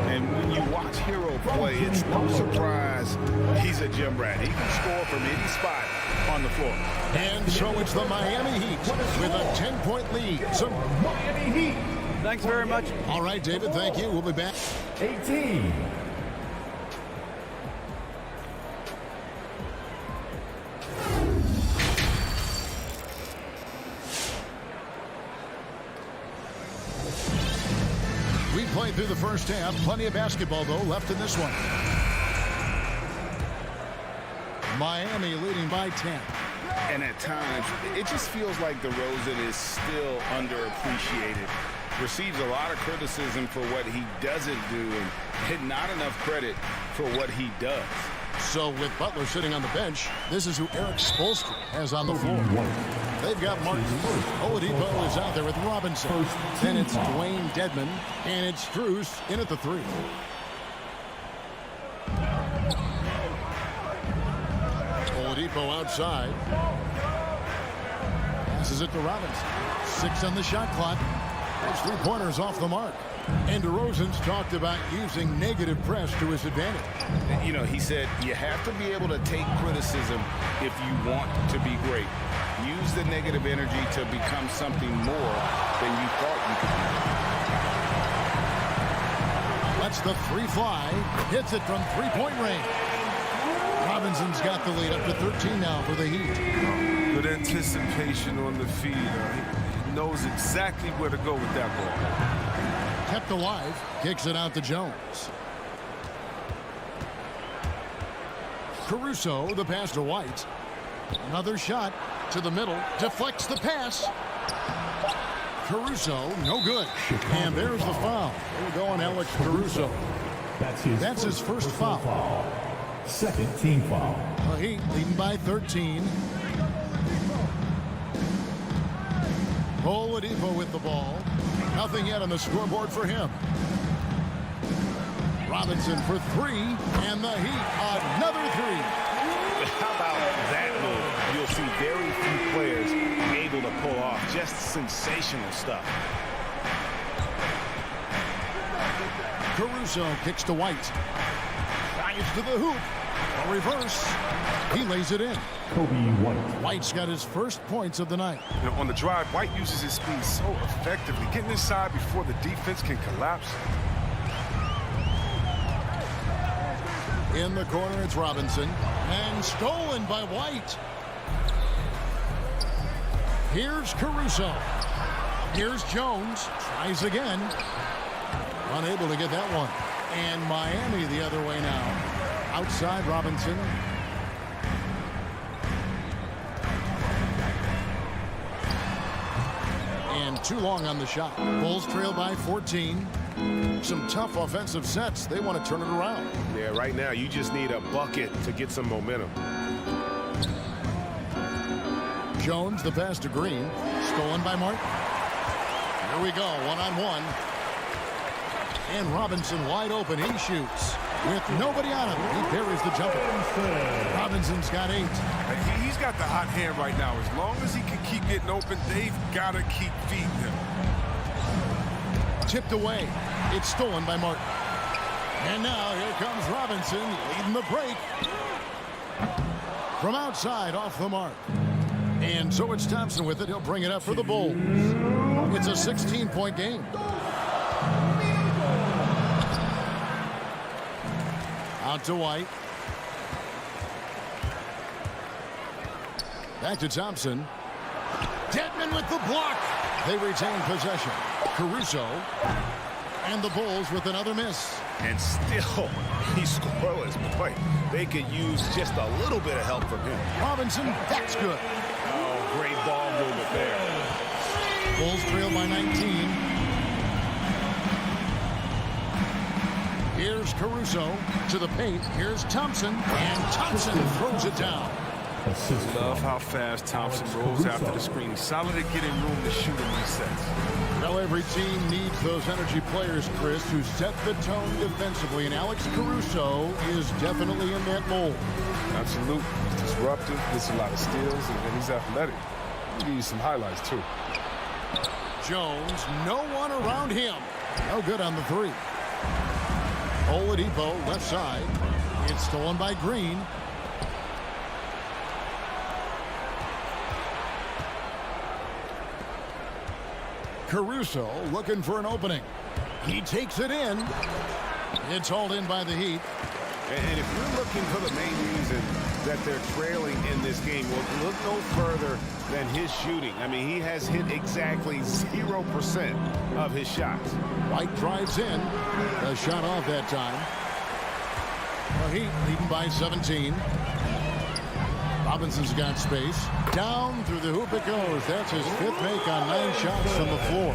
And when you watch Hero play, it's no surprise he's a gym rat. He can score from any spot on the floor. And so it's the Miami Heat with a 10-point lead. So Miami Heat. Thanks very much. All right, David, thank you. We'll be back. 18. We played through the first half. Plenty of basketball, though, left in this one. Miami leading by 10. And at times, it just feels like DeRozan is still underappreciated. Receives a lot of criticism for what he doesn't do and not enough credit for what he does. So with Butler sitting on the bench, this is who Eric Spoelstra has on the floor. They've got Martin. Oladipo is out there with Robinson. Then it's Dwayne Dedmon, and it's Strus in at the 3. Oladipo outside. Passes it to Robinson. 6 on the shot clock. Those 3-pointers off the mark. And DeRozan's talked about using negative press to his advantage. You know, he said you have to be able to take criticism if you want to be great. Use the negative energy to become something more than you thought you could be. Lets the 3 fly. Hits it from 3-point range. Robinson's got the lead up to 13 now for the Heat. Good anticipation on the feed. He knows exactly where to go with that ball. Kept alive. Kicks it out to Jones. Caruso, the pass to White. Another shot to the middle. Deflects the pass. Caruso, no good. And there's the foul. There we go on Alex Caruso. That's his first foul. Second team foul. The Heat leading by 13. Oladipo with the ball. Nothing yet on the scoreboard for him. Robinson for 3, and the Heat another 3. How about that move? You'll see very few players able to pull off just sensational stuff. Caruso kicks to White. Drives to the hoop. A reverse. He lays it in. Kobe White. White's got his first points of the night. You know, on the drive, White uses his speed so effectively, getting inside before the defense can collapse. In the corner, it's Robinson. And stolen by White. Here's Caruso. Here's Jones. Tries again. Unable to get that one. And Miami the other way now. Outside Robinson. And too long on the shot. Bulls trail by 14. Some tough offensive sets. They want to turn it around. Yeah, right now you just need a bucket to get some momentum. Jones, the pass to Green. Stolen by Martin. Here we go, one-on-one. And Robinson wide open. He shoots with nobody on him. He buries the jumper. Robinson's got 8. He's got the hot hand right now. As long as he can keep getting open, they've got to keep feeding him. Tipped away. It's stolen by Martin. And now here comes Robinson leading the break. From outside, off the mark. And so it's Thompson with it. He'll bring it up for the Bulls. It's a 16-point game. Out to White. Back to Thompson. Dedmon with the block. They retain possession. Caruso. And the Bulls with another miss. And still, he's scoreless. Boy, they could use just a little bit of help from him. Robinson, that's good. Oh, great ball movement there. Bulls trail by 19. Here's Caruso to the paint. Here's Thompson. And Thompson throws it down. Love how fast Thompson rolls after the screen. Solid at getting room to shoot in these sets. Now every team needs those energy players, Chris, who set the tone defensively. And Alex Caruso is definitely in that mold. Absolutely. He's disruptive, gets a lot of steals, and he's athletic. I'll give you some highlights, too. Jones, no one around him. No good on the 3. Oladipo, left side. It's stolen by Green. Caruso looking for an opening. He takes it in. It's hauled in by the Heat. And if you're looking for the main reason that they're trailing in this game, well, look no further than his shooting. I mean, he has hit exactly 0% of his shots. White drives in. A shot off that time. The Heat leading by 17. Robinson's got space. Down through the hoop it goes. That's his 5th make on 9 shots from the floor.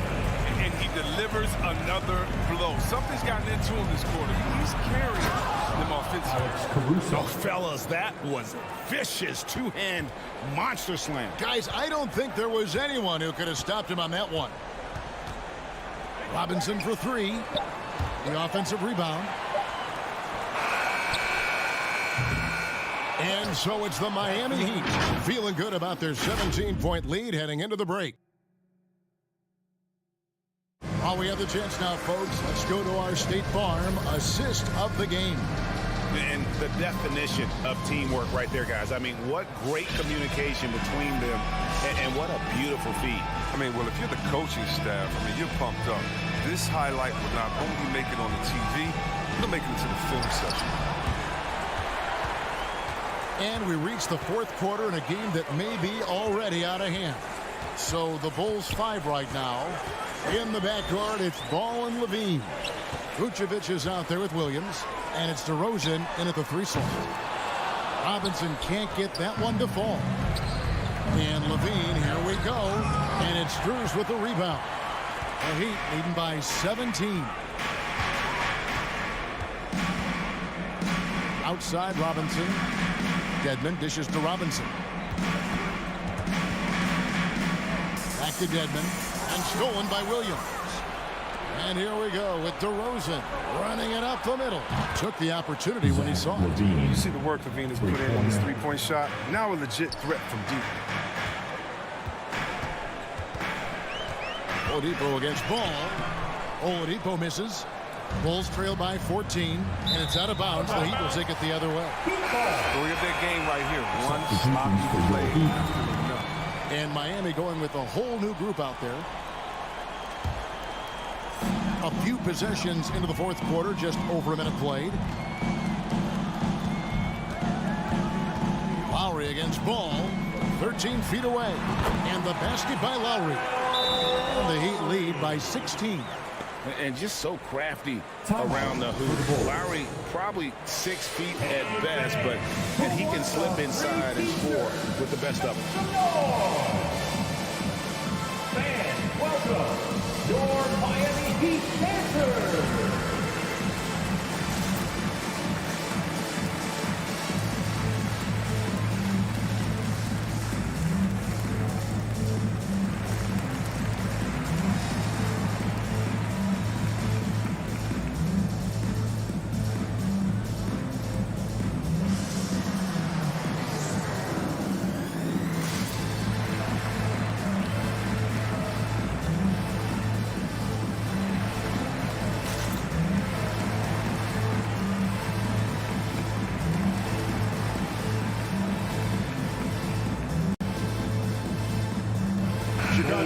And he delivers another blow. Something's gotten into him this quarter. He's carrying them offensively. Oh, fellas, that was a vicious two-hand monster slam. Guys, I don't think there was anyone who could have stopped him on that one. Robinson for 3. The offensive rebound. And so it's the Miami Heat feeling good about their 17-point lead heading into the break. While we have the chance now, folks, let's go to our State Farm assist of the game. And the definition of teamwork right there, guys. I mean, what great communication between them, and what a beautiful feed. I mean, well, if you're the coaching staff, I mean, you're pumped up. This highlight will not only make it on the TV, it'll make it into the film section. And we reach the 4th quarter in a game that may be already out of hand. So the Bulls 5 right now. In the backcourt, it's Ball and Levine. Vucevic is out there with Williams. And it's DeRozan in at the 3 slot. Robinson can't get that one to fall. And Levine, here we go. And it's Strus with the rebound. The Heat leading by 17. Outside Robinson. Dedmon dishes to Robinson. Back to Dedmon. And stolen by Williams. And here we go with DeRozan running it up the middle. Took the opportunity when he saw it. You see the work Levine has put in his 3-point shot. Now a legit threat from deep. Oladipo against Ball. Oladipo misses. Bulls trail by 14, and it's out of bounds. The Heat will take it the other way. Story of their game right here. One sloppy play. And Miami going with a whole new group out there. A few possessions into the 4th quarter, just over a minute played. Lowry against Ball, 13 feet away. And the basket by Lowry. And the Heat lead by 16. And just so crafty around the hoop. Lowry probably 6 feet at best, but he can slip inside and score with the best of them. Fans, welcome your Miami Heat Panthers.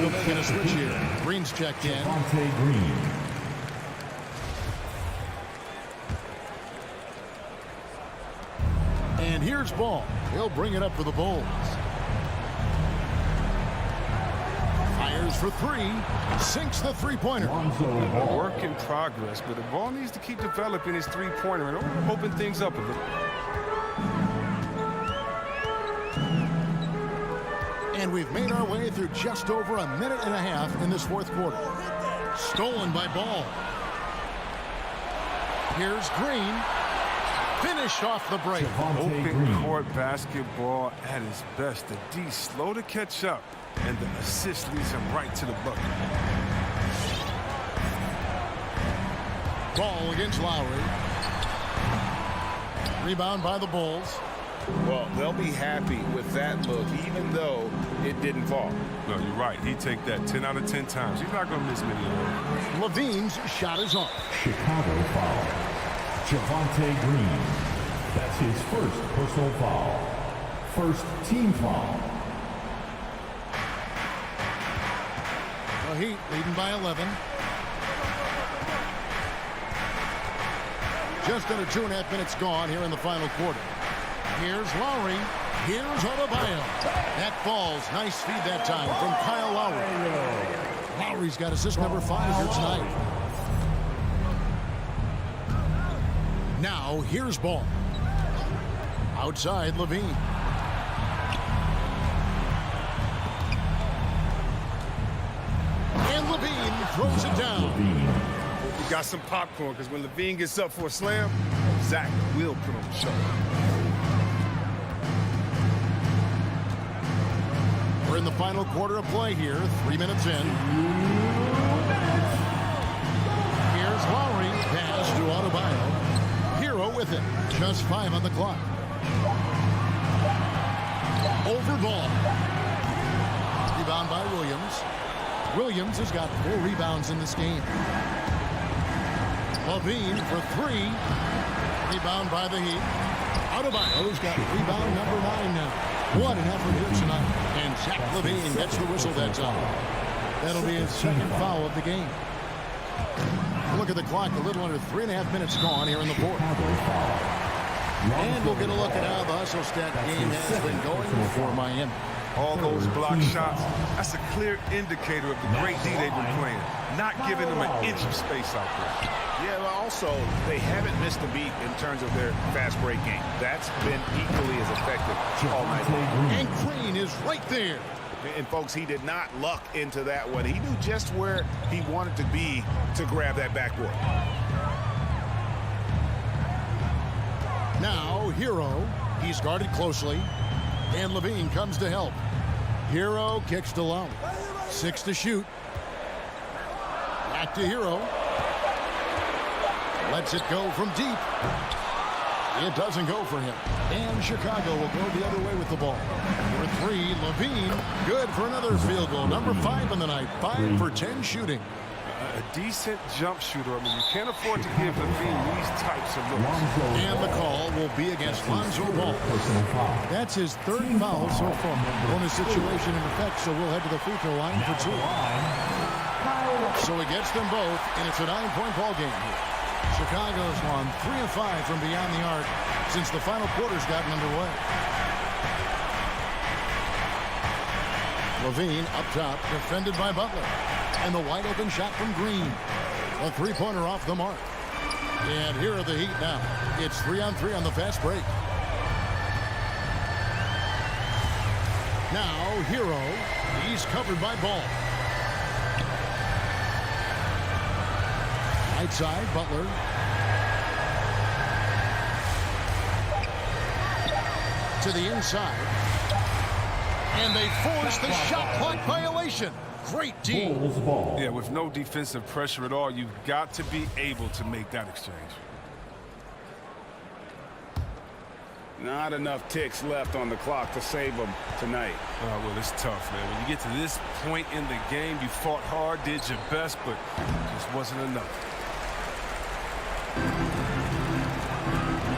They're making a switch here. Green's checked in. Javonte Green. And here's ball. He'll bring it up for the Bulls. Fires for three. Sinks the three-pointer. Work in progress, but the ball needs to keep developing his three-pointer and open things up a little. And we've made our way through just over a minute and a half in this fourth quarter. Stolen by Ball. Here's Green. Finished off the break. Open court basketball at his best. The D slow to catch up, and the assist leads him right to the bucket. Ball against Lowry. Rebound by the Bulls. Well, they'll be happy with that look, even though it didn't fall. No, you're right. He'd take that 10 out of 10 times. He's not going to miss many of those. Levine's shot is off. Chicago foul. Javonte Green. That's his first personal foul. First team foul. The Heat leading by 11. Just under 2.5 minutes gone here in the final quarter. Here's Lowry. Here's Adebayo. That falls. Nice feed that time from Kyle Lowry. Lowry's got assist number 5 here tonight. Now here's Ball. Outside Levine. And Levine throws it down. We got some popcorn, because when Levine gets up for a slam, Zach will put on the show. We're in the final quarter of play here. 3 minutes in. Here's Lowry. Pass to Adebayo. Hero with it. Just 5 on the clock. Over Ball. Rebound by Williams. Williams has got 4 rebounds in this game. Levine for 3. Rebound by the Heat. Adebayo's got rebound number 9 now. What an effort here tonight. And Zach Levine gets the whistle that time. That'll be his second foul of the game. Look at the clock. A little under 3.5 minutes gone here in the fourth. And we'll get a look at how the hustle stat game has been going for Miami. All those block shots, that's a clear indicator of the great D they've been playing. Not giving them an inch of space out there. Yeah, but also, they haven't missed a beat in terms of their fast break game. That's been equally as effective all night long. And Green is right there. And, folks, he did not luck into that one. He knew just where he wanted to be to grab that backboard. Now, Hero. He's guarded closely. And Levine comes to help. Hero kicks to Lowry. 6 to shoot. Back to Hero. Lets it go from deep. It doesn't go for him. And Chicago will go the other way with the ball. For 3, Levine. Good for another field goal. Number 5 on the night. 5 for 10 shooting. A decent jump shooter. I mean, you can't afford to give Levine these types of looks. And the call will be against Lonzo Ball. That's his 3rd foul so far. Bonus situation in effect, so we'll head to the free throw line for 2. So he gets them both, and it's a 9-point ball game here. Chicago's won 3 of 5 from beyond the arc since the final quarter's gotten underway. Levine up top, defended by Butler. And the wide open shot from Green. A 3-pointer off the mark. And here are the Heat now. It's 3-on-3 on the fast break. Now, Hero. He's covered by Ball. Right side, Butler. To the inside. And they force the shot clock violation. Great team. Yeah, with no defensive pressure at all, you've got to be able to make that exchange. Not enough ticks left on the clock to save them tonight. Well, it's tough, man. When you get to this point in the game, you fought hard, did your best, but it just wasn't enough.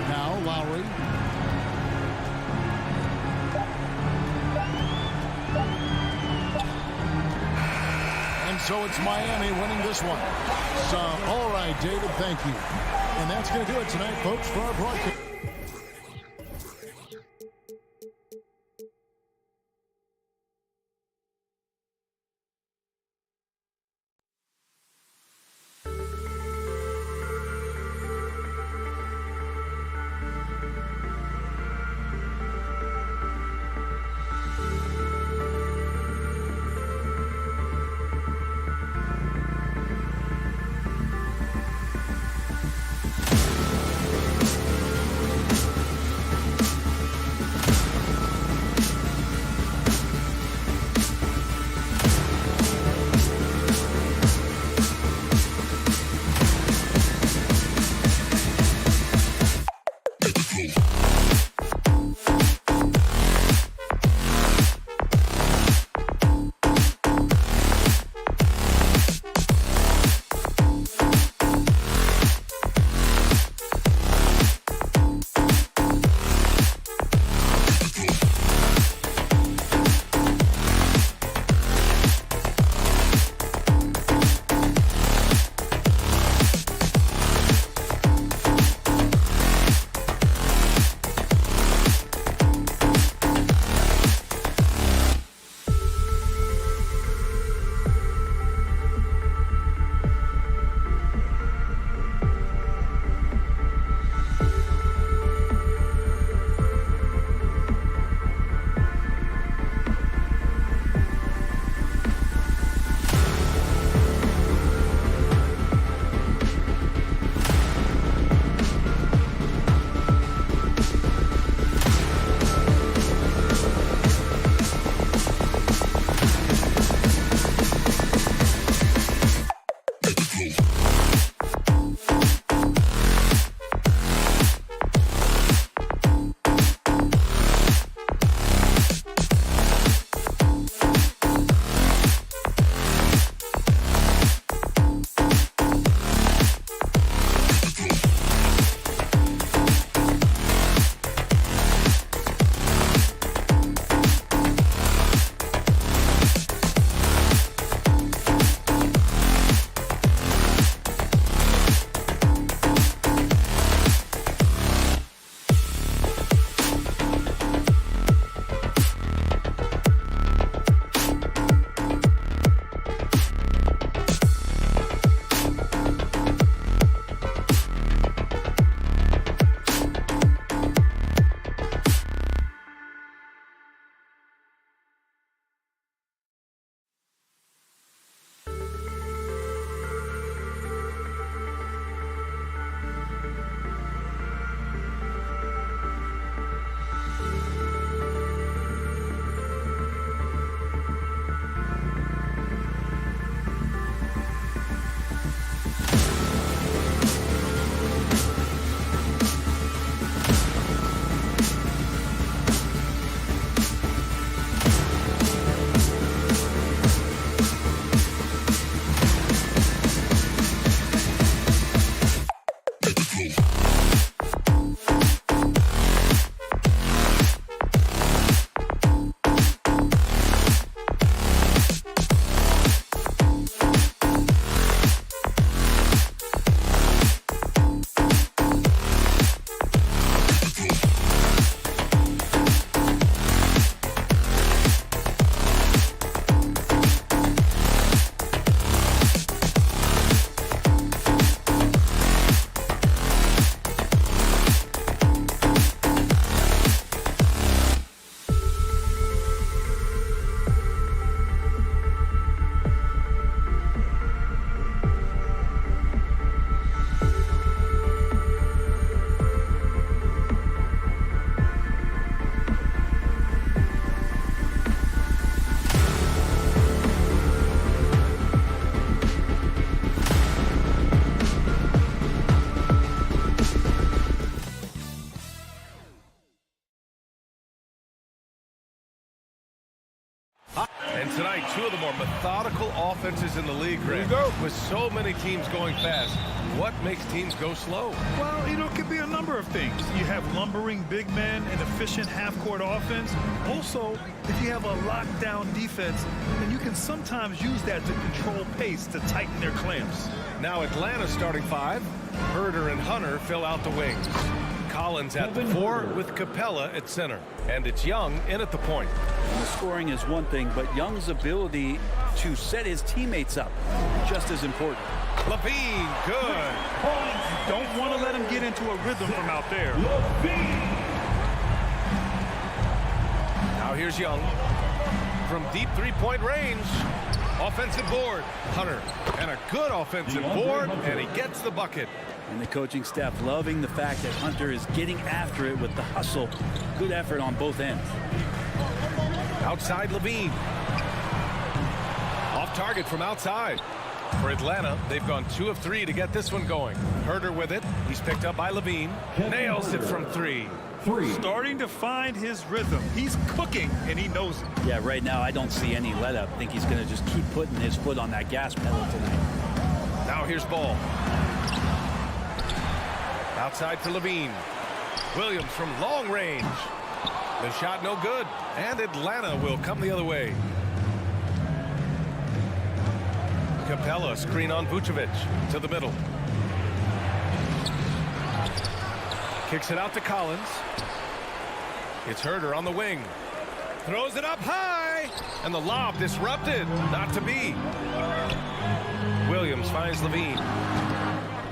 Now, Lowry. So it's Miami winning this one. So, all right, David, thank you. And that's going to do it tonight, folks, for our broadcast. Tonight, two of the more methodical offenses in the league, Grant. With so many teams going fast, what makes teams go slow? Well, it could be a number of things. You have lumbering big men and efficient half-court offense. Also, if you have a lockdown defense, then you can sometimes use that to control pace to tighten their clamps. Now Atlanta's starting five. Herder and Hunter fill out the wings. Collins at the 4 with Capella at center. And it's Young in at the point. The scoring is one thing, but Young's ability to set his teammates up just as important. Levine, good. Don't want to let him get into a rhythm from out there. Now here's Young. From deep three-point range. Offensive board. Hunter. And a good offensive board, and he gets the bucket. And the coaching staff loving the fact that Hunter is getting after it with the hustle. Good effort on both ends. Outside Levine. Off target from outside. For Atlanta, they've gone 2 of 3 to get this one going. Herder with it. He's picked up by Levine. Nails it from 3. Starting to find his rhythm. He's cooking, and he knows it. Yeah, right now I don't see any let up. I think he's going to just keep putting his foot on that gas pedal tonight. Now here's Ball. Outside for Levine. Williams from long range. The shot no good. And Atlanta will come the other way. Capella screen on Vucevic to the middle. Kicks it out to Collins. It's Herder on the wing. Throws it up high. And the lob disrupted. Not to be. Williams finds Levine.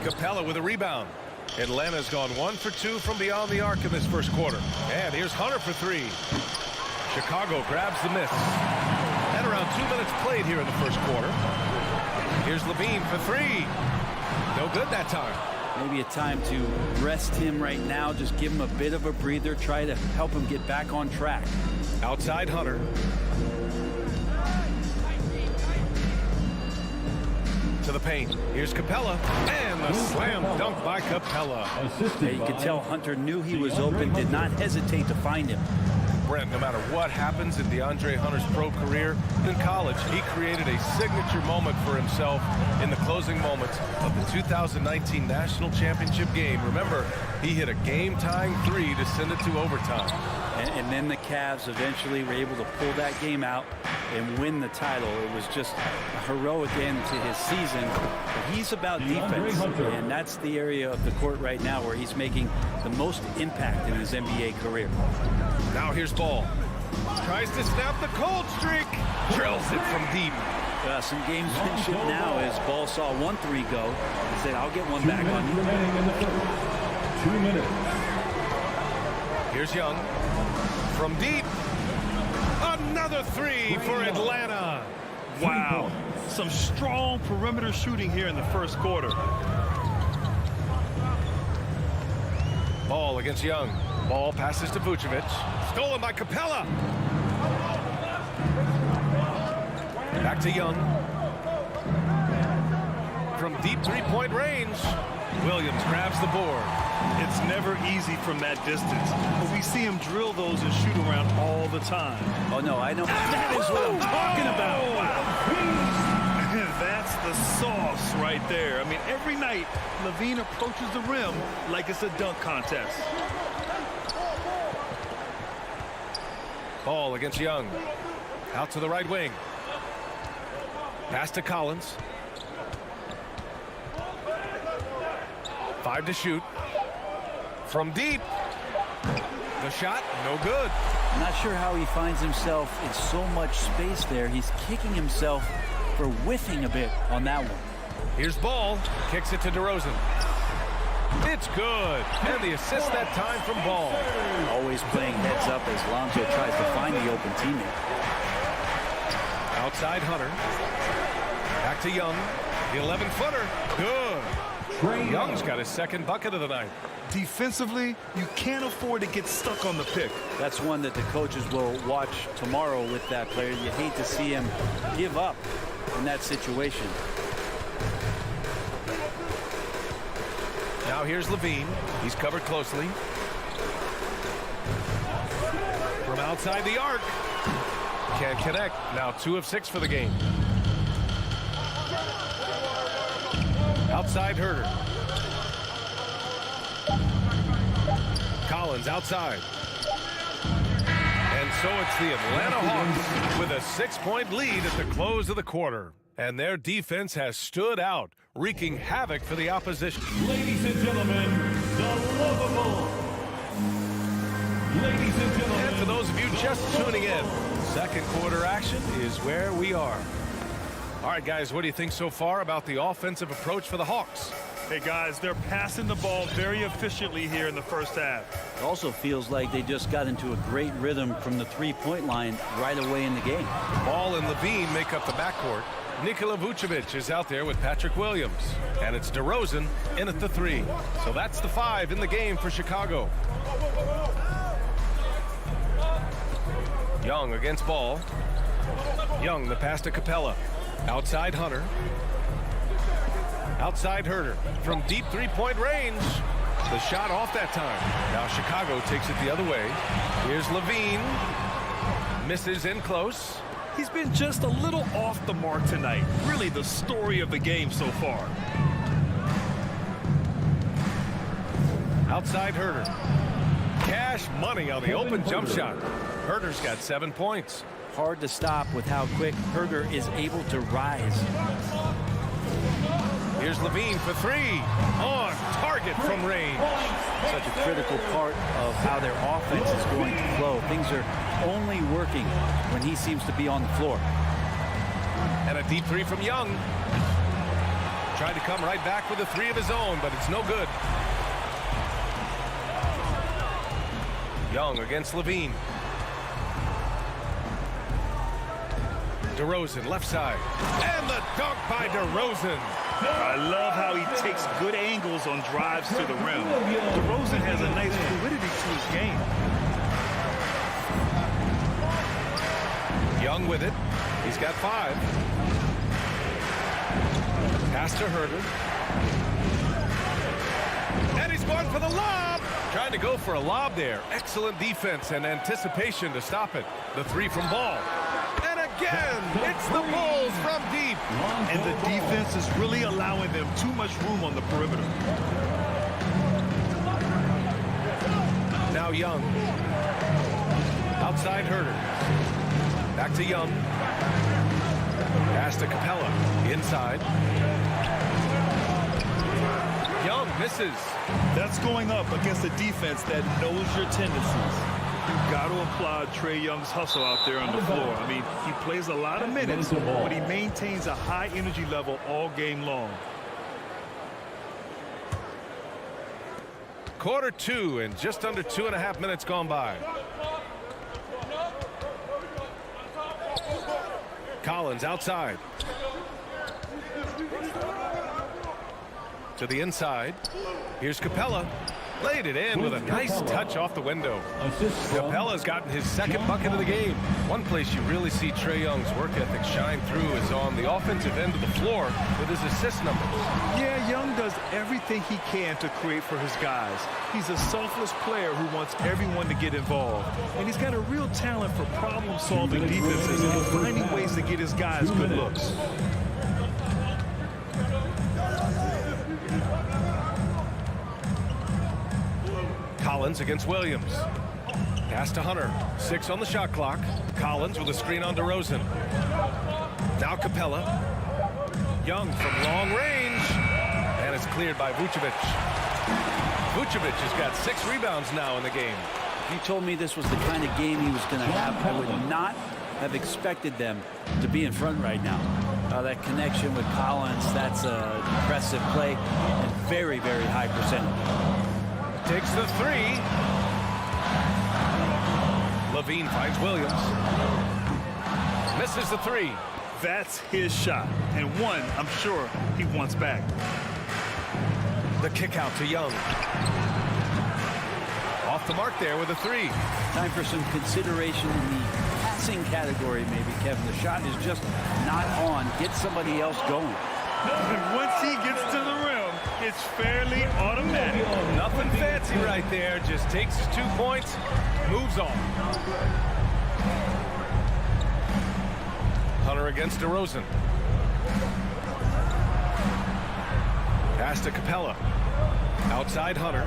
Capella with a rebound. Atlanta's gone 1 for 2 from beyond the arc in this first quarter. And here's Hunter for 3. Chicago grabs the miss. And around 2 minutes played here in the first quarter. Here's Levine for 3. No good that time. Maybe a time to rest him right now. Just give him a bit of a breather. Try to help him get back on track. Outside Hunter. To the paint. Here's Capella. And the slam dunk by Capella. Yeah, you could tell Hunter knew he was open, did not hesitate to find him. Brent, no matter what happens in DeAndre Hunter's pro career, in college, he created a signature moment for himself in the closing moments of the 2019 National Championship game. Remember, he hit a game-tying 3 to send it to overtime. And then the Cavs eventually were able to pull that game out and win the title. It was just a heroic end to his season. But he's about defense, and that's the area of the court right now where he's making the most impact in his NBA career. Now here's Ball. Tries to snap the cold streak. Drills it from deep. Some gamesmanship now as Ball saw 1-3 go. He said, I'll get one back on you. 2 minutes. Here's Young. From deep. Another 3 for Atlanta. Wow. Some strong perimeter shooting here in the first quarter. Ball against Young. Ball passes to Vucevic. Stolen by Capella. Back to Young. From deep three-point range, Williams grabs the board. It's never easy from that distance, but we see him drill those and shoot around all the time. Oh, no, I know. That is what I'm talking about. Wow. That's the sauce right there. I mean, every night, Levine approaches the rim like it's a dunk contest. Ball against Young. Out to the right wing. Pass to Collins. 5 to shoot. From deep. The shot, no good. I'm not sure how he finds himself in so much space there. He's kicking himself for whiffing a bit on that one. Here's Ball. Kicks it to DeRozan. It's good. And the assist that time from Ball. Always playing heads up as Lonzo tries to find the open teammate. Outside Hunter. Back to Young. The 11-footer. Good. Young's got his second bucket of the night. Defensively, you can't afford to get stuck on the pick. That's one that the coaches will watch tomorrow with that player. You hate to see him give up in that situation. Now here's Levine. He's covered closely. From outside the arc. Can't connect. Now 2 of 6 for the game. Outside Herder. Collins outside. And so it's the Atlanta Hawks with a 6-point lead at the close of the quarter. And their defense has stood out, wreaking havoc for the opposition. Ladies and gentlemen, the lovable. Ladies and gentlemen. And for those of you just tuning in, second quarter action is where we are. All right, guys, what do you think so far about the offensive approach for the Hawks? Hey, guys, they're passing the ball very efficiently here in the first half. It also feels like they just got into a great rhythm from the three-point line right away in the game. Ball and Levine make up the backcourt. Nikola Vucevic is out there with Patrick Williams. And it's DeRozan in at the 3. So that's the 5 in the game for Chicago. Young against Ball. Young, the pass to Capella. Outside Hunter. Outside Herder from deep three-point range. The shot off that time. Now Chicago takes it the other way. Here's Levine. Misses in close. He's been just a little off the mark tonight. Really the story of the game so far. Outside Herder. Cash money on the open jump shot. Herder's got 7 points. Hard to stop with how quick Herder is able to rise. Here's Levine for 3. On target from range. Such a critical part of how their offense is going to flow. Things are only working when he seems to be on the floor. And a deep 3 from Young. Tried to come right back with a 3 of his own, but it's no good. Young against Levine. DeRozan, left side. And the dunk by DeRozan. I love how he takes good angles on drives to the rim. DeRozan has a nice fluidity to his game. Young with it. He's got 5. Pass to Herder. And he's going for the lob. Trying to go for a lob there. Excellent defense and anticipation to stop it. The 3 from Ball. And again, it's the Bulls from deep. And the defense is really allowing them too much room on the perimeter. Now Young. Outside Herder. Back to Young. Pass to Capella. Inside. Young misses. That's going up against a defense that knows your tendencies. You've got to applaud Trae Young's hustle out there on the floor. I mean, he plays a lot of minutes, but he maintains a high energy level all game long. Quarter 2 and just under 2.5 minutes gone by. Collins outside. To the inside. Here's Capella. Laid it in with a nice touch off the window. Capella's gotten his 2nd bucket of the game. One place you really see Trae Young's work ethic shine through is on the offensive end of the floor with his assist numbers. Yeah, Young does everything he can to create for his guys. He's a selfless player who wants everyone to get involved. And he's got a real talent for problem-solving defenses and finding ways to get his guys good looks. Collins against Williams. Pass to Hunter. 6 on the shot clock. Collins with a screen on DeRozan. Now Capella. Young from long range. And it's cleared by Vucevic. Vucevic has got 6 rebounds now in the game. If you told me this was the kind of game he was going to have, I would not have expected them to be in front right now. That connection with Collins, that's an impressive play and very, very high percentage. Takes the 3. Levine finds Williams. Misses the 3. That's his shot, and one I'm sure he wants back. The kick out to Young. Off the mark there with a 3. Time for some consideration in the passing category, maybe, Kevin. The shot is just not on. Get somebody else going. And once he gets to the rim, it's fairly automatic. Nothing fancy right there. Just takes his 2 points, moves on. Hunter against DeRozan. Pass to Capella. Outside Hunter.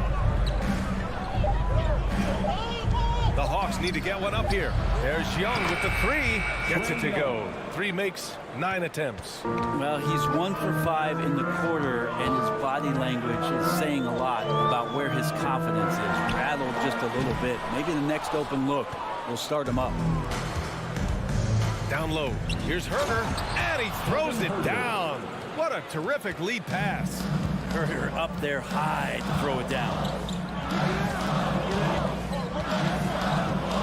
The Hawks need to get one up here. There's Young with the three. Gets it to go. 3 makes 9 attempts. Well, he's 1 for 5 in the quarter, and his body language is saying a lot about where his confidence is. Rattled just a little bit. Maybe the next open look will start him up. Down low. Here's Herder, and he throws it down. What a terrific lead pass. Herder up there high to throw it down.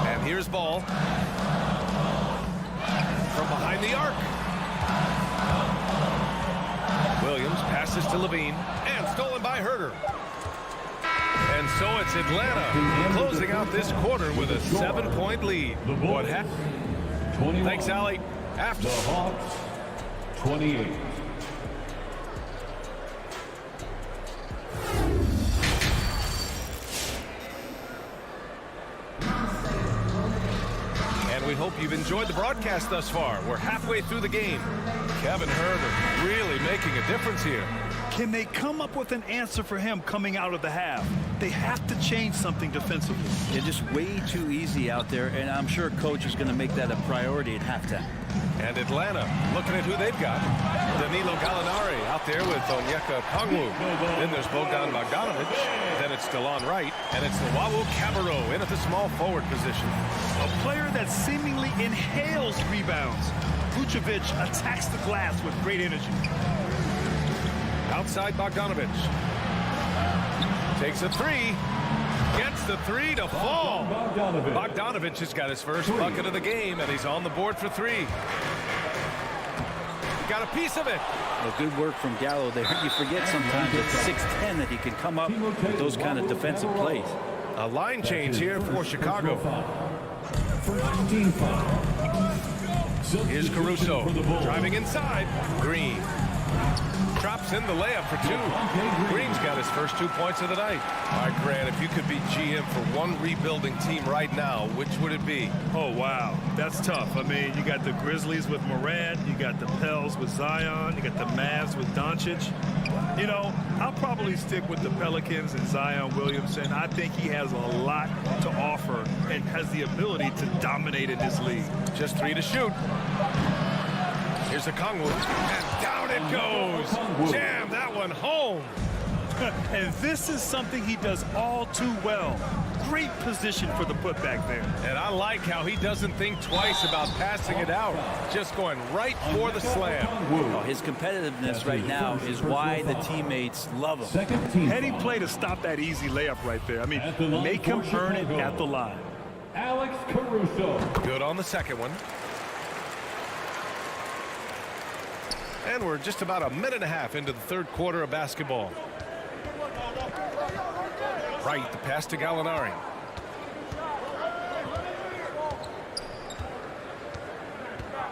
And here's Ball. From behind the arc. Williams passes to Levine, and stolen by Herder. And so it's Atlanta closing out this quarter with a 7-point lead. What happened? Thanks, Allie. After the Hawks, 28. And we hope you've enjoyed the broadcast thus far. We're halfway through the game. Kevin Herder really making a difference here. Can they come up with an answer for him coming out of the half? They have to change something defensively. They're just way too easy out there, and I'm sure coach is going to make that a priority at halftime. And Atlanta looking at who they've got. Danilo Gallinari out there with Onyeka Okongwu. Then there's Bogdan Bogdanovic. Then it's DeLon Wright. And it's Luwawu Cabarrot in at the small forward position. A player that seemingly inhales rebounds. Vucevic attacks the glass with great energy. Outside Bogdanovic. Takes a three. Gets the three to fall. Bogdanovic has got his first bucket of the game, and he's on the board for 3. Got a piece of it. Well, good work from Gallo there. You forget sometimes at 6'10" that he can come up with those kind of defensive plays. A line change here for Chicago. First team foul. Here's Caruso driving inside. Green drops in the layup for 2. Green's got his first 2 points of the night. All right, Grant, if you could be GM for one rebuilding team right now, which would it be? Oh, wow. That's tough. I mean, you got the Grizzlies with Morant. You got the Pels with Zion. You got the Mavs with Doncic. You know, I'll probably stick with the Pelicans and Zion Williamson. I think he has a lot to offer and has the ability to dominate in this league. Just 3 to shoot. Here's Okongwu, and down it goes. Jam that one home. And this is something he does all too well. Great position for the putback there. And I like how he doesn't think twice about passing it out. Just going right for the slam. Well, his competitiveness right now is why the teammates love him. Heady play to stop that easy layup right there. I mean, make him earn it at the line. Alex Caruso. Good on the second one. And we're just about a minute and a half into the third quarter of basketball. Right, the pass to Gallinari.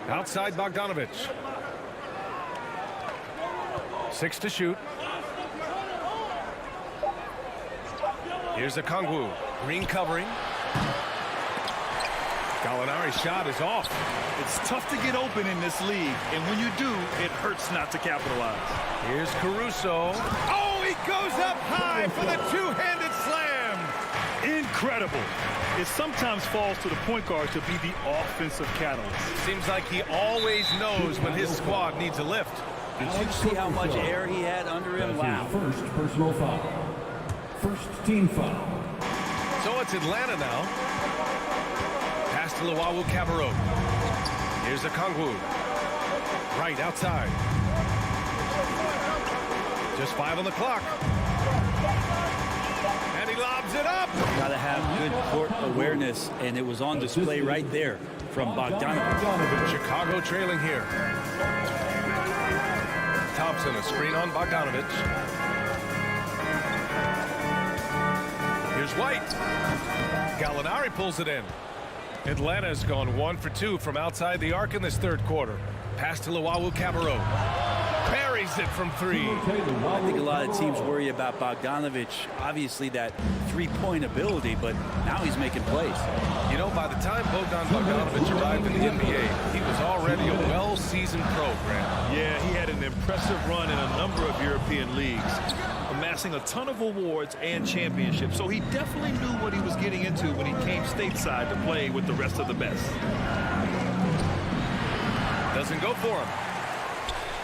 Outside Bogdanovic. 6 to shoot. Here's Okongwu. Green covering. Gallinari's shot is off. It's tough to get open in this league, and when you do, it hurts not to capitalize. Here's Caruso. Oh, he goes up high for the two-handed slam. Incredible. It sometimes falls to the point guard to be the offensive catalyst. Seems like he always knows when his squad needs a lift. Did you see how much air he had under him? Wow. First personal foul. First team foul. So it's Atlanta now. Pass to Luwawu Cabarrot. Here's Okongwu. Right outside. Just 5 on the clock. And he lobs it up. Got to have good court awareness, and it was on display right there from Bogdanovic. Chicago trailing here. Thompson, a screen on Bogdanovic. Here's White. Gallinari pulls it in. Atlanta's gone 1 for 2 from outside the arc in this third quarter. Pass to Luwawu Cabarrot. Buries buries it from three. I think a lot of teams worry about Bogdanovic, obviously that three-point ability, but now he's making plays. You know, by the time Bogdanovic arrived in the NBA, he was already a well-seasoned pro, Grant. Yeah, he had an impressive run in a number of European leagues, amassing a ton of awards and championships. So he definitely knew what he was getting into when he came stateside to play with the rest of the best. Doesn't go for him.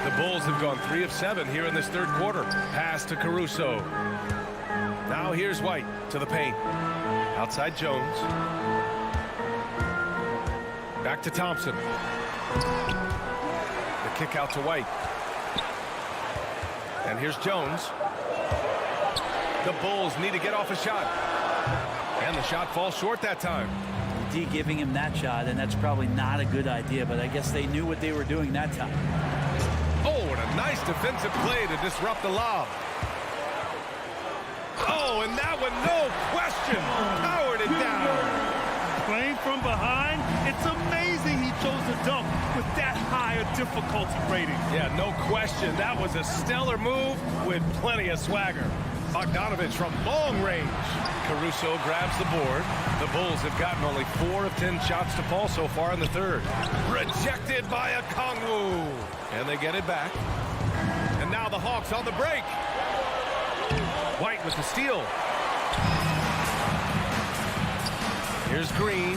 The Bulls have gone 3 of 7 here in this third quarter. Pass to Caruso. Now here's White to the paint. Outside Jones. Back to Thompson. The kick out to White. And here's Jones. The Bulls need to get off a shot. And the shot falls short that time. D giving him that shot, and that's probably not a good idea, but I guess they knew what they were doing that time. Oh, and a nice defensive play to disrupt the lob. Oh, and that one, no question, powered it down. Playing from behind, it's amazing he chose to dunk with that higher difficulty rating. Yeah, no question. That was a stellar move with plenty of swagger. Bogdanovic from long range. Caruso grabs the board. The Bulls have gotten only 4 of 10 shots to fall so far in the third. Rejected by Okongwu. And they get it back. And now the Hawks on the break. White with the steal. Here's Green.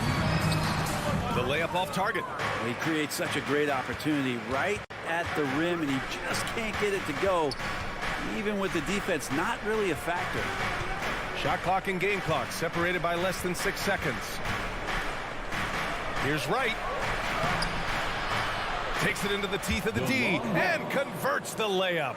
The layup off target. He creates such a great opportunity right at the rim, and he just can't get it to go. Even with the defense not really a factor. Shot clock and game clock separated by less than 6 seconds. Here's Wright. Takes it into the teeth of the D and converts the layup.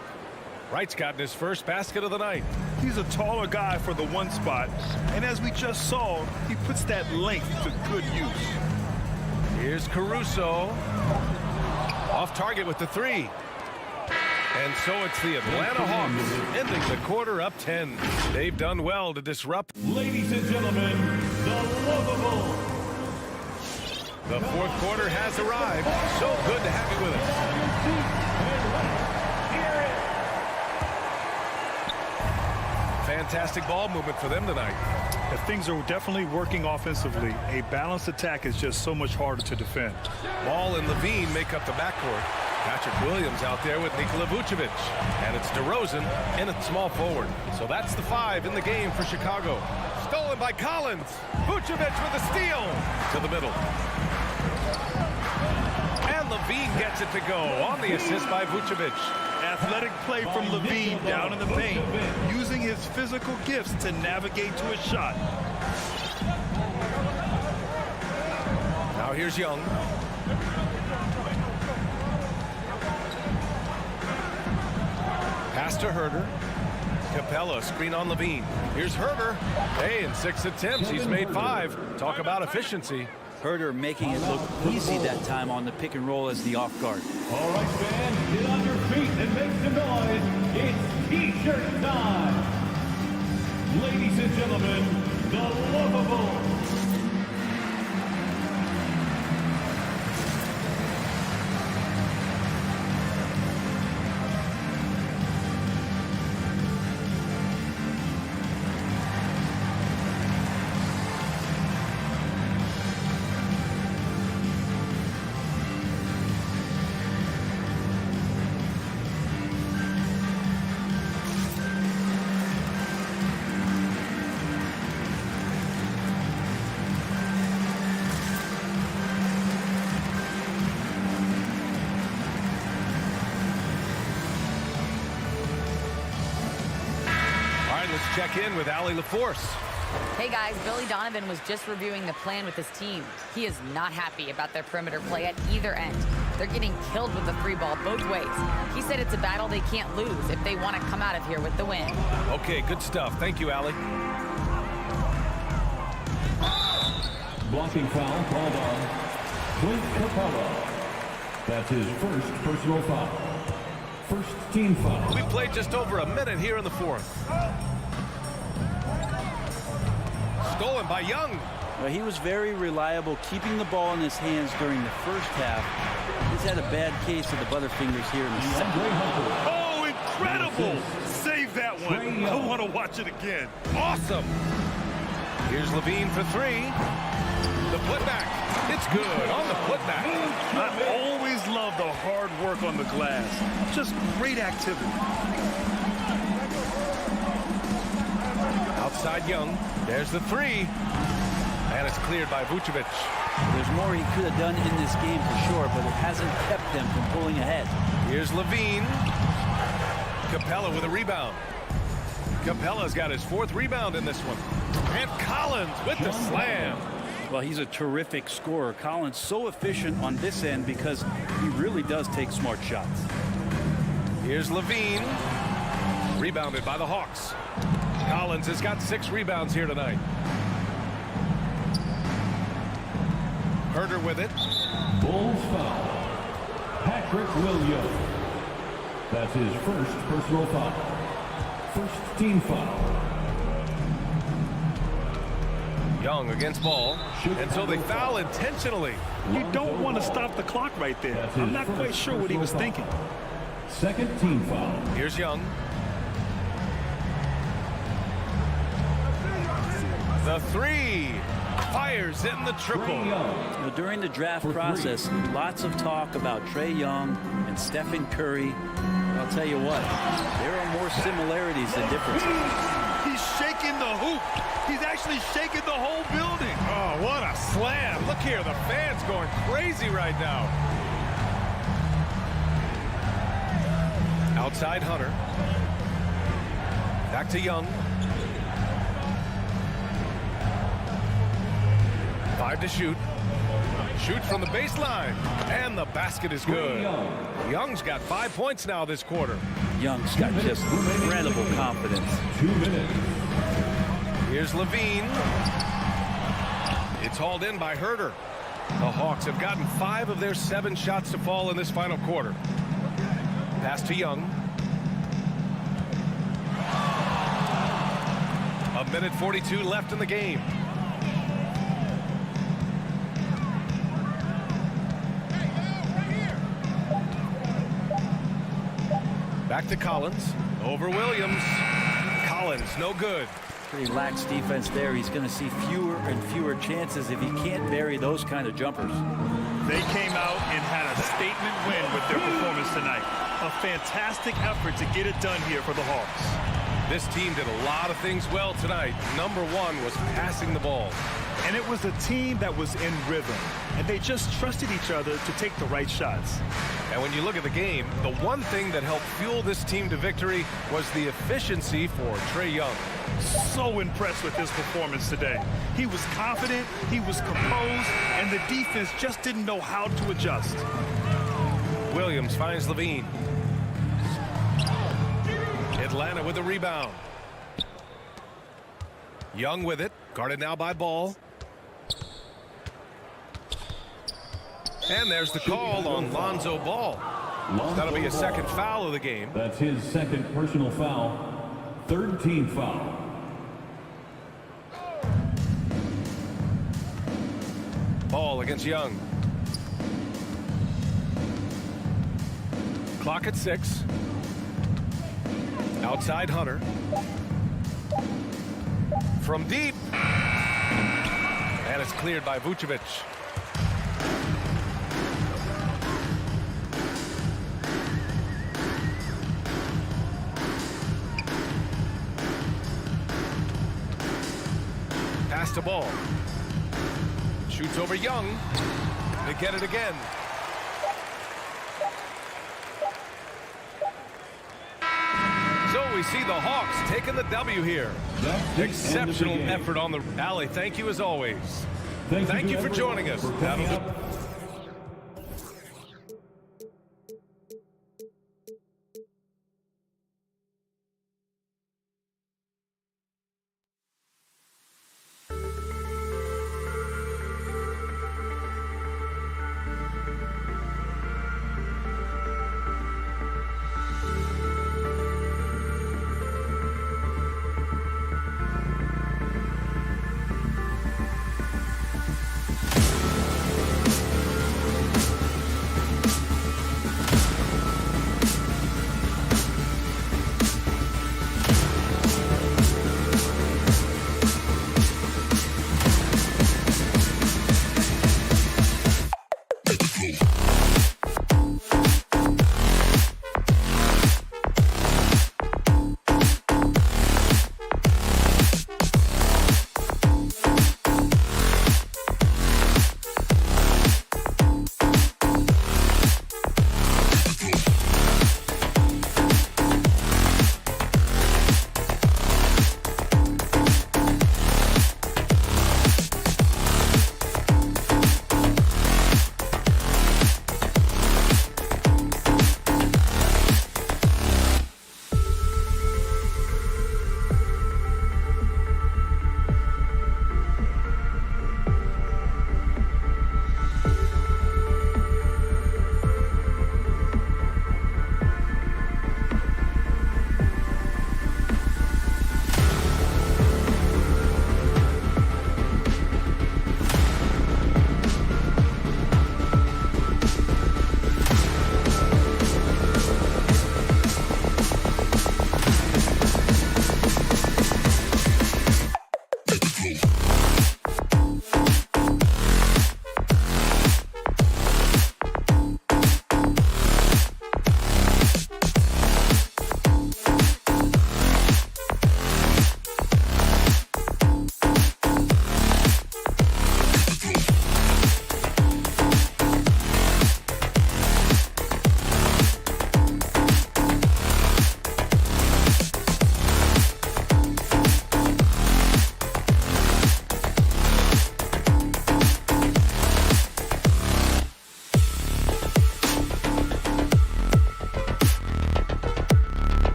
Wright's gotten his first basket of the night. He's a taller guy for the one spot, and as we just saw, he puts that length to good use. Here's Caruso. Off target with the 3. And so it's the Atlanta Hawks ending the quarter up 10. They've done well to disrupt. Ladies and gentlemen, the lovable. The fourth quarter has arrived. So good to have you with us. Fantastic ball movement for them tonight. Things are definitely working offensively. A balanced attack is just so much harder to defend. Ball and Levine make up the backcourt. Patrick Williams out there with Nikola Vucevic. And it's DeRozan in at small forward. So that's the 5 in the game for Chicago. Stolen by Collins. Vucevic with a steal to the middle. And Levine gets it to go on the assist by Vucevic. Athletic play from Levine down in the paint, using his physical gifts to navigate to a shot. Now here's Young. Pass to Herter. Capella, screen on Levine. Here's Herter. Hey, in 6 attempts, he's made 5. Talk about efficiency. Herter making it look easy that time on the pick and roll as the off guard. All right, fans, get on your feet and make some noise. It's T-shirt time. Ladies and gentlemen, the lovable. Check in with Allie LaForce. Hey guys, Billy Donovan was just reviewing the plan with his team. He is not happy about their perimeter play at either end. They're getting killed with the 3 ball both ways. He said it's a battle they can't lose if they want to come out of here with the win. Okay, good stuff. Thank you, Allie. Blocking foul called on Clint Capella. That's his first personal foul. First team foul. We played just over a minute here in the fourth. Stolen by Young. Well, he was very reliable, keeping the ball in his hands during the first half. He's had a bad case of the butterfingers here in the second. Oh, incredible! Save that one. I want to watch it again. Awesome. Here's Levine for three. The putback. It's good on the putback. I always love the hard work on the glass. Just great activity. Outside Young. There's the three. And it's cleared by Vucevic. There's more he could have done in this game for sure, but it hasn't kept them from pulling ahead. Here's Levine. Capella with a rebound. Capella's got his 4th rebound in this one. And Collins with the slam. Well, he's a terrific scorer. Collins so efficient on this end because he really does take smart shots. Here's Levine. Rebounded by the Hawks. Collins has got 6 rebounds here tonight. Herder with it. Bulls foul. Patrick Williams. That's his first personal foul. First team foul. Young against Ball. And so they foul intentionally. You don't want to stop the clock right there. I'm not quite sure what he was thinking. Second team foul. Here's Young. The three. Fires in the triple. Now, during the draft process, lots of talk about Trae Young and Stephen Curry. I'll tell you what, there are more similarities than differences. He's shaking the hoop. He's actually shaking the whole building. Oh, what a slam. Look here, the fans going crazy right now. Outside Hunter. Back to Young. 5 to shoot. Shoots from the baseline. And the basket is good. Young's got 5 points now this quarter. Young's got just incredible confidence. 2 minutes. Here's Levine. It's hauled in by Herder. The Hawks have gotten 5 of their 7 shots to fall in this final quarter. Pass to Young. A minute 42 left in the game. Back to Collins. Over Williams. Collins, no good. Pretty lax defense there. He's going to see fewer and fewer chances if he can't bury those kind of jumpers. They came out and had a statement win with their performance tonight. A fantastic effort to get it done here for the Hawks. This team did a lot of things well tonight. Number 1 was passing the ball. And it was a team that was in rhythm. And they just trusted each other to take the right shots. And when you look at the game, the one thing that helped fuel this team to victory was the efficiency for Trae Young. So impressed with his performance today. He was confident, he was composed, and the defense just didn't know how to adjust. Williams finds Levine. Atlanta with the rebound. Young with it, guarded now by Ball. And there's the call on Lonzo Ball. That'll be a second foul of the game. That's his second personal foul. Third team foul. Ball against Young. Clock at 6. Outside Hunter. From deep. And it's cleared by Vucevic. Pass to Ball. Shoots over Young. They get it again. So we see the Hawks taking the W here. Exceptional effort on the alley. Thank you as always. Thank you for joining us.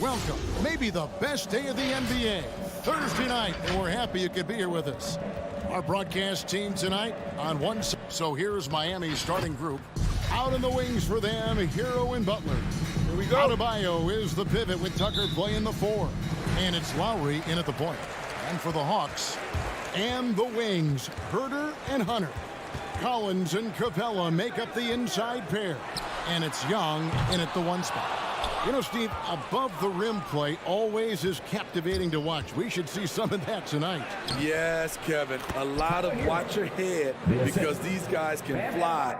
Welcome. Maybe the best day of the NBA. Thursday night, and we're happy you could be here with us. Our broadcast team tonight on one side. So here's Miami's starting group. Out in the wings for them, Hero and Butler. Here we go. Adebayo is the pivot with Tucker playing the 4. And it's Lowry in at the point. And for the Hawks and the wings, Herter and Hunter. Collins and Capella make up the inside pair. And it's Young in at the 1 spot. You know, Steve, above the rim play always is captivating to watch. We should see some of that tonight. Yes, Kevin. A lot of watch your head because these guys can fly.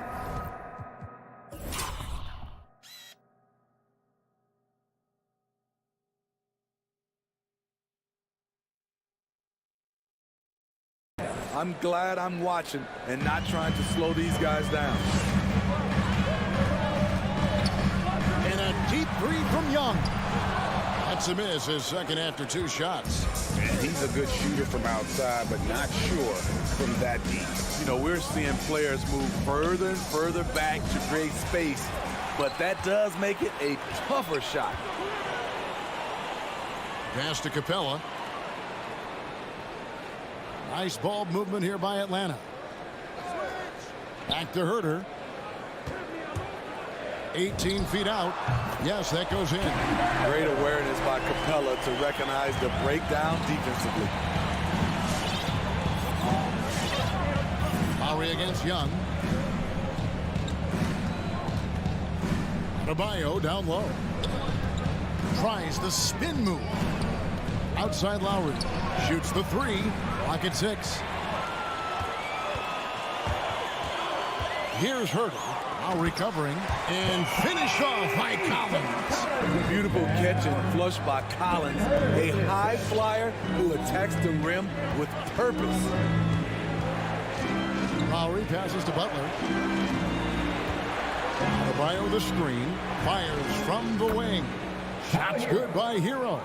I'm glad I'm watching and not trying to slow these guys down. And a deep 3 from Young. That's a miss, his second after 2 shots. And he's a good shooter from outside, but not sure from that deep. You know, we're seeing players move further and further back to create space, but that does make it a tougher shot. Pass to Capella. Nice ball movement here by Atlanta. Back to Herter. 18 feet out. Yes, that goes in. Great awareness by Capella to recognize the breakdown defensively. Lowry against Young. Adebayo down low. Tries the spin move. Outside Lowry. Shoots the 3. Lock at 6. Here's Herter. Now recovering and finish off by Collins. Beautiful catch and flush by Collins. A high flyer who attacks the rim with purpose. Lowry passes to Butler. Adebayo the screen. Fires from the wing. Shots good by Hero.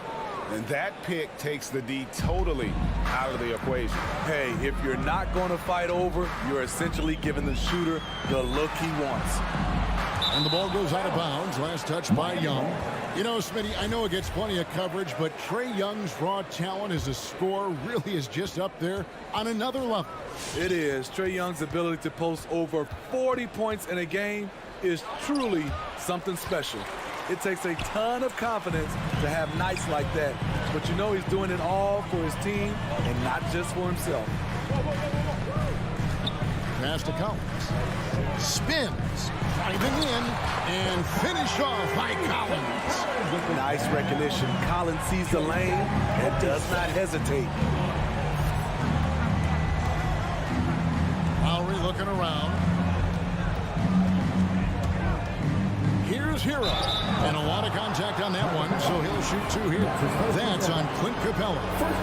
And that pick takes the D totally out of the equation. Hey, if you're not going to fight over, you're essentially giving the shooter the look he wants. And the ball goes out of bounds. Last touch by Young. You know, Smitty, I know it gets plenty of coverage, but Trae Young's raw talent as a scorer really is just up there on another level. It is. Trae Young's ability to post over 40 points in a game is truly something special. It takes a ton of confidence to have nights like that. But you know he's doing it all for his team and not just for himself. Pass to Collins. Spins. Driving in and finish off by Collins. Nice recognition. Collins sees the lane and does not hesitate. Lowry looking around. Here's Hero. And a lot of contact on that one, so he'll shoot 2 here. That's on Clint Capella.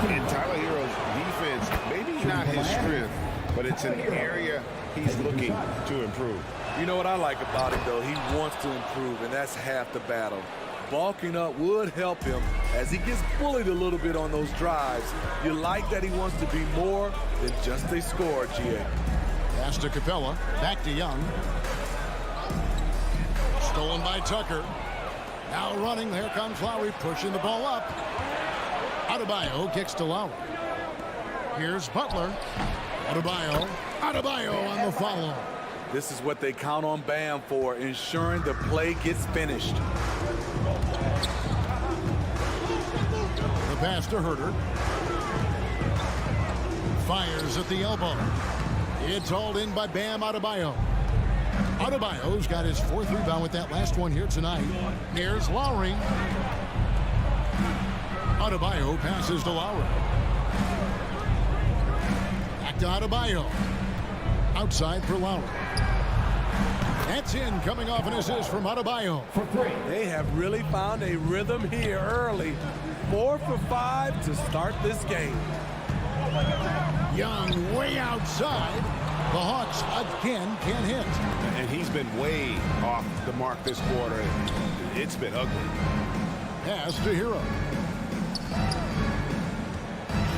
And Tyler Hero's defense, maybe not his strength, but it's an area he's looking to improve. You know what I like about him, though? He wants to improve, and that's half the battle. Bulking up would help him as he gets bullied a little bit on those drives. You like that he wants to be more than just a scorer, GA. Pass to Capella. Back to Young. Stolen by Tucker. Now running. Here comes Lowry pushing the ball up. Adebayo kicks to Lowry. Here's Butler. Adebayo on the follow. This is what they count on Bam for, ensuring the play gets finished. The pass to Herter. Fires at the elbow. It's hauled in by Bam Adebayo. Adebayo's got his 4th rebound with that last one here tonight. Here's Lowry. Adebayo passes to Lowry. Back to Adebayo. Outside for Lowry. That's in, coming off an assist from Adebayo. They have really found a rhythm here early. 4 for 5 to start this game. Young way outside. The Hawks again can't hit. And he's been way off the mark this quarter. It's been ugly. Pass to Hero.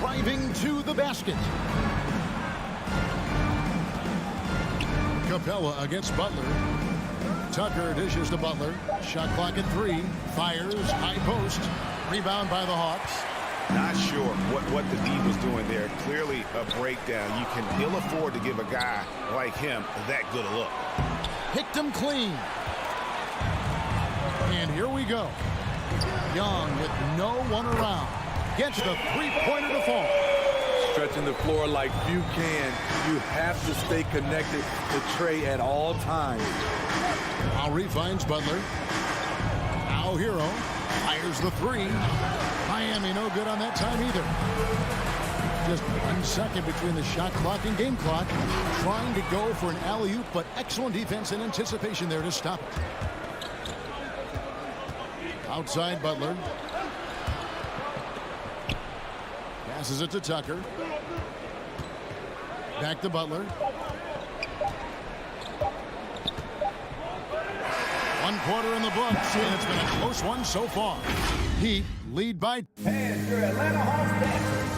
Driving to the basket. Capella against Butler. Tucker dishes to Butler. Shot clock at 3. Fires. High post. Rebound by the Hawks. Not sure what the D was doing there. Clearly a breakdown. You can ill afford to give a guy like him that good a look. Picked him clean. And here we go. Young with no one around. Gets the three-pointer to fall. Stretching the floor like few can. You have to stay connected to Trey at all times. Lowry finds Butler. Now Hero fires the 3. Miami no good on that time either. Just 1 second between the shot clock and game clock. Trying to go for an alley-oop, but excellent defense and anticipation there to stop it. Outside Butler. Passes it to Tucker. Back to Butler. 1 quarter in the books, and it's been a close one so far. Heat lead by. And your Atlanta Hawks dancers.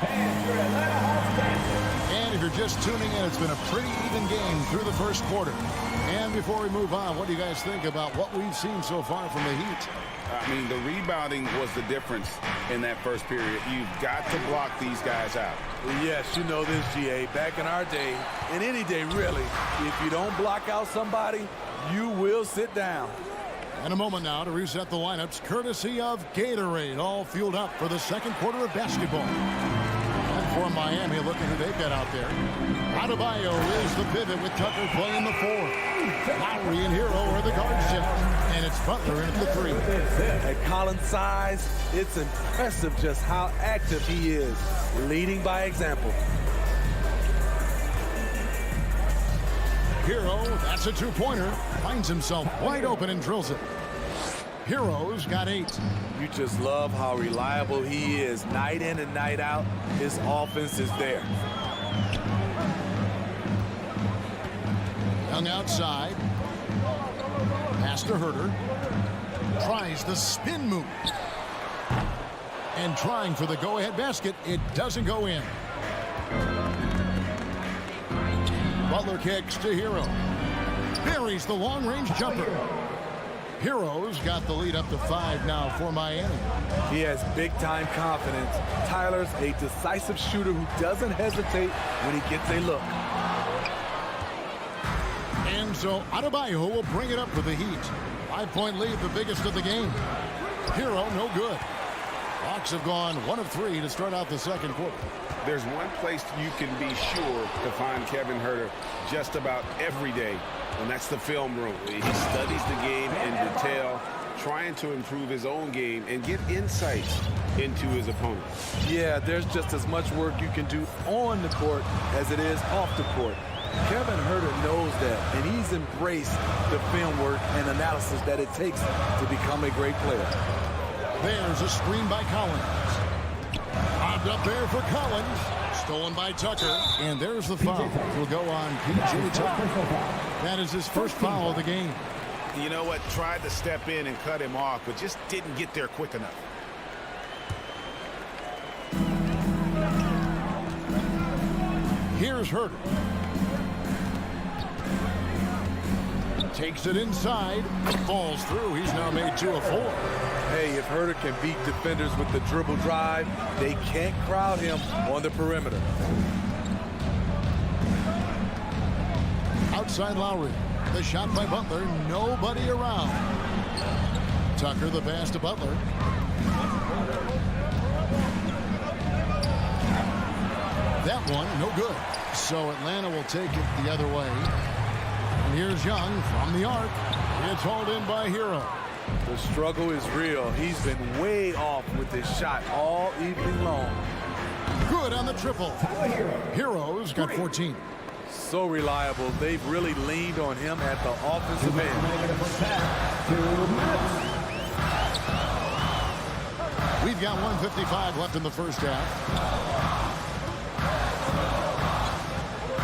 And your Atlanta Hawks dancers. And if you're just tuning in, it's been a pretty even game through the first quarter. And before we move on, what do you guys think about what we've seen so far from the Heat? I mean, the rebounding was the difference in that first period. You've got to block these guys out. Yes, you know this, GA. Back in our day, and any day really, if you don't block out somebody, you will sit down. And a moment now to reset the lineups, courtesy of Gatorade, all fueled up for the second quarter of basketball. And for Miami, look at who they've got out there. Adebayo is the pivot with Tucker playing the 4. Lowry and Hero are the guard set. And it's Butler in at the 3. At Colin's size, it's impressive just how active he is, leading by example. Hero, that's a 2-pointer. Finds himself wide open and drills it. Hero's got 8. You just love how reliable he is. Night in and night out, his offense is there. Young outside. Pass to Herter. Tries the spin move. And trying for the go-ahead basket. It doesn't go in. Butler kicks to Hero. Buries the long-range jumper. Hero's got the lead up to 5 now for Miami. He has big-time confidence. Tyler's a decisive shooter who doesn't hesitate when he gets a look. And so Adebayo will bring it up for the Heat. 5-point lead, the biggest of the game. Hero, no good. Hawks have gone 1 of 3 to start out the second quarter. There's one place you can be sure to find Kevin Herter just about every day, and that's the film room. He studies the game in detail, trying to improve his own game and get insights into his opponent. Yeah, there's just as much work you can do on the court as it is off the court. Kevin Herter knows that, and he's embraced the film work and analysis that it takes to become a great player. There's a screen by Collins. Popped up there for Collins. Stolen by Tucker. And there's the foul. Will go on P.J. Tucker. That is his first foul of the game. You know what? Tried to step in and cut him off, but just didn't get there quick enough. Here's Herter. Takes it inside. Falls through. He's now made 2 of 4. Hey, if Herter can beat defenders with the dribble drive, they can't crowd him on the perimeter. Outside Lowry. The shot by Butler. Nobody around. Tucker the pass to Butler. That one, no good. So Atlanta will take it the other way. And here's Young from the arc. It's hauled in by Hero. The struggle is real. He's been way off with his shot all evening long. Good on the triple. Hero's got 14. So reliable. They've really leaned on him at the offensive end. We've got 1:55 left in the first half.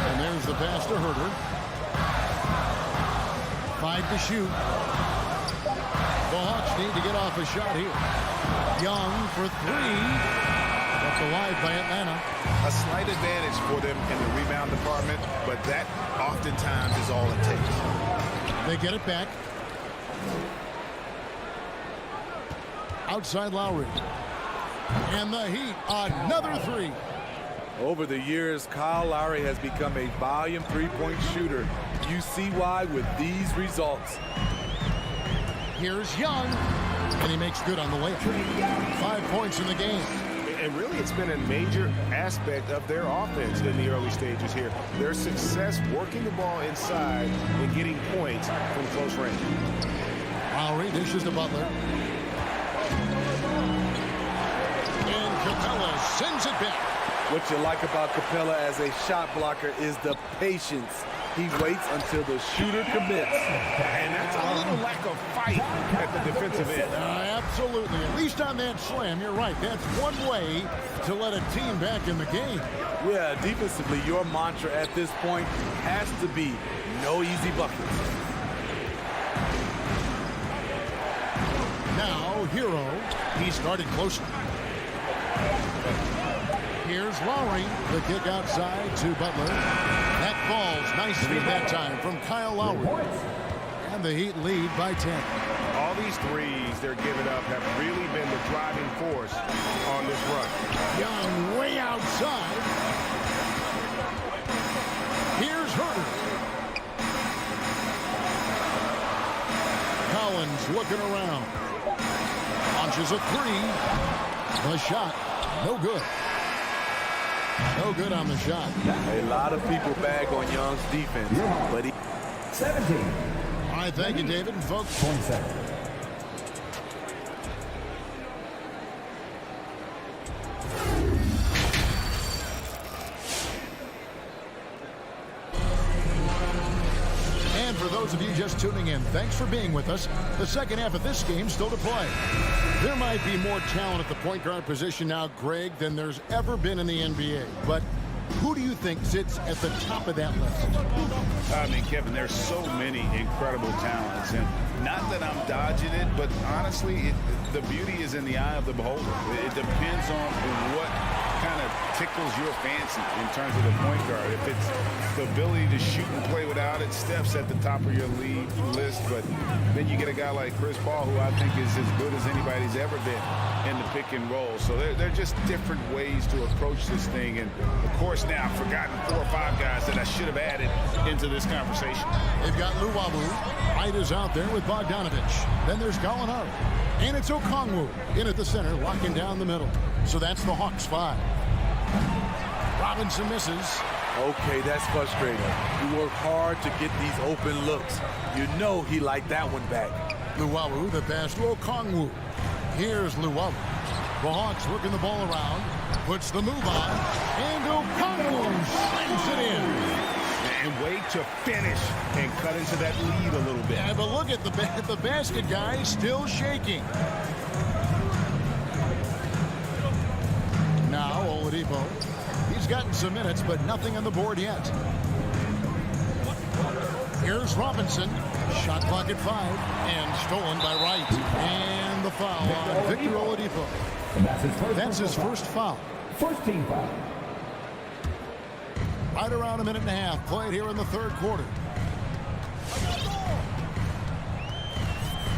And there's the pass to Herter. 5 to shoot. The Hawks need to get off a shot here. Young for 3. That's alive by Atlanta. A slight advantage for them in the rebound department, but that oftentimes is all it takes. They get it back. Outside Lowry. And the Heat, another three. Over the years, Kyle Lowry has become a volume three-point shooter. You see why with these results. Here's Young, and he makes good on the layup. 5 points in the game. And really, it's been a major aspect of their offense in the early stages here. Their success working the ball inside and getting points from close range. Lowry dishes to Butler. And Capella sends it back. What you like about Capella as a shot blocker is the patience. He waits until the shooter commits. And that's a little lack of fight at the defensive end. Absolutely. At least on that slam, you're right. That's one way to let a team back in the game. Yeah, defensively, your mantra at this point has to be no easy buckets. Now, Hero. He started closely. Here's Lowry. The kick outside to Butler. That falls nicely that time from Kyle Lowry. And the Heat lead by 10. All these threes they're giving up have really been the driving force on this run. Young way outside. Here's Herter. Collins looking around. Launches a three. The shot, no good. No good on the shot. A lot of people bag on Young's defense, but he... 17. All right, thank you, David. And folks, 27. and for those of you just tuning in, thanks for being with us. The second half of this game still to play. There might be more talent at the point guard position now, Greg, than there's ever been in the NBA. But who do you think sits at the top of that list? I mean, Kevin, there's so many incredible talents. And not that I'm dodging it, but honestly, the beauty is in the eye of the beholder. It depends on what kind of tickles your fancy in terms of the point guard. If it's the ability to shoot and play without it, Steph's at the top of your league list. But then you get a guy like Chris Paul, who I think is as good as anybody's ever been in the pick and roll. So they're just different ways to approach this thing. And, of course, now I've forgotten 4 or 5 guys that I should have added into this conversation. They've got Luwawu. Wright is out there with Bogdanovich. Then there's Gallinari. And it's Okongwu in at the center, locking down the middle. So that's the Hawks 5. Robinson misses. Okay, that's frustrating. You work hard to get these open looks. You know he liked that one back. Luwawu, the pass to Okongwu. Here's Luwawu. The Hawks working the ball around. Puts the move on. And Okongwu slams it in. And wait to finish and cut into that lead a little bit. Yeah, but look at the basket guy still shaking. Now Oladipo. He's gotten some minutes, but nothing on the board yet. Here's Robinson. Shot clock at 5. And stolen by Wright. And the foul on Victor Oladipo. That's his first foul. First team foul. Right around a minute and a half played here in the third quarter.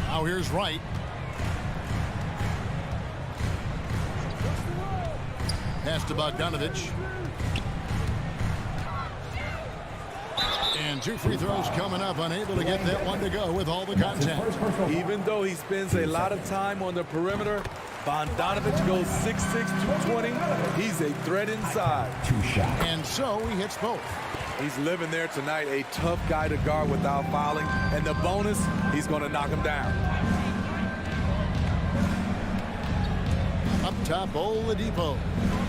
Now here's Wright. Pass to Bogdanovich. And 2 free throws coming up. Unable to get that one to go with all the contact. Even though he spends a lot of time on the perimeter, Bogdanovich goes 6'6", 220. He's a threat inside. 2 shots. And so he hits both. He's living there tonight, a tough guy to guard without fouling. And the bonus, he's going to knock him down. Up top, Oladipo.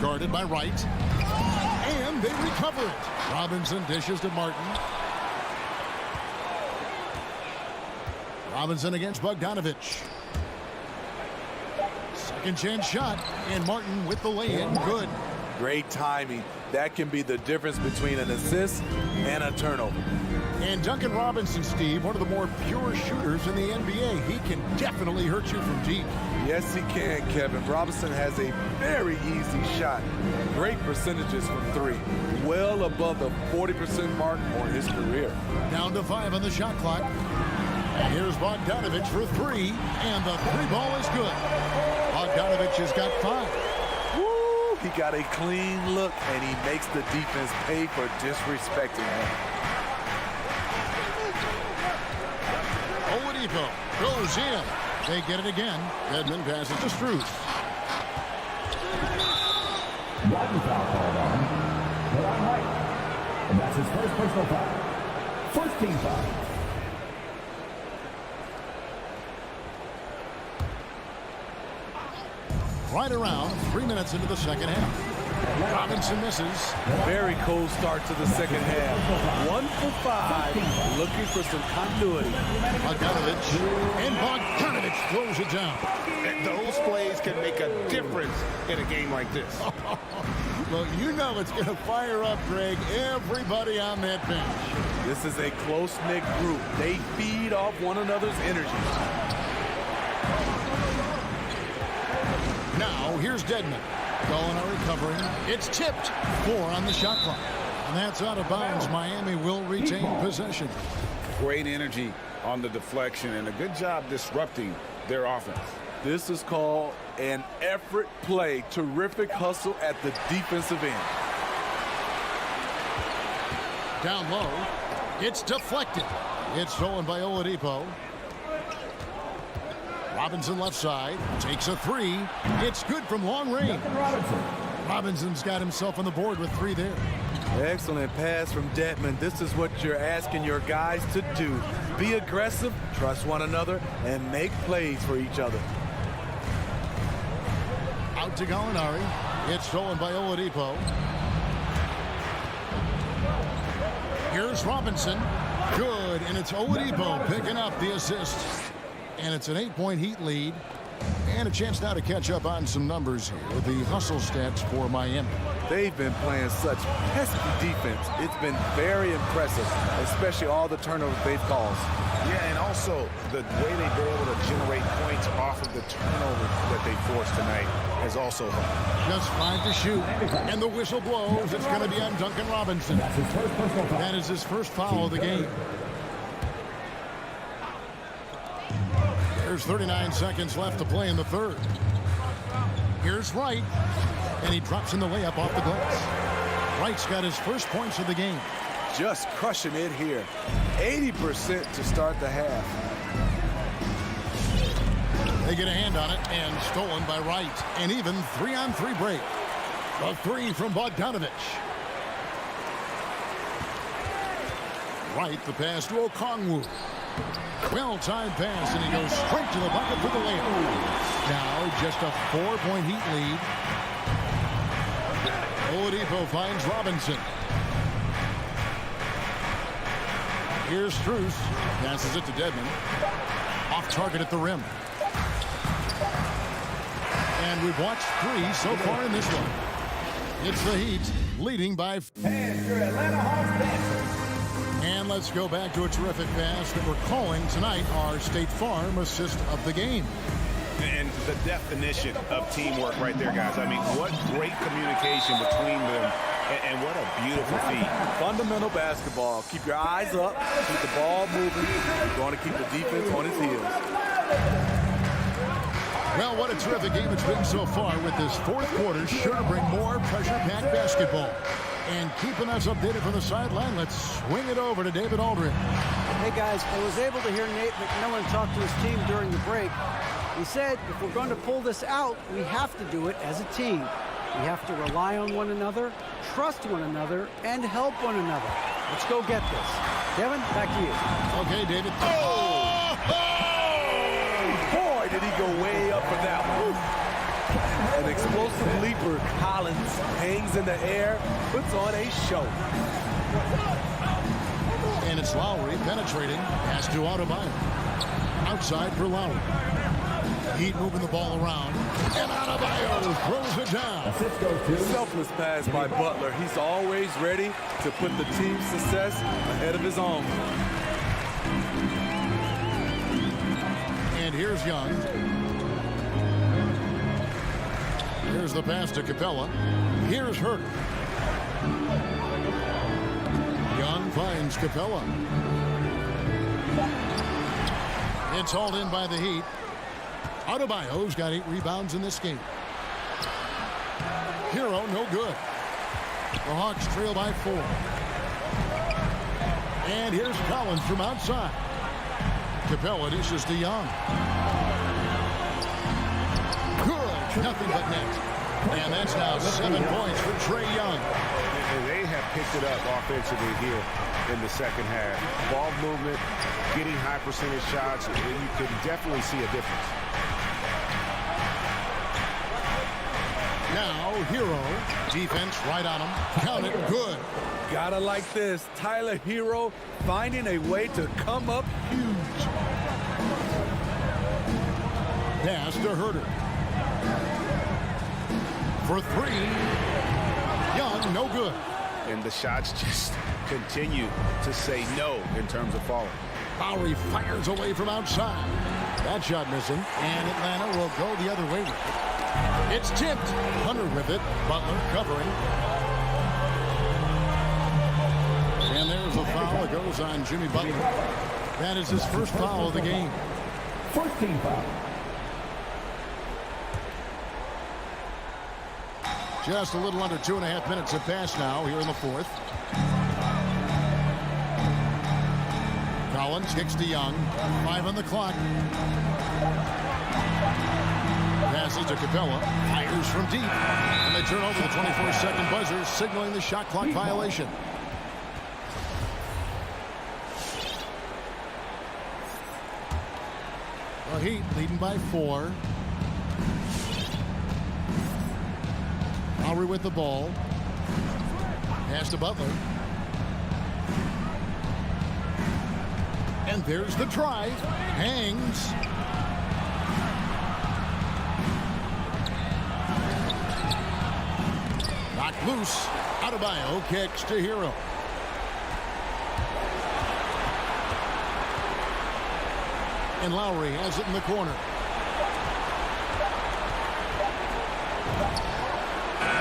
Guarded by Wright. And they recover it. Robinson dishes to Martin. Robinson against Bogdanovich. Second chance shot. And Martin with the lay-in. Good. Great timing. That can be the difference between an assist and a turnover. And Duncan Robinson, Steve, one of the more pure shooters in the NBA. He can definitely hurt you from deep. Yes, he can, Kevin. Robinson has a very easy shot. Great percentages from three. Well above the 40% mark on his career. Down to 5 on the shot clock. And here's Bogdanovich for 3, and the 3 ball is good. Bogdanovich has got 5. Woo! He got a clean look, and he makes the defense pay for disrespecting him. Oladipo goes in. They get it again. Edmond passes to Strus. One foul called on White. And that's his first personal foul. First team foul. Right around 3 minutes into the second half. Robinson misses. Very cold start to the second half. 1 for 5, looking for some continuity. Bogdanovich, and Bogdanovich throws it down. Those plays can make a difference in a game like this. Well, you know it's going to fire up, Greg, everybody on that bench. This is a close-knit group. They feed off one another's energy. Now, here's Dedmon. Gallinari covering. It's tipped. 4 on the shot clock. And that's out of bounds. Miami will retain possession. Great energy on the deflection and a good job disrupting their offense. This is called an effort play. Terrific hustle at the defensive end. Down low. It's deflected. It's stolen by Oladipo. Robinson left side. Takes a 3. It's good from long range. Robinson's got himself on the board with 3 there. Excellent pass from Dedmon. This is what you're asking your guys to do. Be aggressive, trust one another, and make plays for each other. Out to Gallinari. It's stolen by Oladipo. Here's Robinson. Good, and it's Oladipo picking up the assist. And it's an 8-point Heat lead. And a chance now to catch up on some numbers here with the hustle stats for Miami. They've been playing such pesky defense. It's been very impressive, especially all the turnovers they've caused. Yeah, and also the way they've been able to generate points off of the turnovers that they forced tonight has also helped. Just 5 to shoot, and the whistle blows. It's going to be on Duncan Robinson. That is his first foul of the game. There's 39 seconds left to play in the third. Here's Wright, and he drops in the layup off the glass. Wright's got his first points of the game. Just crushing it here. 80% to start the half. They get a hand on it, and stolen by Wright. An even 3-on-3 break. A 3 from Bogdanovich. Wright, the pass to Okongwu. Well-timed pass, and he goes straight to the bucket for the layup. Now just a 4-point Heat lead. Oladipo finds Robinson. Here's Strus. Passes it to Dedmon. Off target at the rim. And we've watched 3 so far in this one. It's the Heat leading by... And your Atlanta Hawks dancers. And let's go back to a terrific pass that we're calling tonight our State Farm assist of the game. And the definition of teamwork right there, guys. I mean, what great communication between them, and what a beautiful feat. Fundamental basketball. Keep your eyes up, keep the ball moving. You're going to keep the defense on its heels. Well, what a terrific game it's been so far, with this fourth quarter sure to bring more pressure-packed basketball. And keeping us updated from the sideline, let's swing it over to David Aldridge. Hey, guys, I was able to hear Nate McMillan talk to his team during the break. He said if we're going to pull this out, we have to do it as a team. We have to rely on one another, trust one another, and help one another. Let's go get this. Kevin, back to you. Okay, David. Boy, did he go way up for that one. An explosive leaper. Collins hangs in the air, puts on a show. And it's Lowry penetrating. Pass to Adebayo. Outside for Lowry. Heat moving the ball around. And Adebayo throws it down. Selfless pass by Butler. He's always ready to put the team's success ahead of his own. And here's Young. Here's the pass to Capella. Here's Herter. Young finds Capella. It's hauled in by the Heat. Adebayo's got 8 rebounds in this game. Hero, no good. The Hawks trail by 4. And here's Collins from outside. Capella dishes to Young. Good. Nothing but net. And that's now 7 points for Trae Young. And they have picked it up offensively here in the second half. Ball movement, getting high percentage shots, and you can definitely see a difference. Now, Hero. Defense right on him. Count it. Good. Gotta like this. Tyler Hero finding a way to come up huge. Pass to Herter. For 3. Young, no good. And the shots just continue to say no in terms of falling. Lowry fires away from outside. That shot missing. And Atlanta will go the other way with it. It's tipped. Hunter with it. Butler covering. And there's a foul that goes on Jimmy Butler. That is his first foul of the game. First team foul. Just a little under 2.5 minutes have passed now here in the fourth. Collins kicks to Young. 5 on the clock. Passes to Capella. Fires from deep. And they turn over the 24-second buzzer, signaling the shot clock violation. The Heat leading by 4. Lowry with the ball. Pass to Butler. And there's the drive. Hangs. Knocked loose. Adebayo kicks to Hero. And Lowry has it in the corner.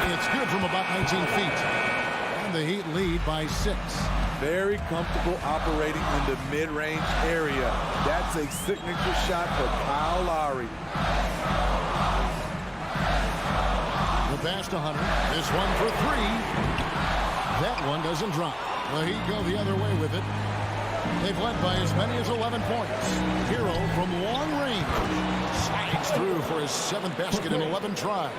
It's good from about 19 feet. And the Heat lead by 6. Very comfortable operating in the mid-range area. That's a signature shot for Kyle Lowry. The pass to Hunter. This one for 3. That one doesn't drop. The Heat go the other way with it. They've led by as many as 11 points. Hero from long range slides through for his 7th basket in 11 tries.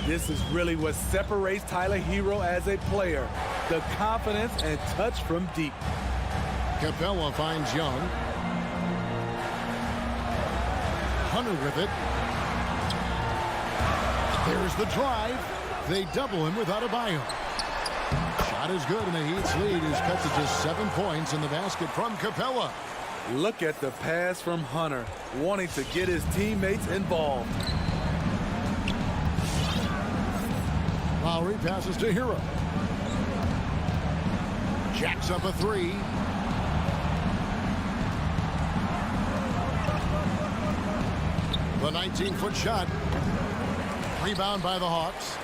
This is really what separates Tyler Hero as a player. The confidence and touch from deep. Capella finds Young. Hunter with it. There's the drive. They double him with Adebayo. Shot is good, and the Heat's lead is cut to just 7 points in the basket from Capella. Look at the pass from Hunter, wanting to get his teammates involved. Lowry passes to Hero. Jacks up a 3. The 19-foot shot. Rebound by the Hawks.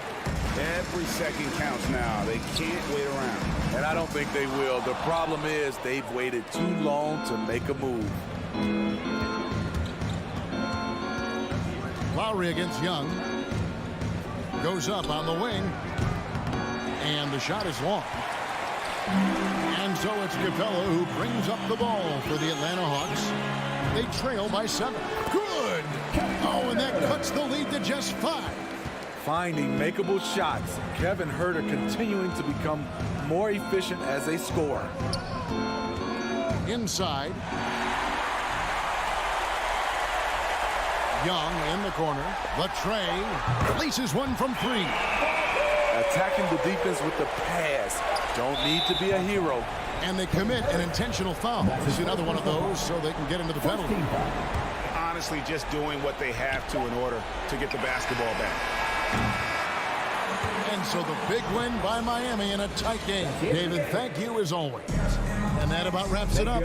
Every second counts now. They can't wait around. And I don't think they will. The problem is they've waited too long to make a move. Lowry against Young. Goes up on the wing. And the shot is long. And so it's Capella who brings up the ball for the Atlanta Hawks. They trail by 7. Good! Oh, and that cuts the lead to just 5. Finding makeable shots. Kevin Herter continuing to become more efficient as a scorer. Inside. Young in the corner. The Trae releases one from 3. Attacking the defense with the pass. Don't need to be a hero. And they commit an intentional foul. This is another one of those so they can get into the penalty. Honestly, just doing what they have to in order to get the basketball back. And so the big win by Miami in a tight game. David, thank you as always. And that about wraps it up.